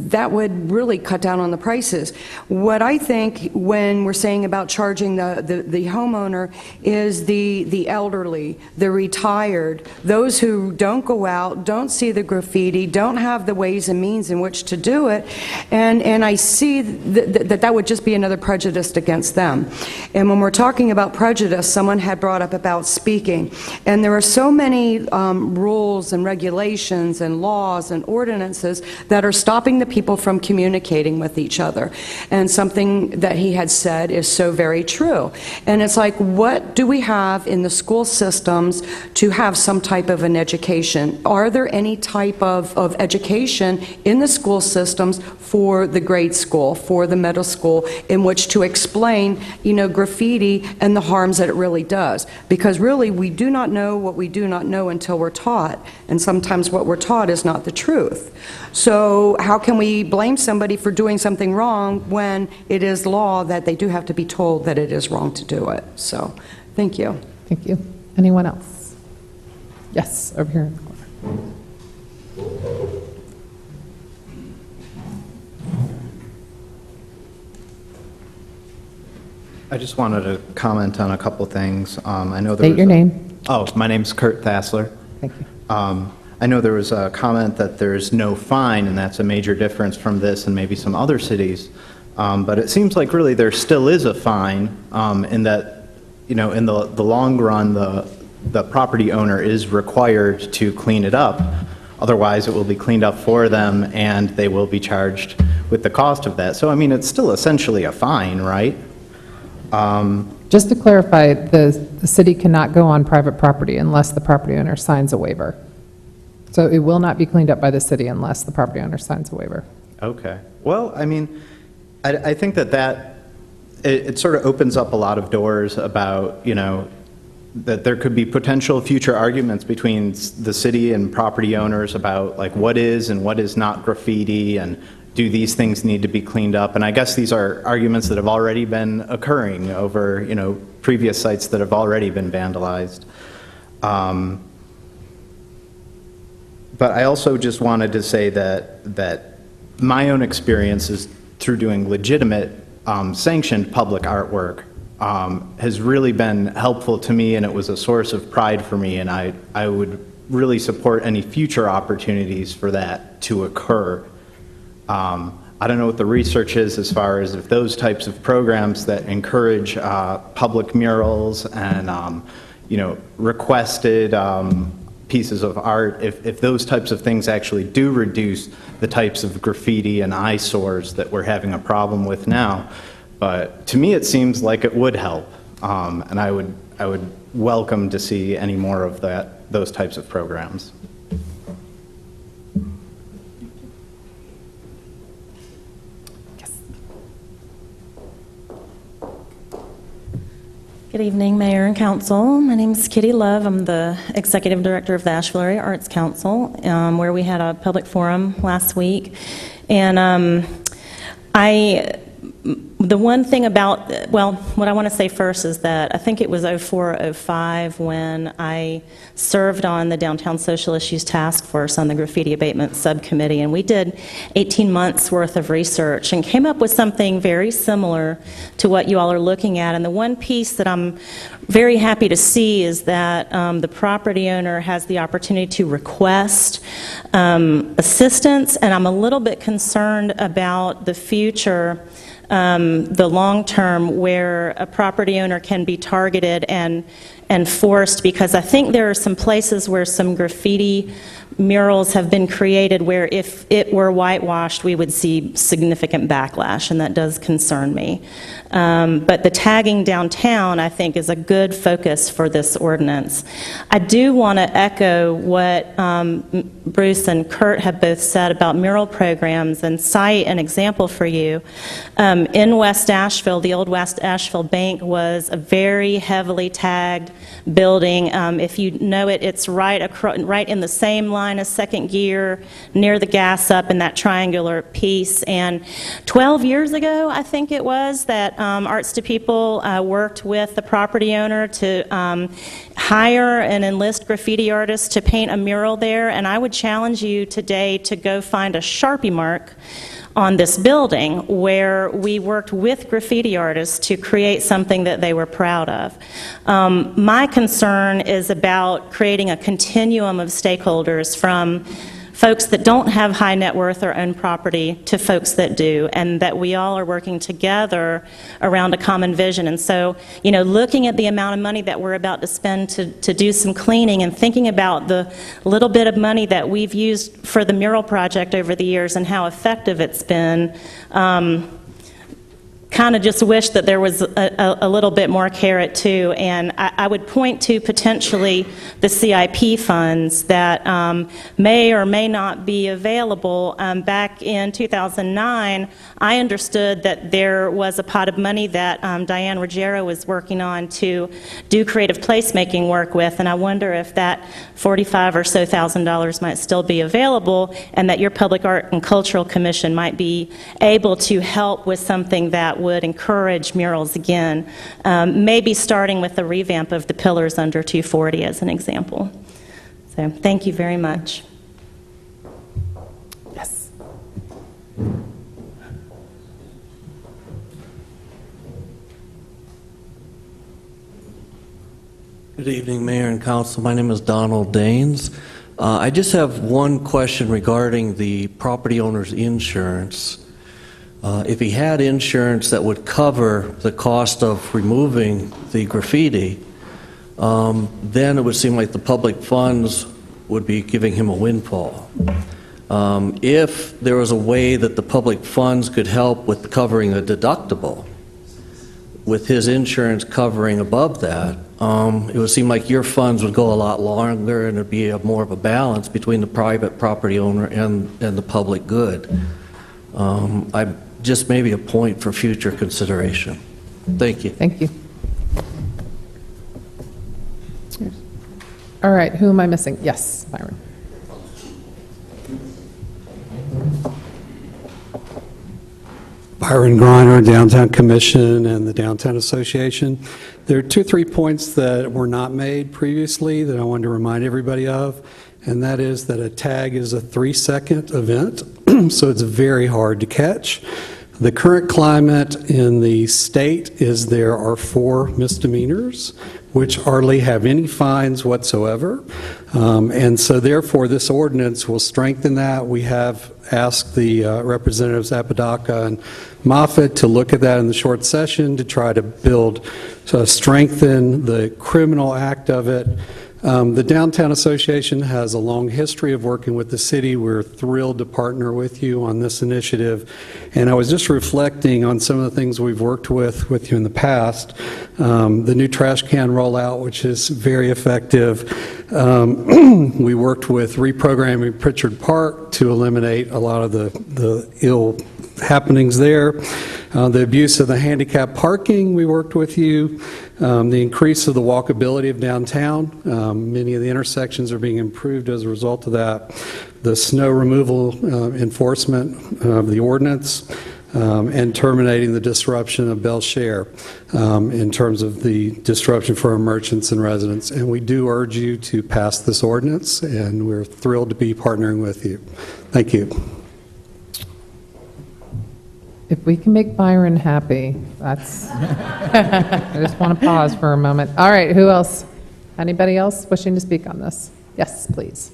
[SPEAKER 2] that would really cut down on the prices. What I think when we're saying about charging the homeowner is the elderly, the retired, those who don't go out, don't see the graffiti, don't have the ways and means in which to do it, and I see that would just be another prejudice against them. And when we're talking about prejudice, someone had brought up about speaking, and there are so many rules and regulations and laws and ordinances that are stopping the people from communicating with each other. And something that he had said is so very true. And it's like, what do we have in the school systems to have some type of an education? Are there any type of education in the school systems for the grade school, for the middle school, in which to explain, graffiti and the harms that it really does? Because really, we do not know what we do not know until we're taught, and sometimes what we're taught is not the truth. So how can we blame somebody for doing something wrong when it is law that they do have to be told that it is wrong to do it? So, thank you.
[SPEAKER 1] Thank you. Anyone else? Yes, over here in the corner.
[SPEAKER 21] I just wanted to comment on a couple things. I know
[SPEAKER 1] State your name.
[SPEAKER 21] Oh, my name's Kurt Thassler.
[SPEAKER 1] Thank you.
[SPEAKER 21] I know there was a comment that there's no fine, and that's a major difference from this and maybe some other cities. But it seems like really there still is a fine in that, in the long run, the property owner is required to clean it up. Otherwise, it will be cleaned up for them, and they will be charged with the cost of that. So, I mean, it's still essentially a fine, right?
[SPEAKER 1] Just to clarify, the city cannot go on private property unless the property owner signs a waiver. So it will not be cleaned up by the city unless the property owner signs a waiver.
[SPEAKER 21] Okay. Well, I mean, I think that it sort of opens up a lot of doors about, that there could be potential future arguments between the city and property owners about like what is and what is not graffiti, and do these things need to be cleaned up? And I guess these are arguments that have already been occurring over, previous sites that have already been vandalized. But I also just wanted to say that my own experience is through doing legitimate sanctioned public artwork has really been helpful to me, and it was a source of pride for me, and I would really support any future opportunities for that to occur. I don't know what the research is as far as if those types of programs that encourage public murals and requested pieces of art, if those types of things actually do reduce the types of graffiti and eyesores that we're having a problem with now. But to me, it seems like it would help, and I would welcome to see any more of those types of programs.
[SPEAKER 23] Good evening, Mayor and Council. My name is Kitty Love. I'm the Executive Director of the Asheville Area Arts Council, where we had a public forum last week. And the one thing about, what I want to say first is that I think it was 04, 05 when I served on the Downtown Social Issues Task Force on the Graffiti Abatement Subcommittee, and we did 18 months worth of research and came up with something very similar to what you all are looking at. And the one piece that I'm very happy to see is that the property owner has the opportunity to request assistance, and I'm a little bit concerned about the future, the long term, where a property owner can be targeted and forced, because I think there are some places where some graffiti murals have been created where if it were whitewashed, we would see significant backlash, and that does concern me. But the tagging downtown, I think, is a good focus for this ordinance. I do want to echo what Bruce and Kurt have both said about mural programs and cite an example for you. In West Asheville, the old West Asheville Bank was a very heavily tagged building. If you know it, it's right in the same line line of second gear near the gas up in that triangular piece. And 12 years ago, I think it was, that Arts to People worked with the property owner to hire and enlist graffiti artists to paint a mural there. And I would challenge you today to go find a Sharpie mark on this building where we worked with graffiti artists to create something that they were proud of. My concern is about creating a continuum of stakeholders, from folks that don't have high net worth or own property to folks that do, and that we all are working together around a common vision. And so, you know, looking at the amount of money that we're about to spend to do some cleaning, and thinking about the little bit of money that we've used for the mural project over the years and how effective it's been, kind of just wish that there was a little bit more carrot too. And I would point to potentially the CIP funds that may or may not be available. Back in 2009, I understood that there was a pot of money that Diane Ruggiero was working on to do creative placemaking work with, and I wonder if that $45,000 or so might still be available, and that your Public Art and Cultural Commission might be able to help with something that would encourage murals again, maybe starting with the revamp of the pillars under 240 as an example. So thank you very much.
[SPEAKER 1] Yes.
[SPEAKER 3] Good evening, Mayor and Council. My name is Donald Daines. I just have one question regarding the property owner's insurance. If he had insurance that would cover the cost of removing the graffiti, then it would seem like the public funds would be giving him a windfall. If there was a way that the public funds could help with covering the deductible, with his insurance covering above that, it would seem like your funds would go a lot longer, and there'd be more of a balance between the private property owner and the public good. Just maybe a point for future consideration. Thank you.
[SPEAKER 1] Thank you. All right, who am I missing? Yes, Byron.
[SPEAKER 11] Byron Griner, Downtown Commission and the Downtown Association. There are 2 or 3 points that were not made previously that I wanted to remind everybody of, and that is that a tag is a 3-second event, so it's very hard to catch. The current climate in the state is there are 4 misdemeanors, which hardly have any fines whatsoever. And so therefore, this ordinance will strengthen that. We have asked the Representatives Apodaca and Moffitt to look at that in the short session to try to strengthen the criminal act of it. The Downtown Association has a long history of working with the city. We're thrilled to partner with you on this initiative. And I was just reflecting on some of the things we've worked with you in the past. The new trash can rollout, which is very effective. We worked with reprogramming Pritchard Park to eliminate a lot of the ill happenings there. The abuse of the handicap parking, we worked with you. The increase of the walkability of downtown. Many of the intersections are being improved as a result of that. The snow removal enforcement of the ordinance, and terminating the disruption of Belshare in terms of the disruption for our merchants and residents. And we do urge you to pass this ordinance, and we're thrilled to be partnering with you. Thank you.
[SPEAKER 1] If we can make Byron happy, that's, I just want to pause for a moment. All right, who else? Anybody else wishing to speak on this? Yes, please.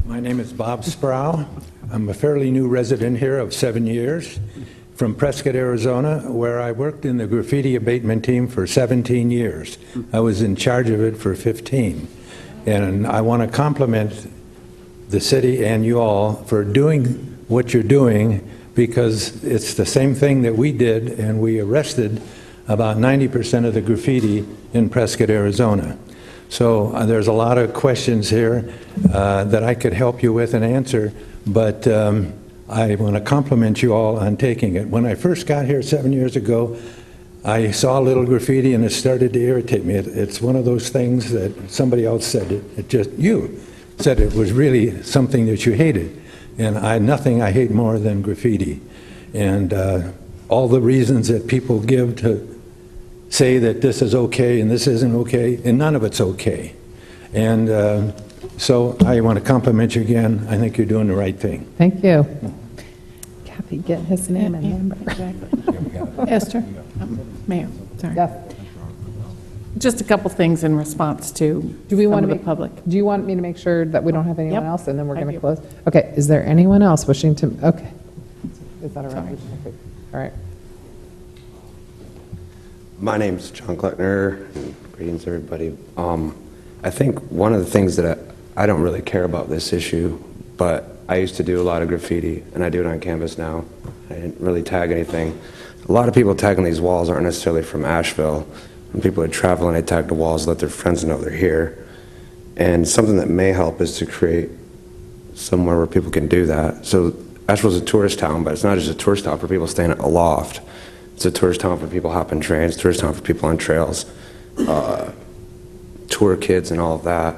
[SPEAKER 6] My name is Bob Sproul. I'm a fairly new resident here of 7 years from Prescott, Arizona, where I worked in the graffiti abatement team for 17 years. I was in charge of it for 15. And I want to compliment the city and you all for doing what you're doing, because it's the same thing that we did, and we arrested about 90% of the graffiti in Prescott, Arizona. So there's a lot of questions here that I could help you with and answer, but I want to compliment you all on taking it. When I first got here 7 years ago, I saw a little graffiti and it started to irritate me. It's one of those things that somebody else said, you said it was really something that you hated. And nothing I hate more than graffiti. And all the reasons that people give to say that this is okay and this isn't okay, and none of it's okay. And so I want to compliment you again. I think you're doing the right thing.
[SPEAKER 1] Thank you. Kathy, get his name and number.
[SPEAKER 12] Esther? Mayor, sorry.
[SPEAKER 1] Yes.
[SPEAKER 12] Just a couple things in response to
[SPEAKER 1] Do we want to
[SPEAKER 12] the
[SPEAKER 1] make,
[SPEAKER 12] public.
[SPEAKER 1] Do you want me to make sure that we don't have anyone
[SPEAKER 12] Yep,
[SPEAKER 1] else, and then we're
[SPEAKER 12] I
[SPEAKER 1] going to
[SPEAKER 12] do.
[SPEAKER 1] close? Okay, is there anyone else wishing to, okay. Is that all right? Okay. All right.
[SPEAKER 7] My name's John Kleckner, and greetings everybody. I think one of the things that I don't really care about this issue, but I used to do a lot of graffiti, and I do it on canvas now. I didn't really tag anything. A lot of people tagging these walls aren't necessarily from Asheville. When people are traveling, they tag the walls, let their friends know they're here. And something that may help is to create somewhere where people can do that. So Asheville's a tourist town, but it's not just a tourist town for people staying at a loft. It's a tourist town for people hopping trains, tourist town for people on trails, tour kids and all of that.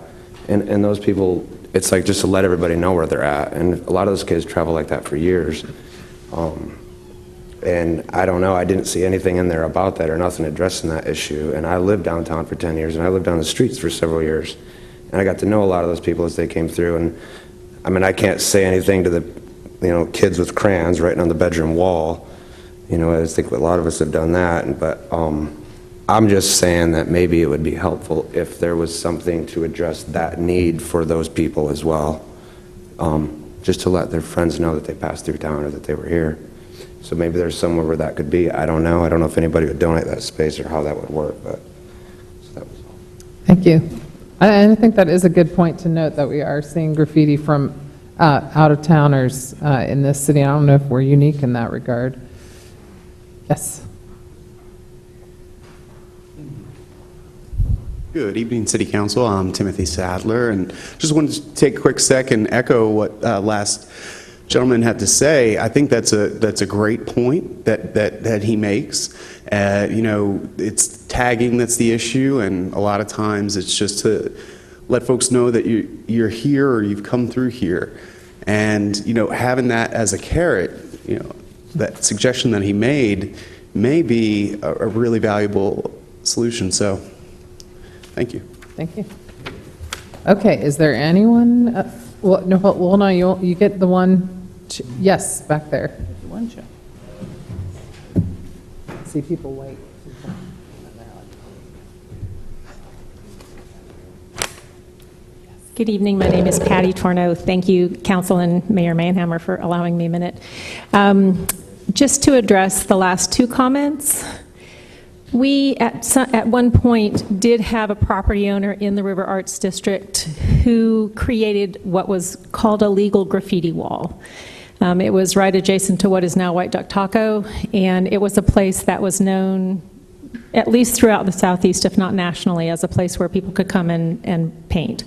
[SPEAKER 7] And those people, it's like just to let everybody know where they're at. And a lot of those kids travel like that for years. And I don't know, I didn't see anything in there about that or nothing addressing that issue. And I lived downtown for 10 years, and I lived down the streets for several years. And I got to know a lot of those people as they came through. And I mean, I can't say anything to the kids with crayons writing on the bedroom wall. I think a lot of us have done that. But I'm just saying that maybe it would be helpful if there was something to address that need for those people as well. Just to let their friends know that they passed through town or that they were here. So maybe there's somewhere where that could be. I don't know. I don't know if anybody would donate that space or how that would work, but so that was all.
[SPEAKER 1] Thank you. I think that is a good point to note that we are seeing graffiti from out-of-towners in this city. I don't know if we're unique in that regard. Yes.
[SPEAKER 13] Good evening, City Council. I'm Timothy Sadler, and just wanted to take a quick sec and echo what last gentleman had to say. I think that's a great point that he makes. It's tagging that's the issue, and a lot of times it's just to let folks know that you're here or you've come through here, and having that as a carrot, that suggestion that he made may be a really valuable solution. So, thank you.
[SPEAKER 1] Thank you. Okay, is there anyone? No, you get the one. Yes, back there.
[SPEAKER 12] One show.
[SPEAKER 1] See people wait.
[SPEAKER 22] Good evening. My name is Patty Torno. Thank you, Council and Mayor Manhammer, for allowing me a minute. Just to address the last two comments, we at one point did have a property owner in the River Arts District who created what was called a legal graffiti wall. It was right adjacent to what is now White Duck Taco, and it was a place that was known, at least throughout the Southeast, if not nationally, as a place where people could come and paint.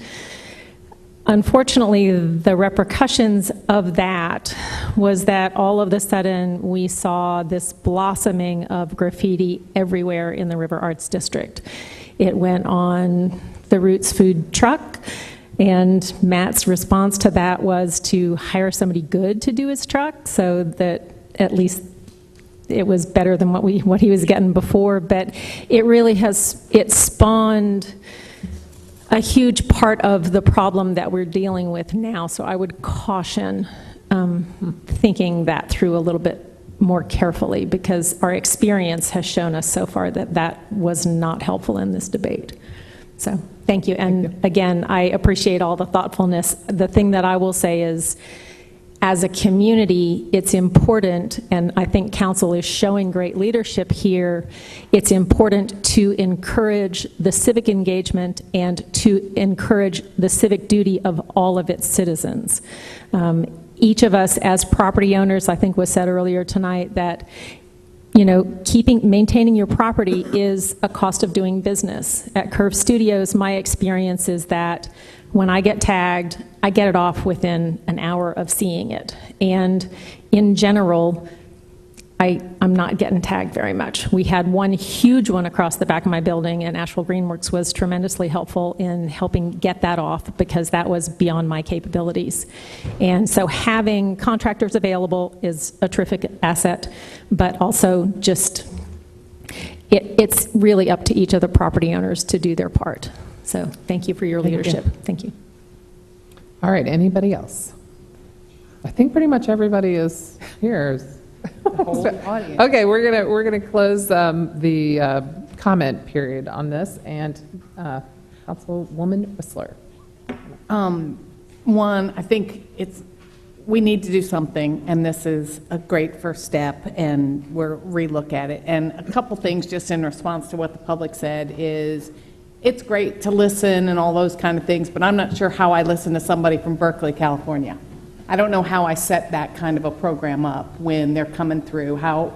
[SPEAKER 22] Unfortunately, the repercussions of that was that all of a sudden we saw this blossoming of graffiti everywhere in the River Arts District. It went on the Roots food truck, and Matt's response to that was to hire somebody good to do his truck so that at least it was better than what he was getting before. But it really it spawned a huge part of the problem that we're dealing with now. So I would caution thinking that through a little bit more carefully, because our experience has shown us so far that that was not helpful in this debate. So thank you. And again, I appreciate all the thoughtfulness. The thing that I will say is, as a community, it's important, and I think council is showing great leadership here, it's important to encourage the civic engagement and to encourage the civic duty of all of its citizens. Each of us as property owners, I think was said earlier tonight, that maintaining your property is a cost of doing business. At Curve Studios, my experience is that when I get tagged, I get it off within an hour of seeing it. And in general, I'm not getting tagged very much. We had one huge one across the back of my building, and Asheville Greenworks was tremendously helpful in helping get that off because that was beyond my capabilities. And so having contractors available is a terrific asset, but also just it's really up to each of the property owners to do their part. So thank you for your leadership. Thank you.
[SPEAKER 1] All right, anybody else? I think pretty much everybody is here. Okay, we're gonna close the comment period on this, and Councilwoman Whistler.
[SPEAKER 12] One, I think we need to do something, and this is a great first step, and we'll relook at it. And a couple things just in response to what the public said is, it's great to listen and all those kind of things, but I'm not sure how I listen to somebody from Berkeley, California. I don't know how I set that kind of a program up when they're coming through. How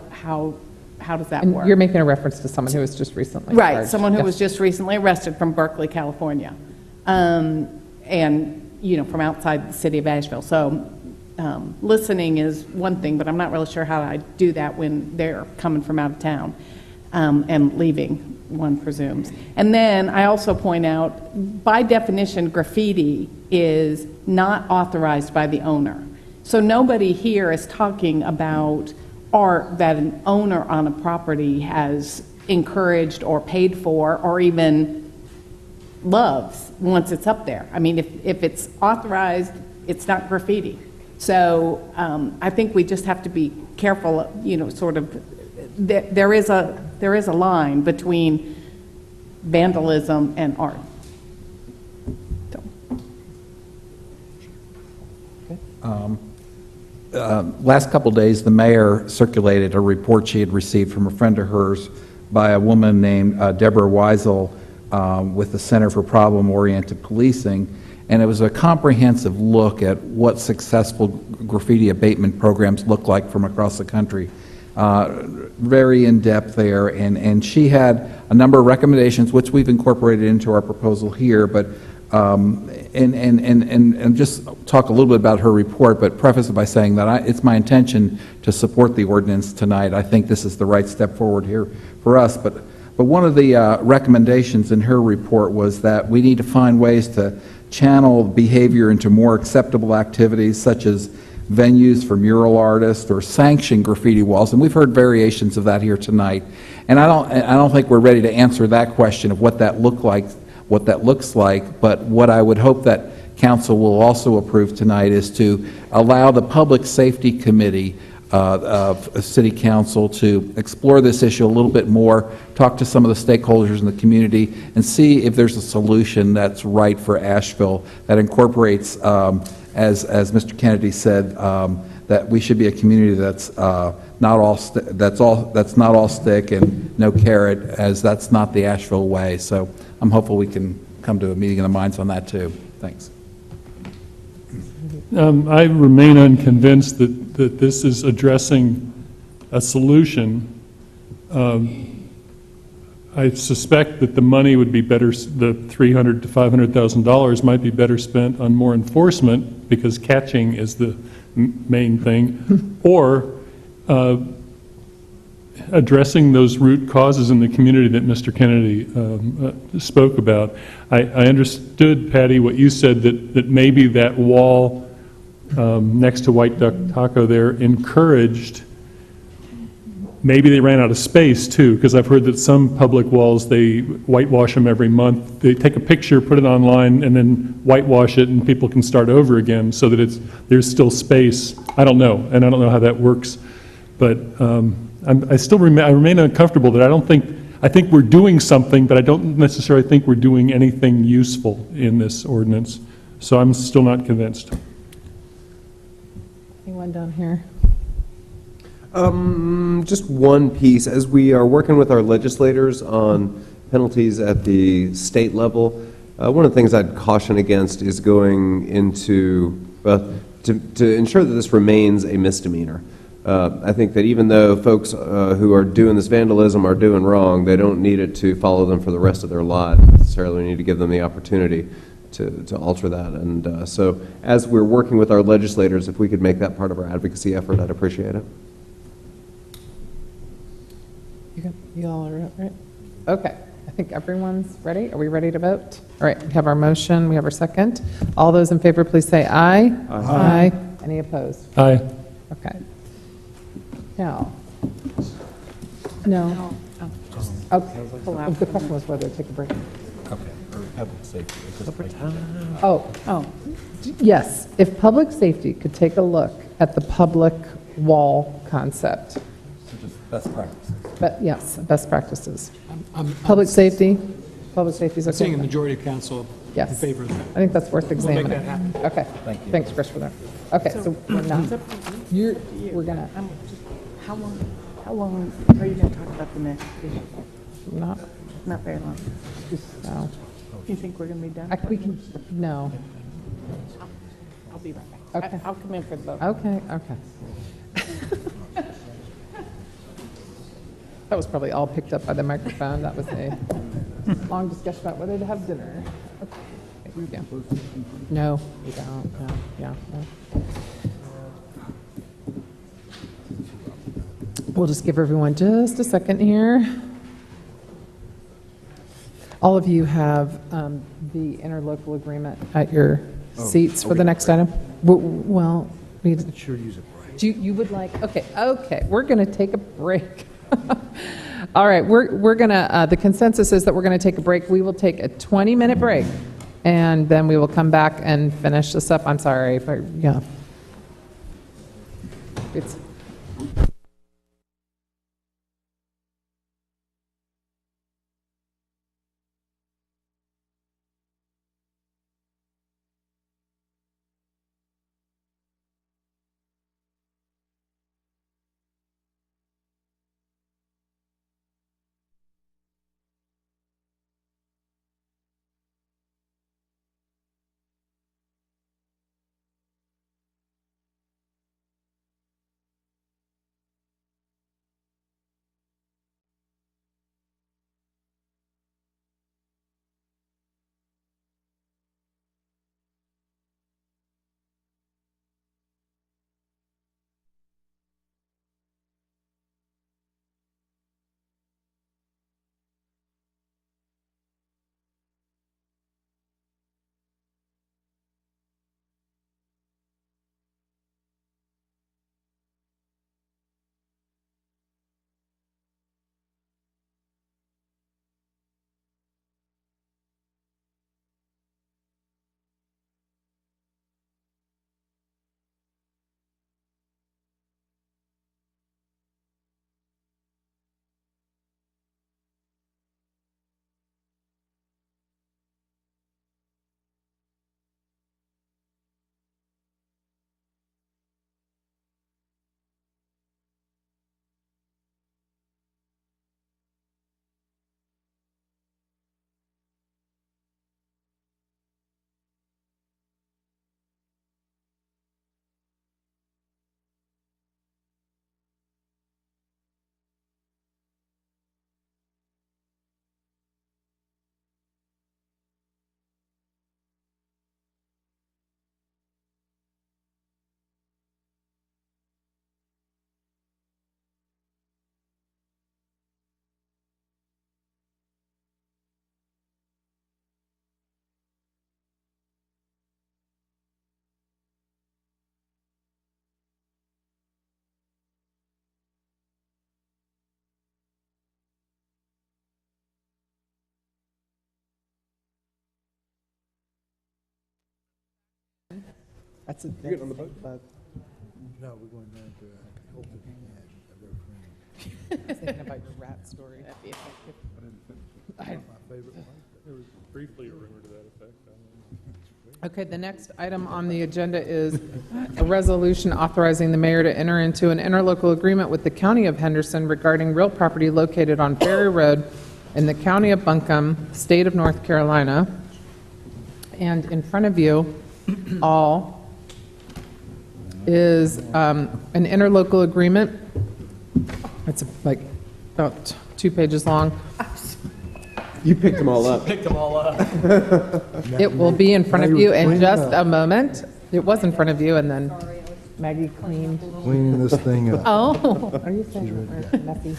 [SPEAKER 12] does that work?
[SPEAKER 1] You're making a reference to someone who was just recently
[SPEAKER 12] right,
[SPEAKER 1] charged.
[SPEAKER 12] someone who
[SPEAKER 1] Yes.
[SPEAKER 12] was just recently arrested from Berkeley, California, and from outside the city of Asheville. So listening is one thing, but I'm not really sure how I do that when they're coming from out of town and leaving, one presumes. And then I also point out, by definition, graffiti is not authorized by the owner. So nobody here is talking about art that an owner on a property has encouraged or paid for or even loves once it's up there. I mean, if it's authorized, it's not graffiti. So I think we just have to be careful, sort of, there is a line between vandalism and art.
[SPEAKER 10] Last couple days, the mayor circulated a report she had received from a friend of hers by a woman named Deborah Weisel with the Center for Problem-Oriented Policing, and it was a comprehensive look at what successful graffiti abatement programs look like from across the country. Very in-depth there, and she had a number of recommendations, which we've incorporated into our proposal here, but and just talk a little bit about her report, but preface it by saying that it's my intention to support the ordinance tonight. I think this is the right step forward here for us, but one of the recommendations in her report was that we need to find ways to channel behavior into more acceptable activities, such as venues for mural artists or sanction graffiti walls, and we've heard variations of that here tonight. And I don't think we're ready to answer that question of what that looks like, but what I would hope that council will also approve tonight is to allow the Public Safety Committee of City Council to explore this issue a little bit more, talk to some of the stakeholders in the community, and see if there's a solution that's right for Asheville that incorporates, as Mr. Kennedy said, that we should be a community that's not all stick and no carrot, as that's not the Asheville way. So I'm hopeful we can come to a meeting of the minds on that too. Thanks.
[SPEAKER 8] I remain unconvinced that this is addressing a solution. I suspect that the money would be better, the $300,000 to $500,000 might be better spent on more enforcement, because catching is the main thing, or addressing those root causes in the community that Mr. Kennedy spoke about. I understood, Patty, what you said, that maybe that wall next to White Duck Taco there encouraged, maybe they ran out of space too, because I've heard that some public walls, they whitewash them every month. They take a picture, put it online, and then whitewash it, and people can start over again so that there's still space. I don't know, and I don't know how that works, but I remain uncomfortable that I think we're doing something, but I don't necessarily think we're doing anything useful in this ordinance. So I'm still not convinced.
[SPEAKER 1] Anyone down here?
[SPEAKER 20] Just one piece. As we are working with our legislators on penalties at the state level, one of the things I'd caution against is going into, to ensure that this remains a misdemeanor. I think that even though folks who are doing this vandalism are doing wrong, they don't need it to follow them for the rest of their lives necessarily. We need to give them the opportunity to alter that. And so as we're working with our legislators, if we could make that part of our advocacy effort, I'd appreciate it.
[SPEAKER 1] You all are right? Okay, I think everyone's ready. Are we ready to vote? All right, we have our motion, we have our second. All those in favor, please say aye. Aye. Any opposed?
[SPEAKER 8] Aye.
[SPEAKER 1] Okay. Now, no. Okay, the question was whether to take a break. Oh, yes, if public safety could take a look at the public wall concept.
[SPEAKER 9] Best practices.
[SPEAKER 1] But yes, best practices. Public safety is okay.
[SPEAKER 9] I'm seeing a majority of council in
[SPEAKER 1] Yes.
[SPEAKER 9] favor of that.
[SPEAKER 1] I think that's worth
[SPEAKER 9] We'll
[SPEAKER 1] examining.
[SPEAKER 9] make that happen.
[SPEAKER 1] Okay.
[SPEAKER 9] Thank you.
[SPEAKER 1] Thanks, Chris, for that. Okay, so we're not, we're gonna,
[SPEAKER 14] How long are you going to talk about the next issue?
[SPEAKER 1] not,
[SPEAKER 14] Not very long.
[SPEAKER 1] no.
[SPEAKER 14] You think we're going to be done?
[SPEAKER 1] We can, no.
[SPEAKER 12] I'll be right back.
[SPEAKER 1] Okay.
[SPEAKER 12] I'll come in for the vote.
[SPEAKER 1] Okay, okay. That was probably all picked up by the microphone. That was a long discussion about whether to have dinner. Okay. Thank you. No, we don't, no, yeah, no. We'll just give everyone just a second here. All of you have the interlocal agreement at your seats for the next item. Well, we sure use it. You would like? Okay. We're going to take a break. All right. We're going to. The consensus is that we're going to take a break. We will take a 20-minute break, and then we will come back and finish this up. I'm sorry, but yeah. It's. That's a.
[SPEAKER 9] You getting on the boat?
[SPEAKER 5] No, we're going down to Hilton and
[SPEAKER 1] I was thinking about your rat story. That'd be effective.
[SPEAKER 5] my favorite one.
[SPEAKER 8] There was briefly a rumor to that effect.
[SPEAKER 1] Okay, the next item on the agenda is a resolution authorizing the mayor to enter into an interlocal agreement with the County of Henderson regarding real property located on Ferry Road in the County of Buncombe, State of North Carolina. And in front of you all is an interlocal agreement. It's like about 2 pages long.
[SPEAKER 20] You picked them all up.
[SPEAKER 9] Picked them all up.
[SPEAKER 1] It will be in front of you in just a moment. It was in front of you, and then Maggie cleaned.
[SPEAKER 15] Cleaning this thing up.
[SPEAKER 1] Oh, are you saying or messy?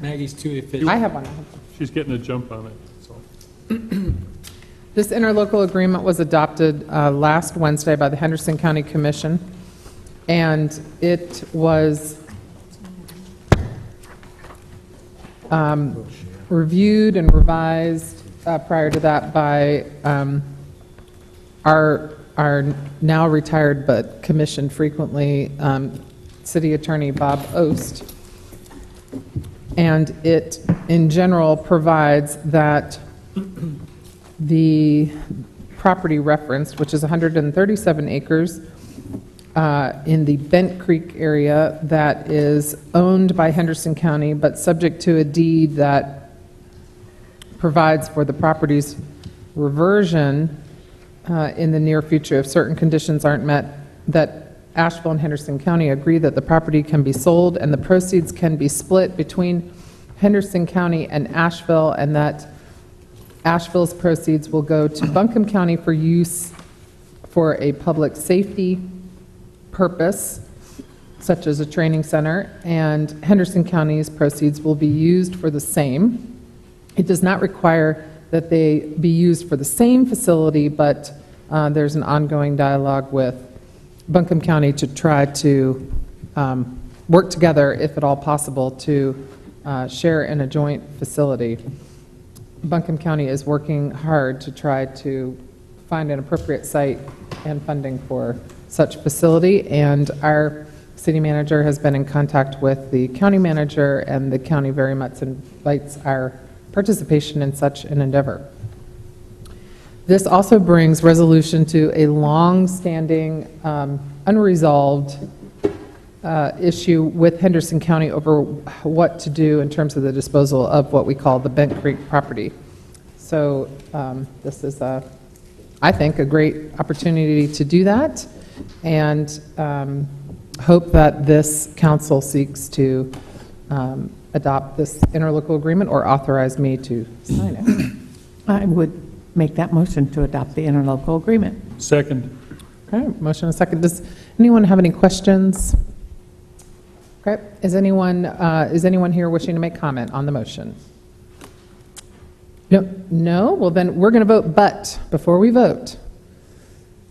[SPEAKER 9] Maggie's too efficient.
[SPEAKER 1] I have one.
[SPEAKER 8] She's getting a jump on it, that's all.
[SPEAKER 1] This interlocal agreement was adopted last Wednesday by the Henderson County Commission, and it was reviewed and revised prior to that by our now retired but commissioned frequently City Attorney Bob Ost. And it, in general, provides that the property referenced, which is 137 acres in the Bent Creek area that is owned by Henderson County, but subject to a deed that provides for the property's reversion in the near future if certain conditions aren't met, that Asheville and Henderson County agree that the property can be sold and the proceeds can be split between Henderson County and Asheville, and that Asheville's proceeds will go to Buncombe County for use for a public safety purpose, such as a training center, and Henderson County's proceeds will be used for the same. It does not require that they be used for the same facility, but there's an ongoing dialogue with Buncombe County to try to work together, if at all possible, to share in a joint facility. Buncombe County is working hard to try to find an appropriate site and funding for such facility, and our city manager has been in contact with the county manager, and the county very much invites our participation in such an endeavor. This also brings resolution to a long-standing, unresolved issue with Henderson County over what to do in terms of the disposal of what we call the Bent Creek property. So this is, I think, a great opportunity to do that, and hope that this council seeks to adopt this interlocal agreement or authorize me to sign it.
[SPEAKER 14] I would make that motion to adopt the interlocal agreement.
[SPEAKER 8] Second.
[SPEAKER 1] Okay, motion and second. Does anyone have any questions? Okay, is anyone here wishing to make comment on the motion? No? Well, then we're going to vote, but before we vote,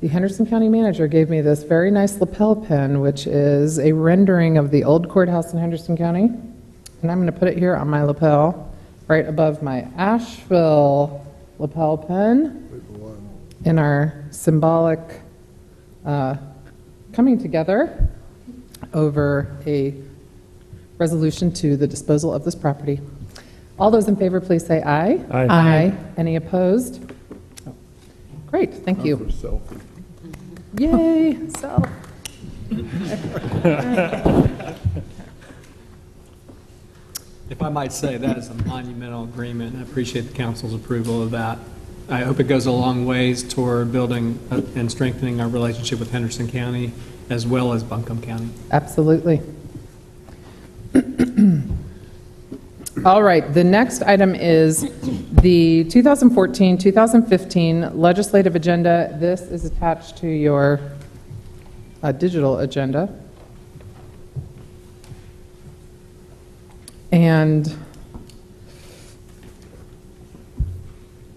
[SPEAKER 1] the Henderson County manager gave me this very nice lapel pin, which is a rendering of the old courthouse in Henderson County, and I'm going to put it here on my lapel, right above my Asheville lapel pin, in our symbolic coming together over a resolution to the disposal of this property. All those in favor, please say aye.
[SPEAKER 8] Aye.
[SPEAKER 1] Aye. Any opposed? Oh. Great, thank you. Yay, self.
[SPEAKER 9] If I might say, that is a monumental agreement. I appreciate the council's approval of that. I hope it goes a long ways toward building and strengthening our relationship with Henderson County as well as Buncombe County.
[SPEAKER 1] Absolutely. All right, the next item is the 2014-2015 legislative agenda. This is attached to your digital agenda. And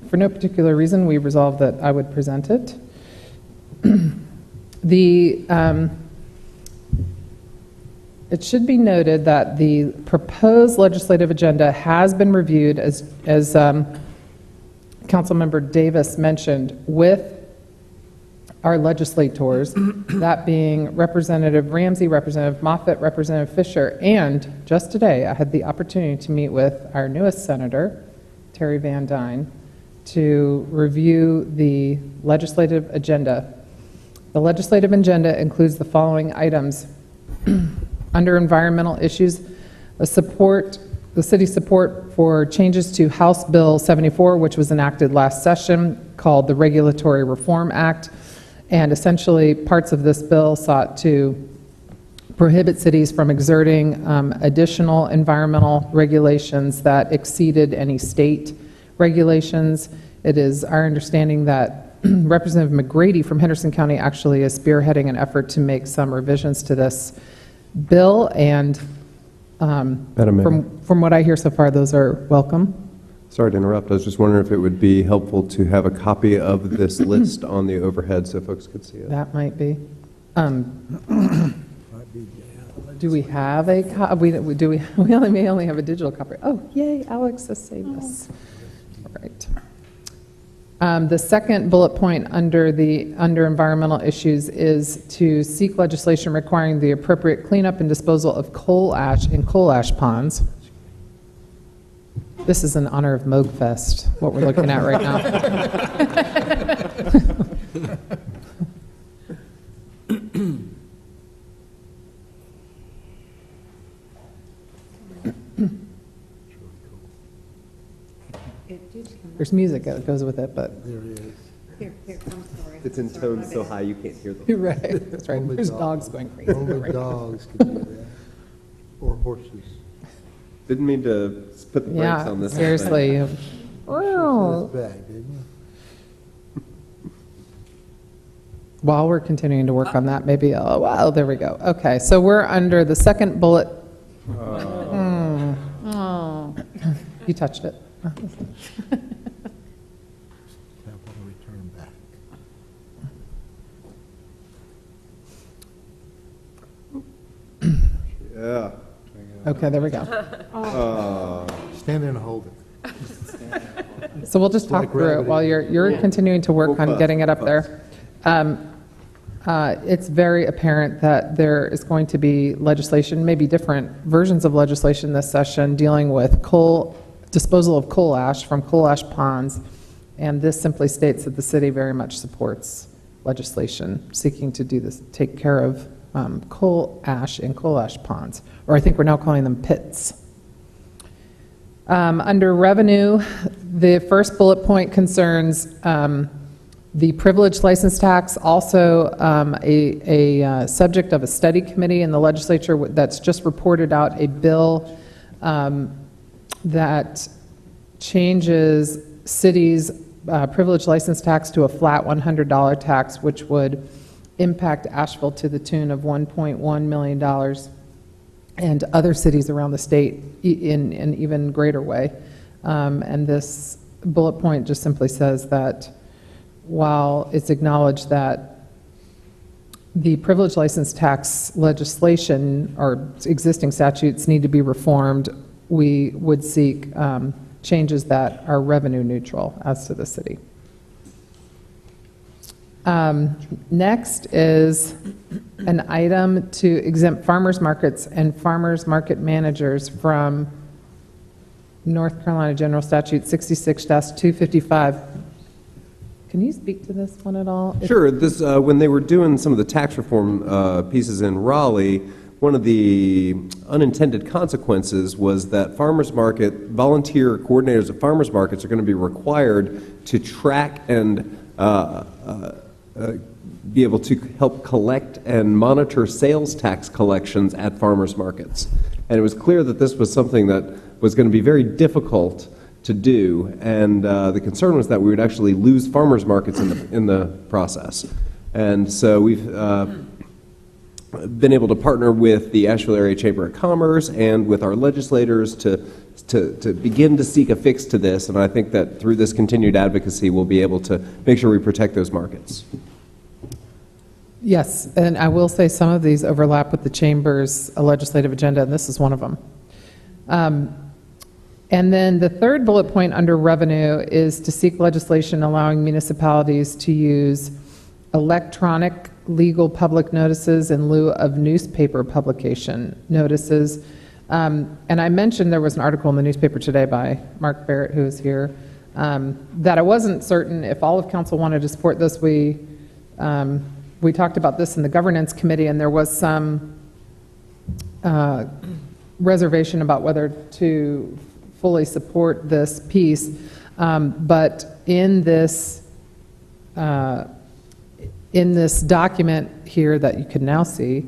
[SPEAKER 1] for no particular reason, we resolved that I would present it. It should be noted that the proposed legislative agenda has been reviewed, as Councilmember Davis mentioned, with our legislators, that being Representative Ramsey, Representative Moffitt, Representative Fisher, and just today I had the opportunity to meet with our newest senator, Terry Van Dyne, to review the legislative agenda. The legislative agenda includes the following items. Under environmental issues, the city's support for changes to House Bill 74, which was enacted last session, called the Regulatory Reform Act, and essentially parts of this bill sought to prohibit cities from exerting additional environmental regulations that exceeded any state regulations. It is our understanding that Representative McGrady from Henderson County actually is spearheading an effort to make some revisions to this bill, and
[SPEAKER 20] Madam Mayor.
[SPEAKER 1] from what I hear so far, those are welcome.
[SPEAKER 20] Sorry to interrupt. I was just wondering if it would be helpful to have a copy of this list on the overhead so folks could see it.
[SPEAKER 1] That might be. Do we have a copy? We only have a digital copy. Oh, yay, Alex has saved us. All right. The second bullet point under environmental issues is to seek legislation requiring the appropriate cleanup and disposal of coal ash in coal ash ponds. This is in honor of Moogfest, what we're looking at right now. There's music that goes with it, but...
[SPEAKER 5] There it is.
[SPEAKER 14] Here, I'm sorry.
[SPEAKER 20] It's in tone so high you can't hear them.
[SPEAKER 1] You're right, that's right. There's dogs going crazy.
[SPEAKER 5] Only dogs can do that, or horses.
[SPEAKER 20] Didn't mean to put the brakes on this.
[SPEAKER 1] Seriously.
[SPEAKER 5] Wow. Back, didn't you?
[SPEAKER 1] While we're continuing to work on that, maybe, oh, wow, there we go. Okay, so we're under the second bullet.
[SPEAKER 14] Oh.
[SPEAKER 1] You touched it.
[SPEAKER 5] Return back.
[SPEAKER 20] Yeah.
[SPEAKER 1] Okay, there we go.
[SPEAKER 5] Stand there and hold it.
[SPEAKER 1] So we'll just talk
[SPEAKER 5] Like
[SPEAKER 1] through it
[SPEAKER 5] gravity.
[SPEAKER 1] while you're continuing to work on getting it up there. It's very apparent that there is going to be legislation, maybe different versions of legislation this session, dealing with disposal of coal ash from coal ash ponds, and this simply states that the city very much supports legislation seeking to do this, take care of coal ash in coal ash ponds, or I think we're now calling them pits. Under revenue, the first bullet point concerns the privilege license tax, also a subject of a study committee in the legislature that's just reported out a bill that changes cities' privilege license tax to a flat $100 tax, which would impact Asheville to the tune of $1.1 million, and other cities around the state in an even greater way. And this bullet point just simply says that while it's acknowledged that the privilege license tax legislation or existing statutes need to be reformed, we would seek changes that are revenue neutral as to the city. Next is an item to exempt farmers markets and farmers market managers from North Carolina General Statute 66-255. Can you speak to this one at all?
[SPEAKER 20] Sure. This, when they were doing some of the tax reform pieces in Raleigh, one of the unintended consequences was that volunteer coordinators of farmers markets are going to be required to track and be able to help collect and monitor sales tax collections at farmers markets. And it was clear that this was something that was going to be very difficult to do, and the concern was that we would actually lose farmers markets in the process. And so we've been able to partner with the Asheville Area Chamber of Commerce and with our legislators to begin to seek a fix to this, and I think that through this continued advocacy we'll be able to make sure we protect those markets.
[SPEAKER 1] Yes, and I will say some of these overlap with the Chamber's legislative agenda, and this is one of them. And then the third bullet point under revenue is to seek legislation allowing municipalities to use electronic legal public notices in lieu of newspaper publication notices. And I mentioned there was an article in the newspaper today by Mark Barrett, who is here, that I wasn't certain if all of council wanted to support this. We talked about this in the governance committee, and there was some reservation about whether to fully support this piece. But in this document here that you can now see,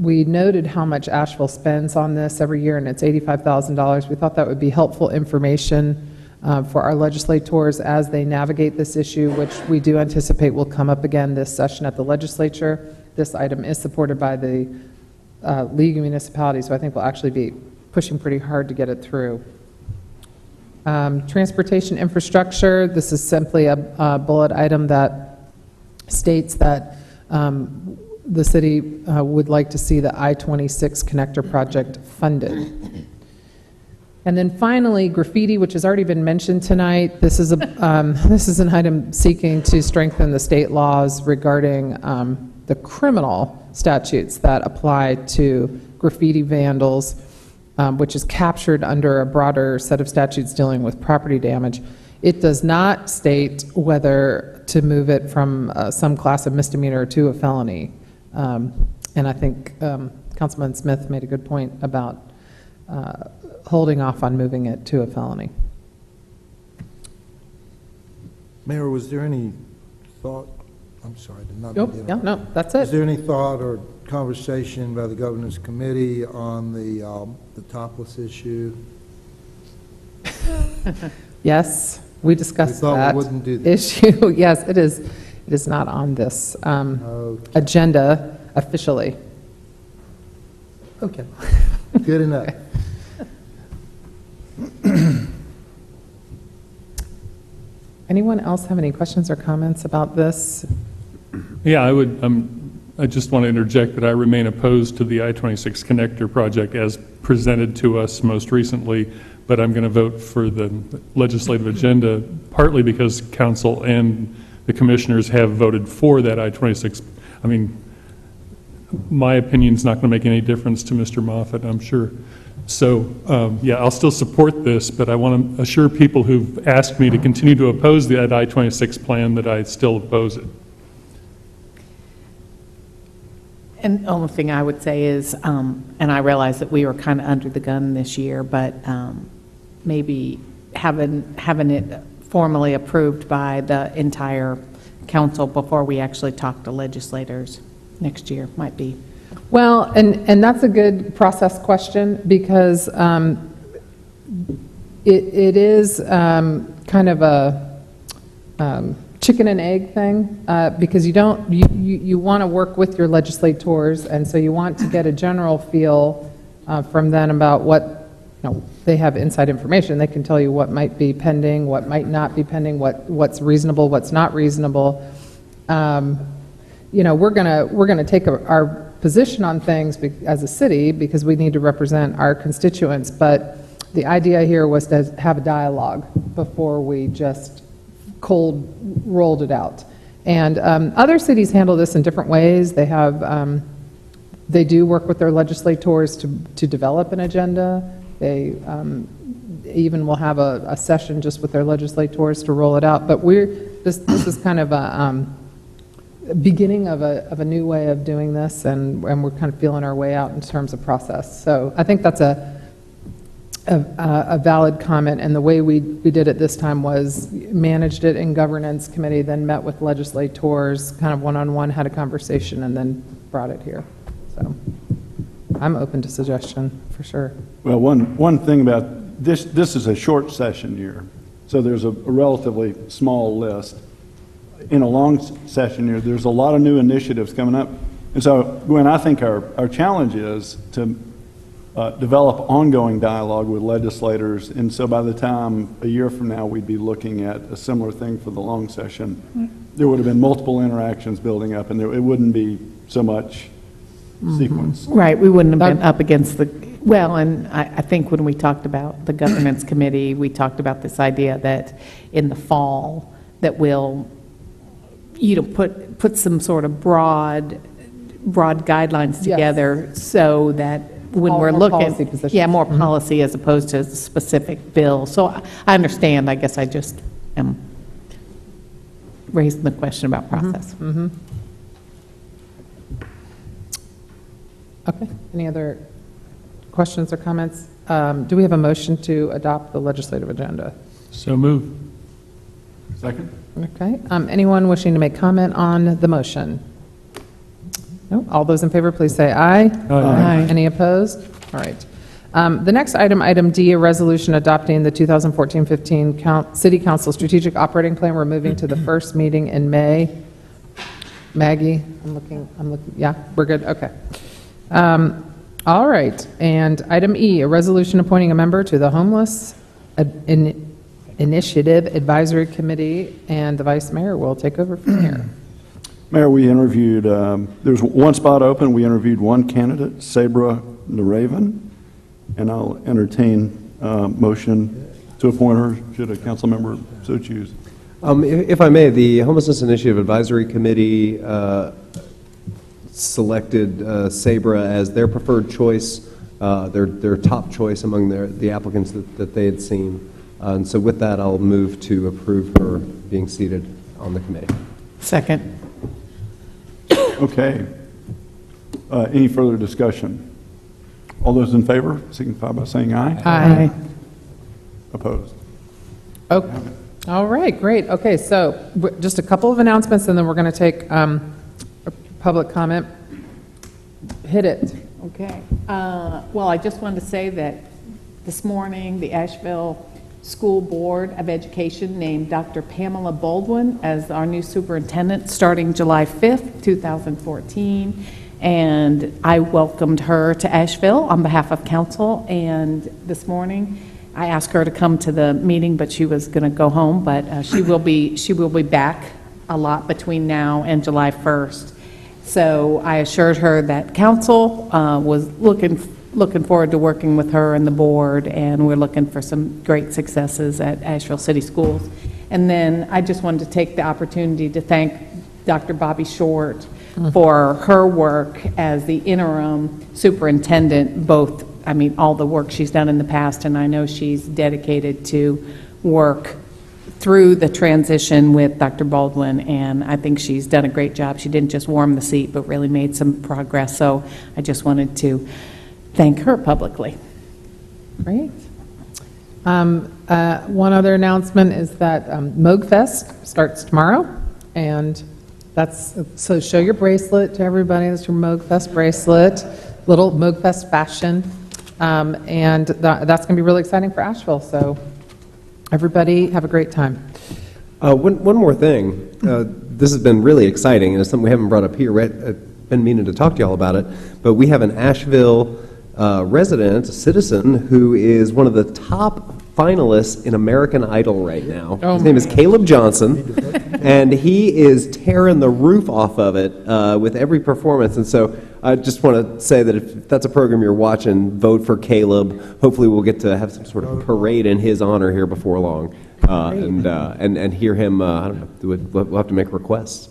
[SPEAKER 1] we noted how much Asheville spends on this every year, and it's $85,000. We thought that would be helpful information for our legislators as they navigate this issue, which we do anticipate will come up again this session at the legislature. This item is supported by the League of Municipalities, so I think we'll actually be pushing pretty hard to get it through. Transportation infrastructure, this is simply a bullet item that states that the city would like to see the I-26 connector project funded. And then finally, graffiti, which has already been mentioned tonight. This is an item seeking to strengthen the state laws regarding the criminal statutes that apply to graffiti vandals, which is captured under a broader set of statutes dealing with property damage. It does not state whether to move it from some class of misdemeanor to a felony. And I think Councilman Smith made a good point about holding off on moving it to a felony.
[SPEAKER 5] Mayor, was there any thought, I'm sorry, did not
[SPEAKER 1] Nope, yeah, no, that's it.
[SPEAKER 5] Is there any thought or conversation by the Governance Committee on the topless issue?
[SPEAKER 1] Yes, we discussed
[SPEAKER 5] We thought we
[SPEAKER 1] that
[SPEAKER 5] wouldn't do that.
[SPEAKER 1] issue. Yes, it is. It is not on this agenda officially.
[SPEAKER 5] Okay, good enough.
[SPEAKER 1] Anyone else have any questions or comments about this?
[SPEAKER 8] Yeah, I just want to interject that I remain opposed to the I-26 connector project as presented to us most recently, but I'm going to vote for the legislative agenda, partly because council and the commissioners have voted for that I-26. I mean, my opinion's not going to make any difference to Mr. Moffett, I'm sure. So, yeah, I'll still support this, but I want to assure people who've asked me to continue to oppose the I-26 plan that I still oppose it.
[SPEAKER 14] And the only thing I would say is, and I realize that we were kind of under the gun this year, but maybe having it formally approved by the entire council before we actually talk to legislators next year might be.
[SPEAKER 1] Well, and that's a good process question, because it is kind of a chicken and egg thing, because you want to work with your legislators, and so you want to get a general feel from them about what, they have inside information. They can tell you what might be pending, what might not be pending, what's reasonable, what's not reasonable. We're gonna take our position on things as a city because we need to represent our constituents, but the idea here was to have a dialogue before we just cold rolled it out. And other cities handle this in different ways. They have, they do work with their legislators to develop an agenda. They even will have a session just with their legislators to roll it out. But this is kind of a beginning of a new way of doing this, and we're kind of feeling our way out in terms of process. So I think that's a valid comment, and the way we did it this time was managed it in governance committee, then met with legislators, kind of one-on-one, had a conversation, and then brought it here. So I'm open to suggestion, for sure.
[SPEAKER 15] Well, one thing about this is a short session year, so there's a relatively small list. In a long session year, there's a lot of new initiatives coming up. And so, Gwen, I think our challenge is to develop ongoing dialogue with legislators, and so by the time a year from now we'd be looking at a similar thing for the long session, there would have been multiple interactions building up, and it wouldn't be so much sequence.
[SPEAKER 14] Right, we wouldn't have been up against and I think when we talked about the governance committee, we talked about this idea that in the fall that we'll put some sort of broad guidelines together, so that when we're looking, more policy as opposed to a specific bill. So I understand. I guess I just am raising the question about process.
[SPEAKER 1] Okay. Any other questions or comments? Do we have a motion to adopt the legislative agenda?
[SPEAKER 8] So move. Second.
[SPEAKER 1] Okay. Anyone wishing to make comment on the motion? No? All those in favor, please say aye.
[SPEAKER 8] Aye.
[SPEAKER 1] Any opposed? All right. The next item, item D, a resolution adopting the 2014-15 City Council Strategic Operating Plan. We're moving to the first meeting in May. Maggie, I'm looking, yeah, we're good, okay. All right, and item E, a resolution appointing a member to the Homeless Initiative Advisory Committee, and the Vice Mayor will take over from here.
[SPEAKER 15] Mayor, we interviewed, there's one spot open, we interviewed one candidate, Sabra LaRaven, and I'll entertain motion to appoint her, should a council member so choose.
[SPEAKER 20] If I may, the Homelessness Initiative Advisory Committee selected Sabra as their preferred choice, their top choice among the applicants that they had seen. And so with that, I'll move to approve her being seated on the committee.
[SPEAKER 14] Second.
[SPEAKER 15] Okay. Any further discussion? All those in favor signify by saying aye.
[SPEAKER 1] Aye.
[SPEAKER 15] Opposed?
[SPEAKER 1] Okay. All right, great. Okay, so just a couple of announcements, and then we're going to take a public comment. Hit it.
[SPEAKER 12] Okay. Well, I just wanted to say that this morning, the Asheville School Board of Education named Dr. Pamela Baldwin as our new superintendent starting July 5th, 2014. And I welcomed her to Asheville on behalf of council. And this morning, I asked her to come to the meeting, but she was going to go home. But she will be back a lot between now and July 1st. So I assured her that council was looking forward to working with her and the board, and we're looking for some great successes at Asheville City Schools. And then I just wanted to take the opportunity to thank Dr. Bobby Short for her work as the interim superintendent, both, I mean, all the work she's done in the past, and I know she's dedicated to work through the transition with Dr. Baldwin, and I think she's done a great job. She didn't just warm the seat, but really made some progress, so I just wanted to thank her publicly.
[SPEAKER 1] Great. One other announcement is that MOGFest starts tomorrow, and so show your bracelet to everybody. That's your MOGFest bracelet, little MOGFest fashion, and that's going to be really exciting for Asheville. So everybody have a great time.
[SPEAKER 20] One more thing. This has been really exciting, and it's something we haven't brought up here. I've been meaning to talk to y'all about it, but we have an Asheville resident, a citizen, who is one of the top finalists in American Idol right now. His name is Caleb Johnson, and he is tearing the roof off of it with every performance. And so I just want to say that if that's a program you're watching, vote for Caleb. Hopefully we'll get to have some sort of parade in his honor here before long, and hear him, I don't know, we'll have to make requests.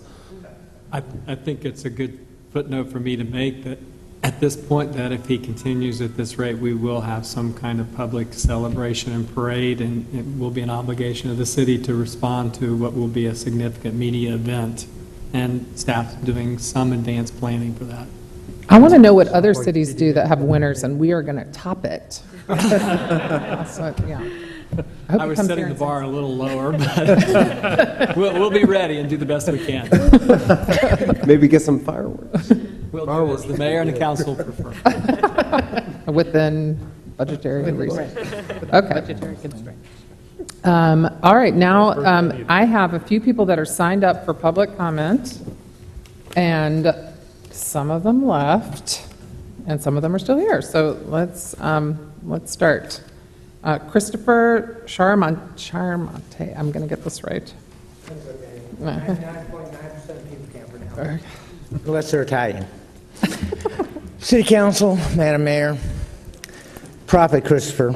[SPEAKER 9] I think it's a good footnote for me to make that at this point, that if he continues at this rate, we will have some kind of public celebration and parade, and it will be an obligation of the city to respond to what will be a significant media event, and staff doing some advanced planning for that.
[SPEAKER 1] I want to know what other cities do that have winners, and we are going to top it. So, yeah.
[SPEAKER 9] I was setting the bar a little lower, but we'll be ready and do the best we can.
[SPEAKER 20] Maybe get some fireworks.
[SPEAKER 9] We'll do as the mayor and the council prefer.
[SPEAKER 1] Within budgetary reasons. Okay.
[SPEAKER 12] Budgetary constraints.
[SPEAKER 1] All right, now I have a few people that are signed up for public comment, and some of them left, and some of them are still here. So let's start. Christopher Charmonte, I'm going to get this right.
[SPEAKER 17] 99.9% of people can't pronounce it. Unless they're Italian. City Council, Madam Mayor, Prophet Christopher,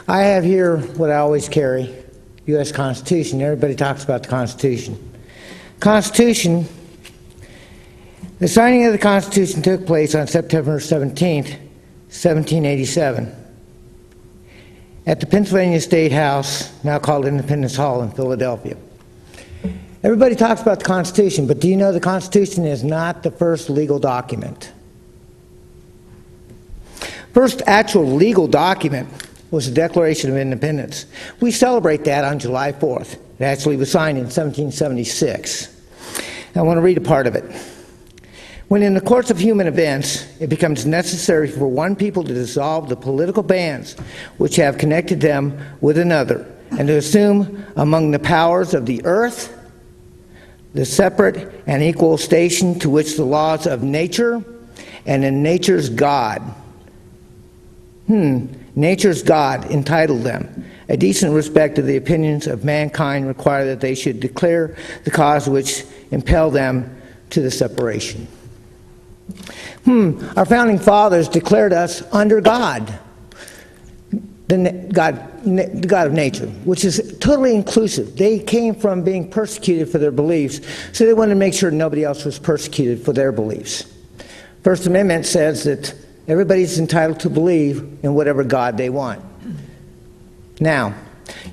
[SPEAKER 17] I have here what I always carry, U.S. Constitution. Everybody talks about the Constitution. Constitution, the signing of the Constitution took place on September 17th, 1787, at the Pennsylvania State House, now called Independence Hall in Philadelphia. Everybody talks about the Constitution, but do you know the Constitution is not the first legal document? First actual legal document was the Declaration of Independence. We celebrate that on July 4th. It actually was signed in 1776. I want to read a part of it. When in the course of human events, it becomes necessary for one people to dissolve the political bands which have connected them with another, and to assume among the powers of the earth the separate and equal station to which the laws of nature and in nature's God, nature's God entitled them. A decent respect of the opinions of mankind require that they should declare the cause which impelled them to the separation. Our founding fathers declared us under God, the God of nature, which is totally inclusive. They came from being persecuted for their beliefs, so they wanted to make sure nobody else was persecuted for their beliefs. First Amendment says that everybody's entitled to believe in whatever God they want. Now,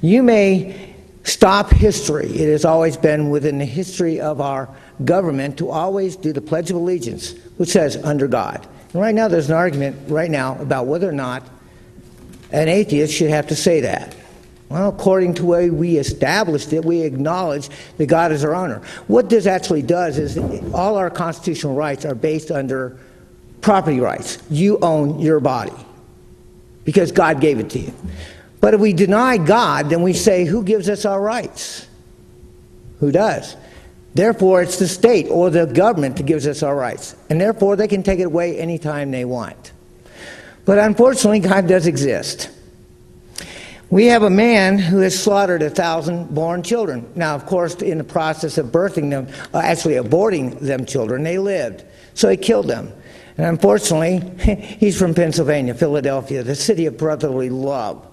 [SPEAKER 17] you may stop history. It has always been within the history of our government to always do the Pledge of Allegiance, which says under God. And right now there's an argument right now about whether or not an atheist should have to say that. Well, according to the way we established it, we acknowledge that God is our owner. What this actually does is all our constitutional rights are based under property rights. You own your body because God gave it to you. But if we deny God, then we say, who gives us our rights? Who does? Therefore, it's the state or the government that gives us our rights. And therefore, they can take it away anytime they want. But unfortunately, God does exist. We have a man who has slaughtered 1,000 born children. Now, of course, in the process of birthing them, actually aborting them children, they lived. So he killed them. And unfortunately, he's from Pennsylvania, Philadelphia, the city of brotherly love,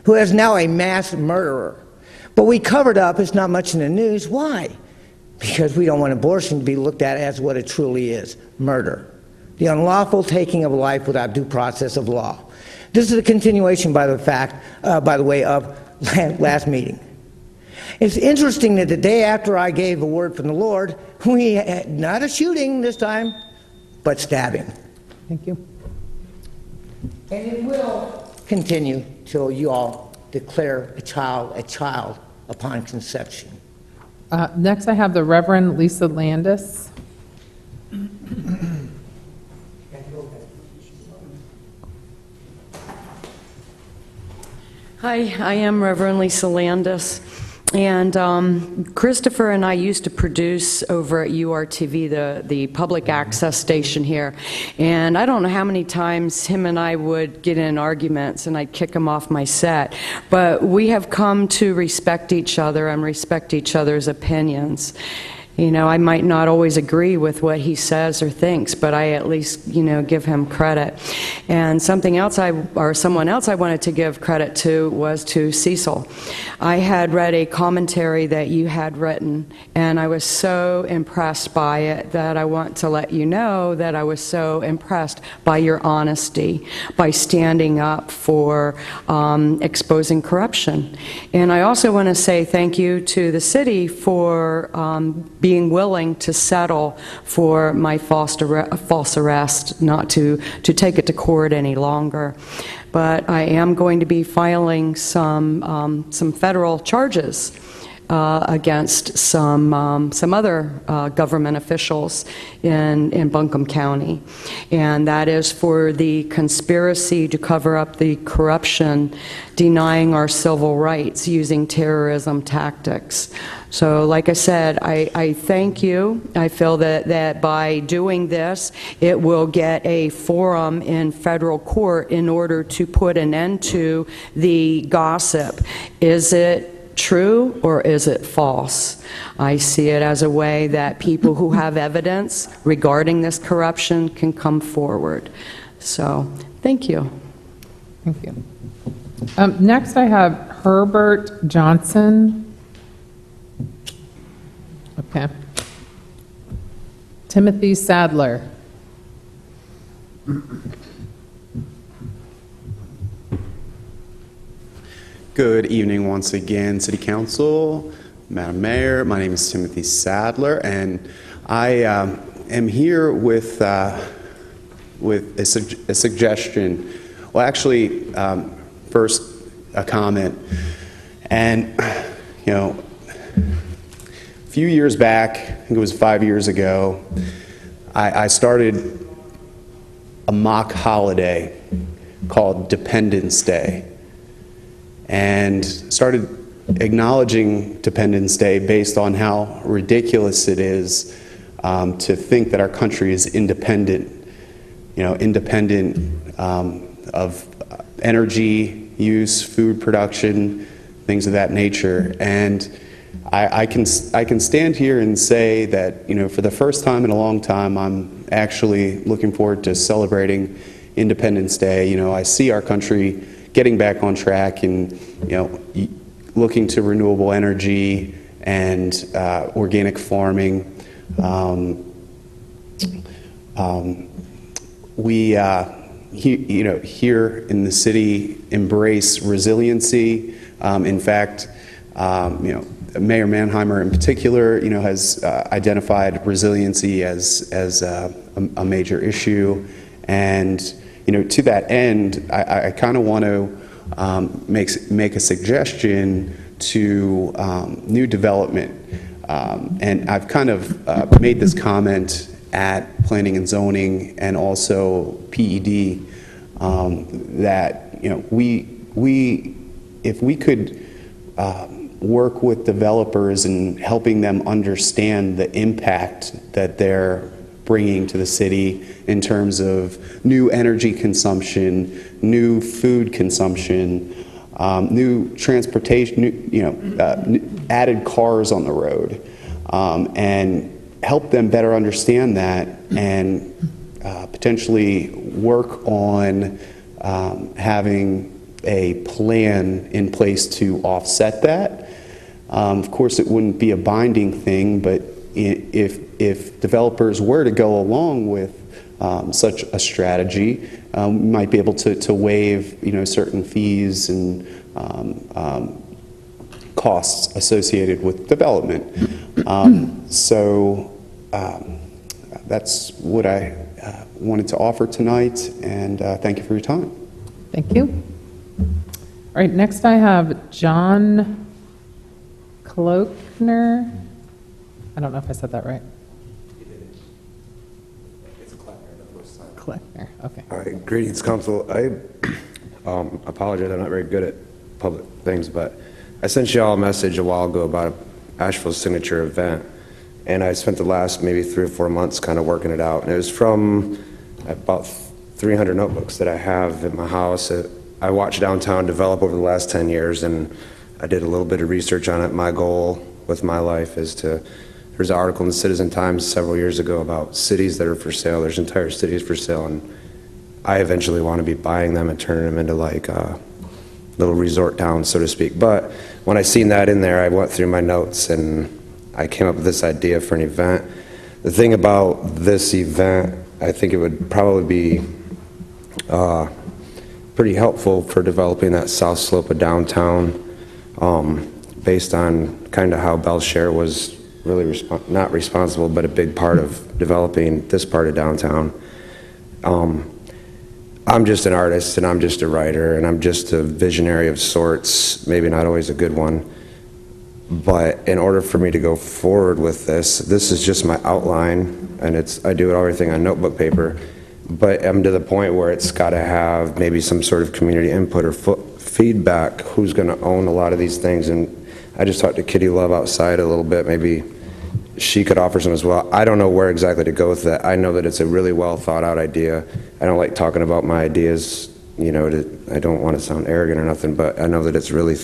[SPEAKER 17] who is now a mass murderer. But we covered up, it's not much in the news. Why? Because we don't want abortion to be looked at as what it truly is, murder. The unlawful taking of life without due process of law. This is a continuation, by the way, of last meeting. It's interesting that the day after I gave a word from the Lord, we had not a shooting this time, but stabbing. Thank you. And it will continue till you all declare a child upon conception.
[SPEAKER 1] Next, I have the Reverend Lisa Landis.
[SPEAKER 2] Hi, I am Reverend Lisa Landis, and Christopher and I used to produce over at URTV, the public access station here, and I don't know how many times him and I would get in arguments and I'd kick him off my set, but we have come to respect each other and respect each other's opinions. You know, I might not always agree with what he says or thinks, but I at least, give him credit. And someone else I wanted to give credit to was to Cecil. I had read a commentary that you had written, and I was so impressed by it that I want to let you know that I was so impressed by your honesty, by standing up for exposing corruption. And I also want to say thank you to the city for being willing to settle for my false arrest, not to take it to court any longer. But I am going to be filing some federal charges against some other government officials in Buncombe County, and that is for the conspiracy to cover up the corruption, denying our civil rights using terrorism tactics. So like I said, I thank you. I feel that by doing this, it will get a forum in federal court in order to put an end to the gossip. Is it true or is it false? I see it as a way that people who have evidence regarding this corruption can come forward. So, thank you.
[SPEAKER 1] Thank you. Next, I have Herbert Johnson. Okay. Timothy Sadler.
[SPEAKER 13] Good evening once again, City Council, Madam Mayor. My name is Timothy Sadler, and I am here with a suggestion. Well, actually, first a comment. And, a few years back, I think it was 5 years ago, I started a mock holiday called Dependence Day, and started acknowledging Dependence Day based on how ridiculous it is to think that our country is independent, independent of energy use, food production, things of that nature. And I can stand here and say that, for the first time in a long time, I'm actually looking forward to celebrating Independence Day. I see our country getting back on track and, looking to renewable energy and organic farming. We, here in the city, embrace resiliency. In fact, Mayor Mannheimer in particular, has identified resiliency as a major issue. And, to that end, I kind of want to make a suggestion to new development. And I've kind of made this comment at Planning and Zoning and also PED, that, if we could work with developers and helping them understand the impact that they're bringing to the city in terms of new energy consumption, new food consumption, new transportation, added cars on the road, and help them better understand that, and potentially work on having a plan in place to offset that. Of course, it wouldn't be a binding thing, but if developers were to go along with such a strategy, we might be able to waive, certain fees and costs associated with development. So that's what I wanted to offer tonight, and thank you for your time.
[SPEAKER 1] Thank you. All right, next I have John Klokner. I don't know if I said that right.
[SPEAKER 7] It's
[SPEAKER 1] Klokner, okay.
[SPEAKER 7] All right, greetings, council. I apologize, I'm not very good at public things, but I sent you all a message a while ago about Asheville's signature event, and I spent the last maybe 3 or 4 months kind of working it out, and it was from about 300 notebooks that I have in my house. I watched downtown develop over the last 10 years, and I did a little bit of research on it. My goal with my life is to, there's an article in the Citizen Times several years ago about cities that are for sale. There's entire cities for sale, and I eventually want to be buying them and turning them into like little resort towns, so to speak. But when I seen that in there, I went through my notes and I came up with this idea for an event. The thing about this event, I think it would probably be pretty helpful for developing that south slope of downtown, based on kind of how Belshare was really not responsible, but a big part of developing this part of downtown. I'm just an artist, and I'm just a writer, and I'm just a visionary of sorts, maybe not always a good one. But in order for me to go forward with this is just my outline, and I do everything on notebook paper, but I'm to the point where it's got to have maybe some sort of community input or feedback, who's going to own a lot of these things. And I just talked to Kitty Love outside a little bit, maybe she could offer some as well. I don't know where exactly to go with that. I know that it's a really well thought out idea. I don't like talking about my ideas, I don't want to sound arrogant or nothing, but I know that it's really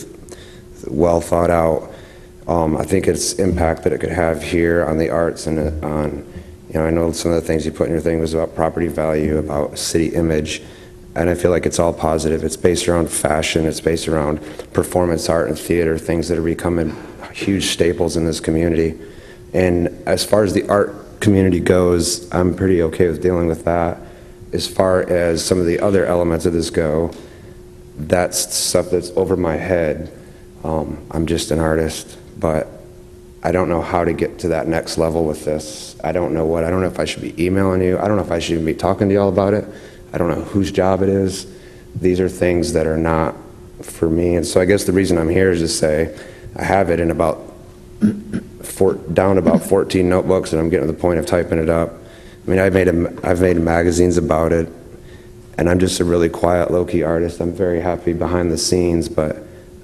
[SPEAKER 7] well thought out. I think its impact that it could have here on the arts and on, I know some of the things you put in your thing was about property value, about city image, and I feel like it's all positive. It's based around fashion, it's based around performance art and theater, things that are becoming huge staples in this community. And as far as the art community goes, I'm pretty okay with dealing with that. As far as some of the other elements of this go, that's stuff that's over my head. I'm just an artist, but I don't know how to get to that next level with this. I don't know if I should be emailing you. I don't know if I should even be talking to y'all about it. I don't know whose job it is. These are things that are not for me. And so I guess the reason I'm here is to say I have it in down about 14 notebooks, and I'm getting to the point of typing it up. I mean, I've made magazines about it, and I'm just a really quiet, low-key artist. I'm very happy behind the scenes, but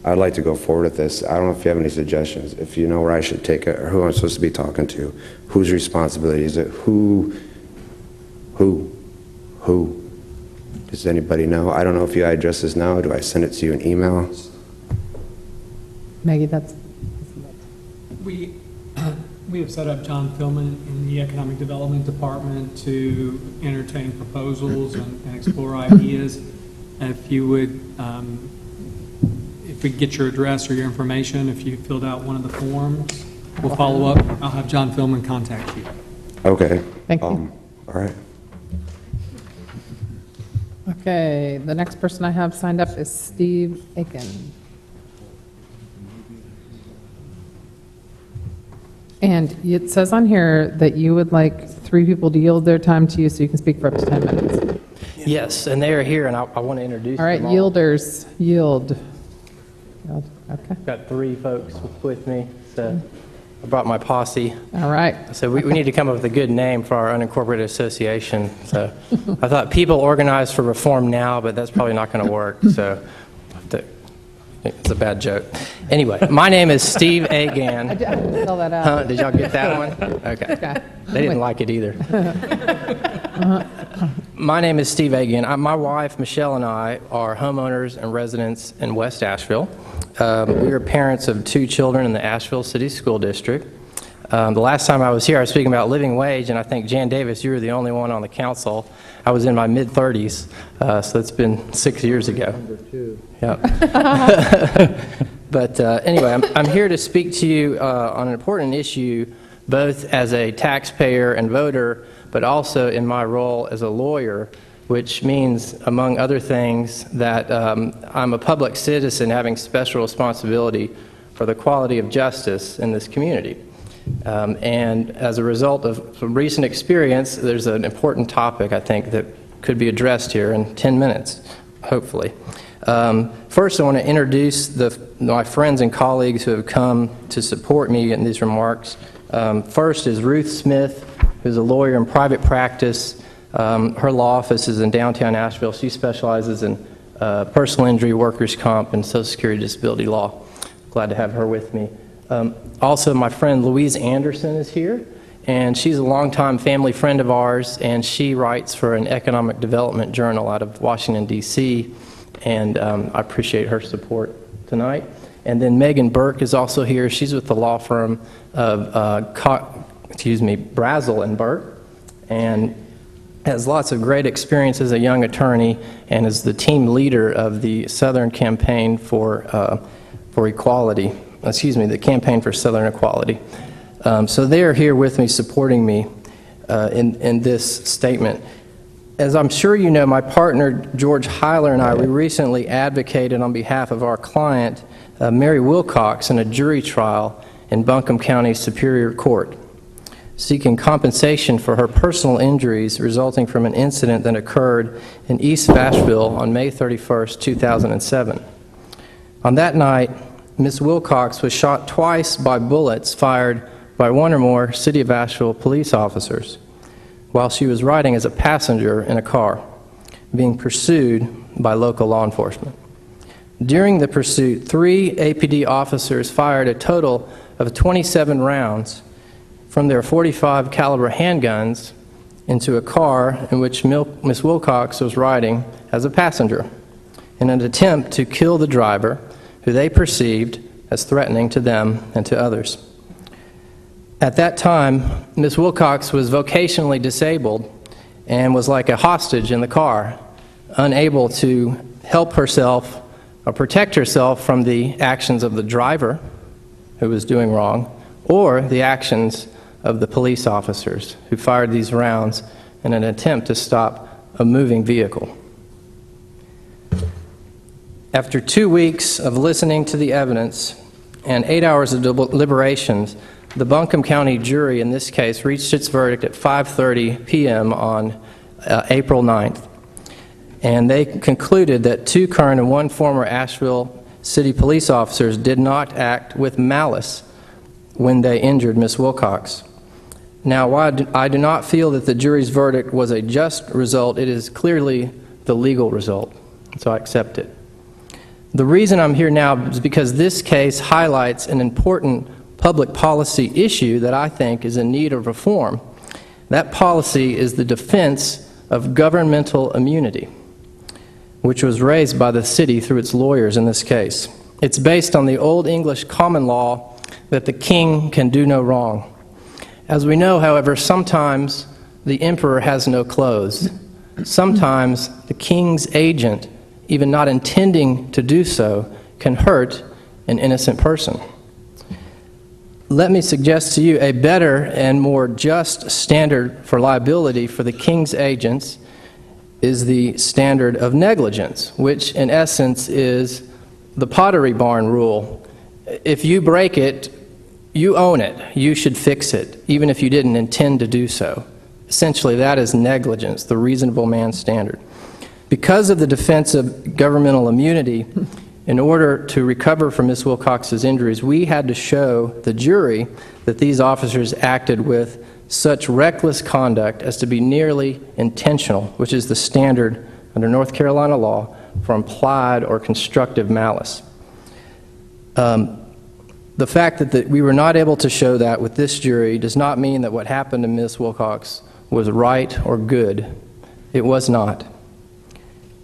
[SPEAKER 7] I'd like to go forward with this. I don't know if you have any suggestions, if you know where I should take it, or who I'm supposed to be talking to, whose responsibility is it, who? Does anybody know? I don't know if you address this now. Do I send it to you in email?
[SPEAKER 1] Maggie, that's...
[SPEAKER 9] We have set up John Philman in the Economic Development Department to entertain proposals and explore ideas. If you would, if we get your address or your information, if you filled out one of the forms, we'll follow up. I'll have John Philman contact you.
[SPEAKER 7] Okay.
[SPEAKER 1] Thank you.
[SPEAKER 7] All right.
[SPEAKER 1] Okay, the next person I have signed up is Steve Aiken. And it says on here that you would like 3 people to yield their time to you so you can speak for up to 10 minutes.
[SPEAKER 16] Yes, and they are here, and I want to introduce
[SPEAKER 1] All right,
[SPEAKER 16] them
[SPEAKER 1] yielders, yield. Okay.
[SPEAKER 16] Got 3 folks with me, so I brought my posse.
[SPEAKER 1] All right.
[SPEAKER 16] So we need to come up with a good name for our unincorporated association. So I thought People Organized for Reform Now, but that's probably not going to work, so it's a bad joke. Anyway, my name is Steve Agan.
[SPEAKER 1] I didn't spell that out.
[SPEAKER 16] Did y'all get that one? Okay. They didn't like it either. My name is Steve Agan. My wife, Michelle, and I are homeowners and residents in West Asheville. We are parents of 2 children in the Asheville City School District. The last time I was here, I was speaking about living wage, and I think, Jan Davis, you were the only one on the council. I was in my mid-30s, so it's been 6 years ago. Yep. But anyway, I'm here to speak to you on an important issue, both as a taxpayer and voter, but also in my role as a lawyer, which means, among other things, that I'm a public citizen having special responsibility for the quality of justice in this community. And as a result of some recent experience, there's an important topic, I think, that could be addressed here in 10 minutes, hopefully. First, I want to introduce my friends and colleagues who have come to support me in these remarks. First is Ruth Smith, who's a lawyer in private practice. Her law office is in downtown Asheville. She specializes in personal injury, workers' comp, and Social Security disability law. Glad to have her with me. Also, my friend Louise Anderson is here, and she's a longtime family friend of ours, and she writes for an economic development journal out of Washington, D.C., and I appreciate her support tonight. And then Megan Burke is also here. She's with the law firm of Brazel and Burke, and has lots of great experience as a young attorney, and is the team leader of the Southern Campaign for Equality. The Campaign for Southern Equality. So they are here with me, supporting me in this statement. As I'm sure you know, my partner, George Heiler, and I, we recently advocated on behalf of our client, Mary Wilcox, in a jury trial in Buncombe County Superior Court, seeking compensation for her personal injuries resulting from an incident that occurred in East Asheville on May 31st, 2007. On that night, Ms. Wilcox was shot twice by bullets fired by 1 or more City of Asheville police officers while she was riding as a passenger in a car, being pursued by local law enforcement. During the pursuit, 3 APD officers fired a total of 27 rounds from their .45 caliber handguns into a car in which Ms. Wilcox was riding as a passenger in an attempt to kill the driver, who they perceived as threatening to them and to others. At that time, Ms. Wilcox was vocationally disabled and was like a hostage in the car, unable to help herself or protect herself from the actions of the driver, who was doing wrong, or the actions of the police officers who fired these rounds in an attempt to stop a moving vehicle. After 2 weeks of listening to the evidence and 8 hours of deliberations, the Buncombe County jury in this case reached its verdict at 5:30 p.m. on April 9th. And they concluded that 2 current and 1 former Asheville City police officers did not act with malice when they injured Ms. Wilcox. Now, while I do not feel that the jury's verdict was a just result, it is clearly the legal result, so I accept it. The reason I'm here now is because this case highlights an important public policy issue that I think is in need of reform. That policy is the defense of governmental immunity, which was raised by the city through its lawyers in this case. It's based on the Old English common law that the king can do no wrong. As we know, however, sometimes the emperor has no clothes. Sometimes the king's agent, even not intending to do so, can hurt an innocent person. Let me suggest to you a better and more just standard for liability for the king's agents is the standard of negligence, which in essence is the Pottery Barn rule. If you break it, you own it. You should fix it, even if you didn't intend to do so. Essentially, that is negligence, the reasonable man standard. Because of the defense of governmental immunity, in order to recover from Ms. Wilcox's injuries, we had to show the jury that these officers acted with such reckless conduct as to be nearly intentional, which is the standard under North Carolina law for implied or constructive malice. The fact that we were not able to show that with this jury does not mean that what happened to Ms. Wilcox was right or good. It was not.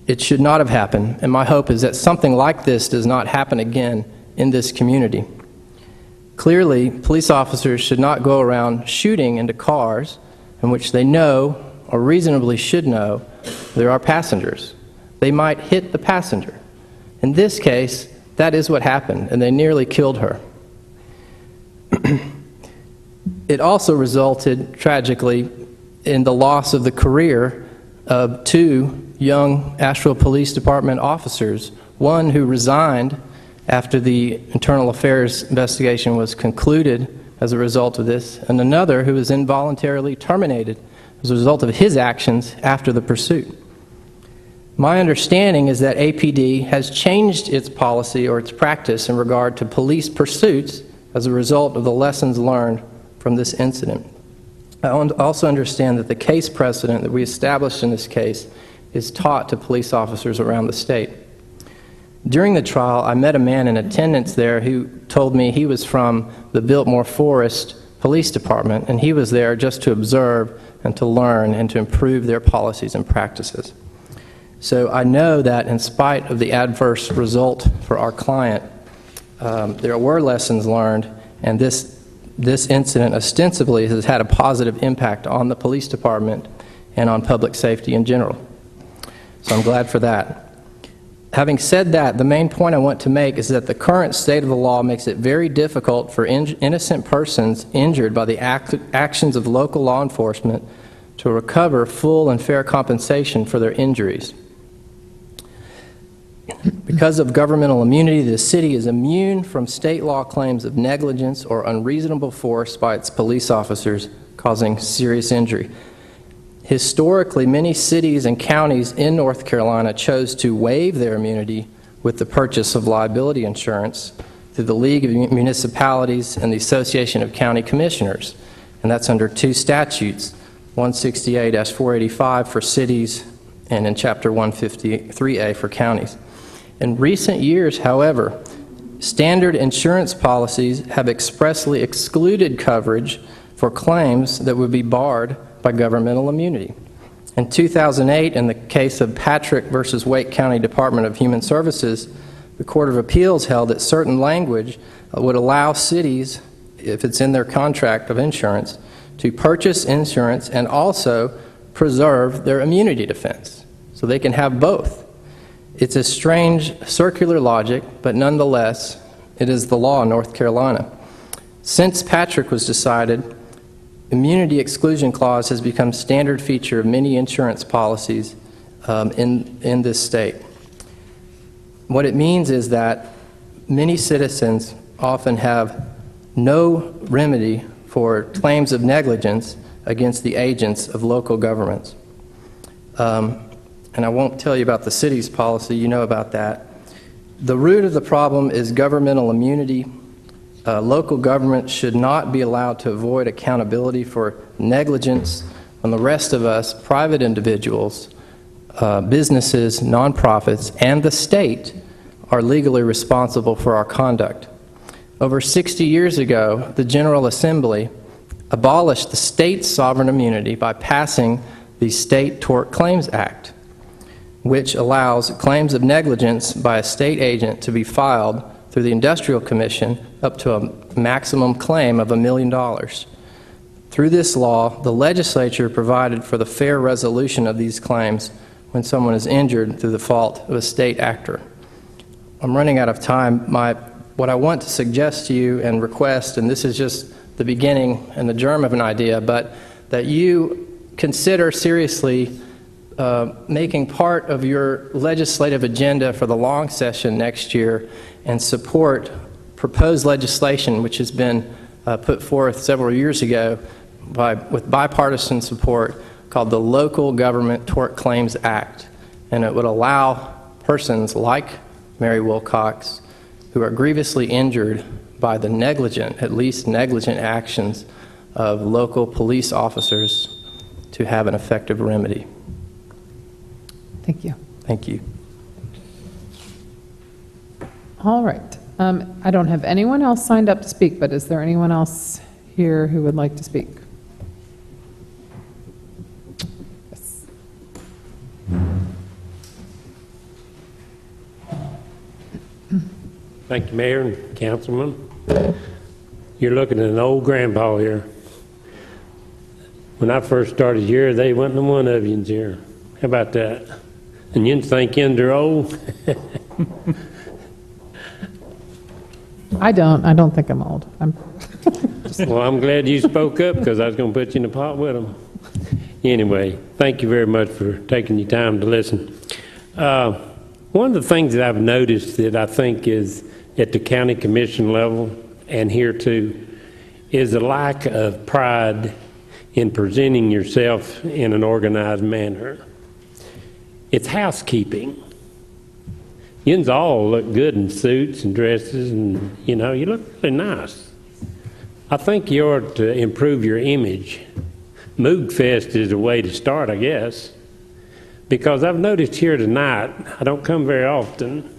[SPEAKER 16] It should not have happened, and my hope is that something like this does not happen again in this community. Clearly, police officers should not go around shooting into cars in which they know, or reasonably should know, there are passengers. They might hit the passenger. In this case, that is what happened, and they nearly killed her. It also resulted, tragically, in the loss of the career of 2 young Asheville Police Department officers, one who resigned after the internal affairs investigation was concluded as a result of this, and another who was involuntarily terminated as a result of his actions after the pursuit. My understanding is that APD has changed its policy or its practice in regard to police pursuits as a result of the lessons learned from this incident. I also understand that the case precedent that we established in this case is taught to police officers around the state. During the trial, I met a man in attendance there who told me he was from the Biltmore Forest Police Department, and he was there just to observe and to learn and to improve their policies and practices. So I know that in spite of the adverse result for our client, there were lessons learned, and this incident ostensibly has had a positive impact on the police department and on public safety in general. So I'm glad for that. Having said that, the main point I want to make is that the current state of the law makes it very difficult for innocent persons injured by the actions of local law enforcement to recover full and fair compensation for their injuries. Because of governmental immunity, the city is immune from state law claims of negligence or unreasonable force by its police officers causing serious injury. Historically, many cities and counties in North Carolina chose to waive their immunity with the purchase of liability insurance through the League of Municipalities and the Association of County Commissioners, and that's under 2 statutes, 168-485 for cities and in Chapter 153A for counties. In recent years, however, standard insurance policies have expressly excluded coverage for claims that would be barred by governmental immunity. In 2008, in the case of Patrick versus Wake County Department of Human Services, the Court of Appeals held that certain language would allow cities, if it's in their contract of insurance, to purchase insurance and also preserve their immunity defense. So they can have both. It's a strange circular logic, but nonetheless, it is the law in North Carolina. Since Patrick was decided, immunity exclusion clause has become standard feature of many insurance policies in this state. What it means is that many citizens often have no remedy for claims of negligence against the agents of local governments. And I won't tell you about the city's policy, you know about that. The root of the problem is governmental immunity local government should not be allowed to avoid accountability for negligence on the rest of us, private individuals, businesses, nonprofits, and the state are legally responsible for our conduct. Over 60 years ago, the General Assembly abolished the state's sovereign immunity by passing the State Tort Claims Act, which allows claims of negligence by a state agent to be filed through the Industrial Commission up to a maximum claim of $1 million. Through this law, the legislature provided for the fair resolution of these claims when someone is injured through the fault of a state actor. I'm running out of time. What I want to suggest to you and request, and this is just the beginning and the germ of an idea, but that you consider seriously making part of your legislative agenda for the long session next year and support proposed legislation which has been put forth several years ago with bipartisan support called the Local Government Tort Claims Act. And it would allow persons like Mary Wilcox who are grievously injured by the negligent, at least negligent actions of local police officers to have an effective remedy.
[SPEAKER 1] Thank you.
[SPEAKER 16] Thank you.
[SPEAKER 1] All right. I don't have anyone else signed up to speak, but is there anyone else here who would like to speak? Yes.
[SPEAKER 4] Thank you, Mayor and Councilman. You're looking at an old grandpa here. When I first started here, they wasn't one of yous here. How about that? And you think they're old?
[SPEAKER 1] I don't think I'm old.
[SPEAKER 4] Well, I'm glad you spoke up because I was going to put you in the pot with them. Anyway, thank you very much for taking your time to listen. One of the things that I've noticed that I think is at the county commission level and here too is a lack of pride in presenting yourself in an organized manner. It's housekeeping. Yous all look good in suits and dresses, and you look really nice. I think you ought to improve your image. Mood Fest is a way to start, I guess, because I've noticed here tonight, I don't come very often,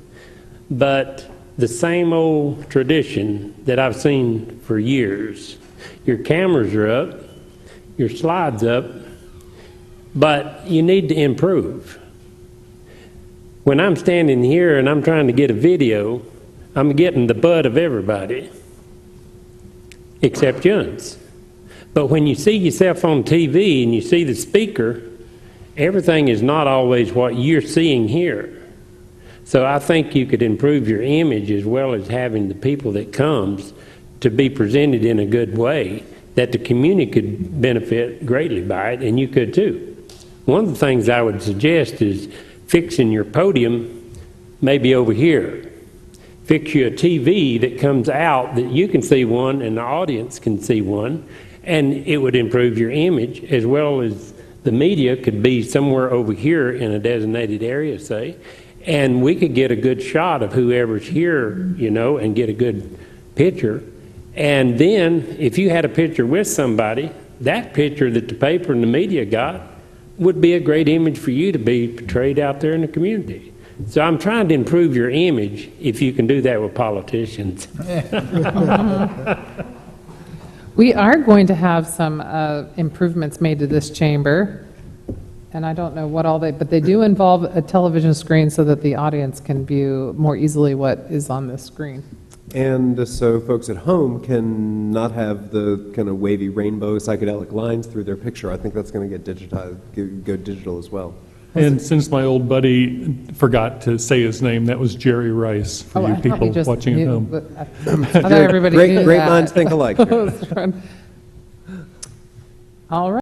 [SPEAKER 4] but the same old tradition that I've seen for years. Your cameras are up, your slides up, but you need to improve. When I'm standing here and I'm trying to get a video, I'm getting the butt of everybody, except yours. But when you see yourself on TV and you see the speaker, everything is not always what you're seeing here. So I think you could improve your image as well as having the people that comes to be presented in a good way, that the community could benefit greatly by it, and you could too. One of the things I would suggest is fixing your podium maybe over here. Fix you a TV that comes out that you can see one and the audience can see one, and it would improve your image, as well as the media could be somewhere over here in a designated area, say, and we could get a good shot of whoever's here, and get a good picture. And then if you had a picture with somebody, that picture that the paper and the media got would be a great image for you to be portrayed out there in the community. So I'm trying to improve your image, if you can do that with politicians.
[SPEAKER 1] We are going to have some improvements made to this chamber, and I don't know what all but they do involve a television screen so that the audience can view more easily what is on this screen.
[SPEAKER 20] And so folks at home can not have the kind of wavy rainbow psychedelic lines through their picture. I think that's going to get digitized, go digital as well.
[SPEAKER 8] And since my old buddy forgot to say his name, that was Jerry Rice, for you people watching at home.
[SPEAKER 1] I thought everybody knew
[SPEAKER 20] Great
[SPEAKER 1] that.
[SPEAKER 20] minds think alike.
[SPEAKER 1] All right.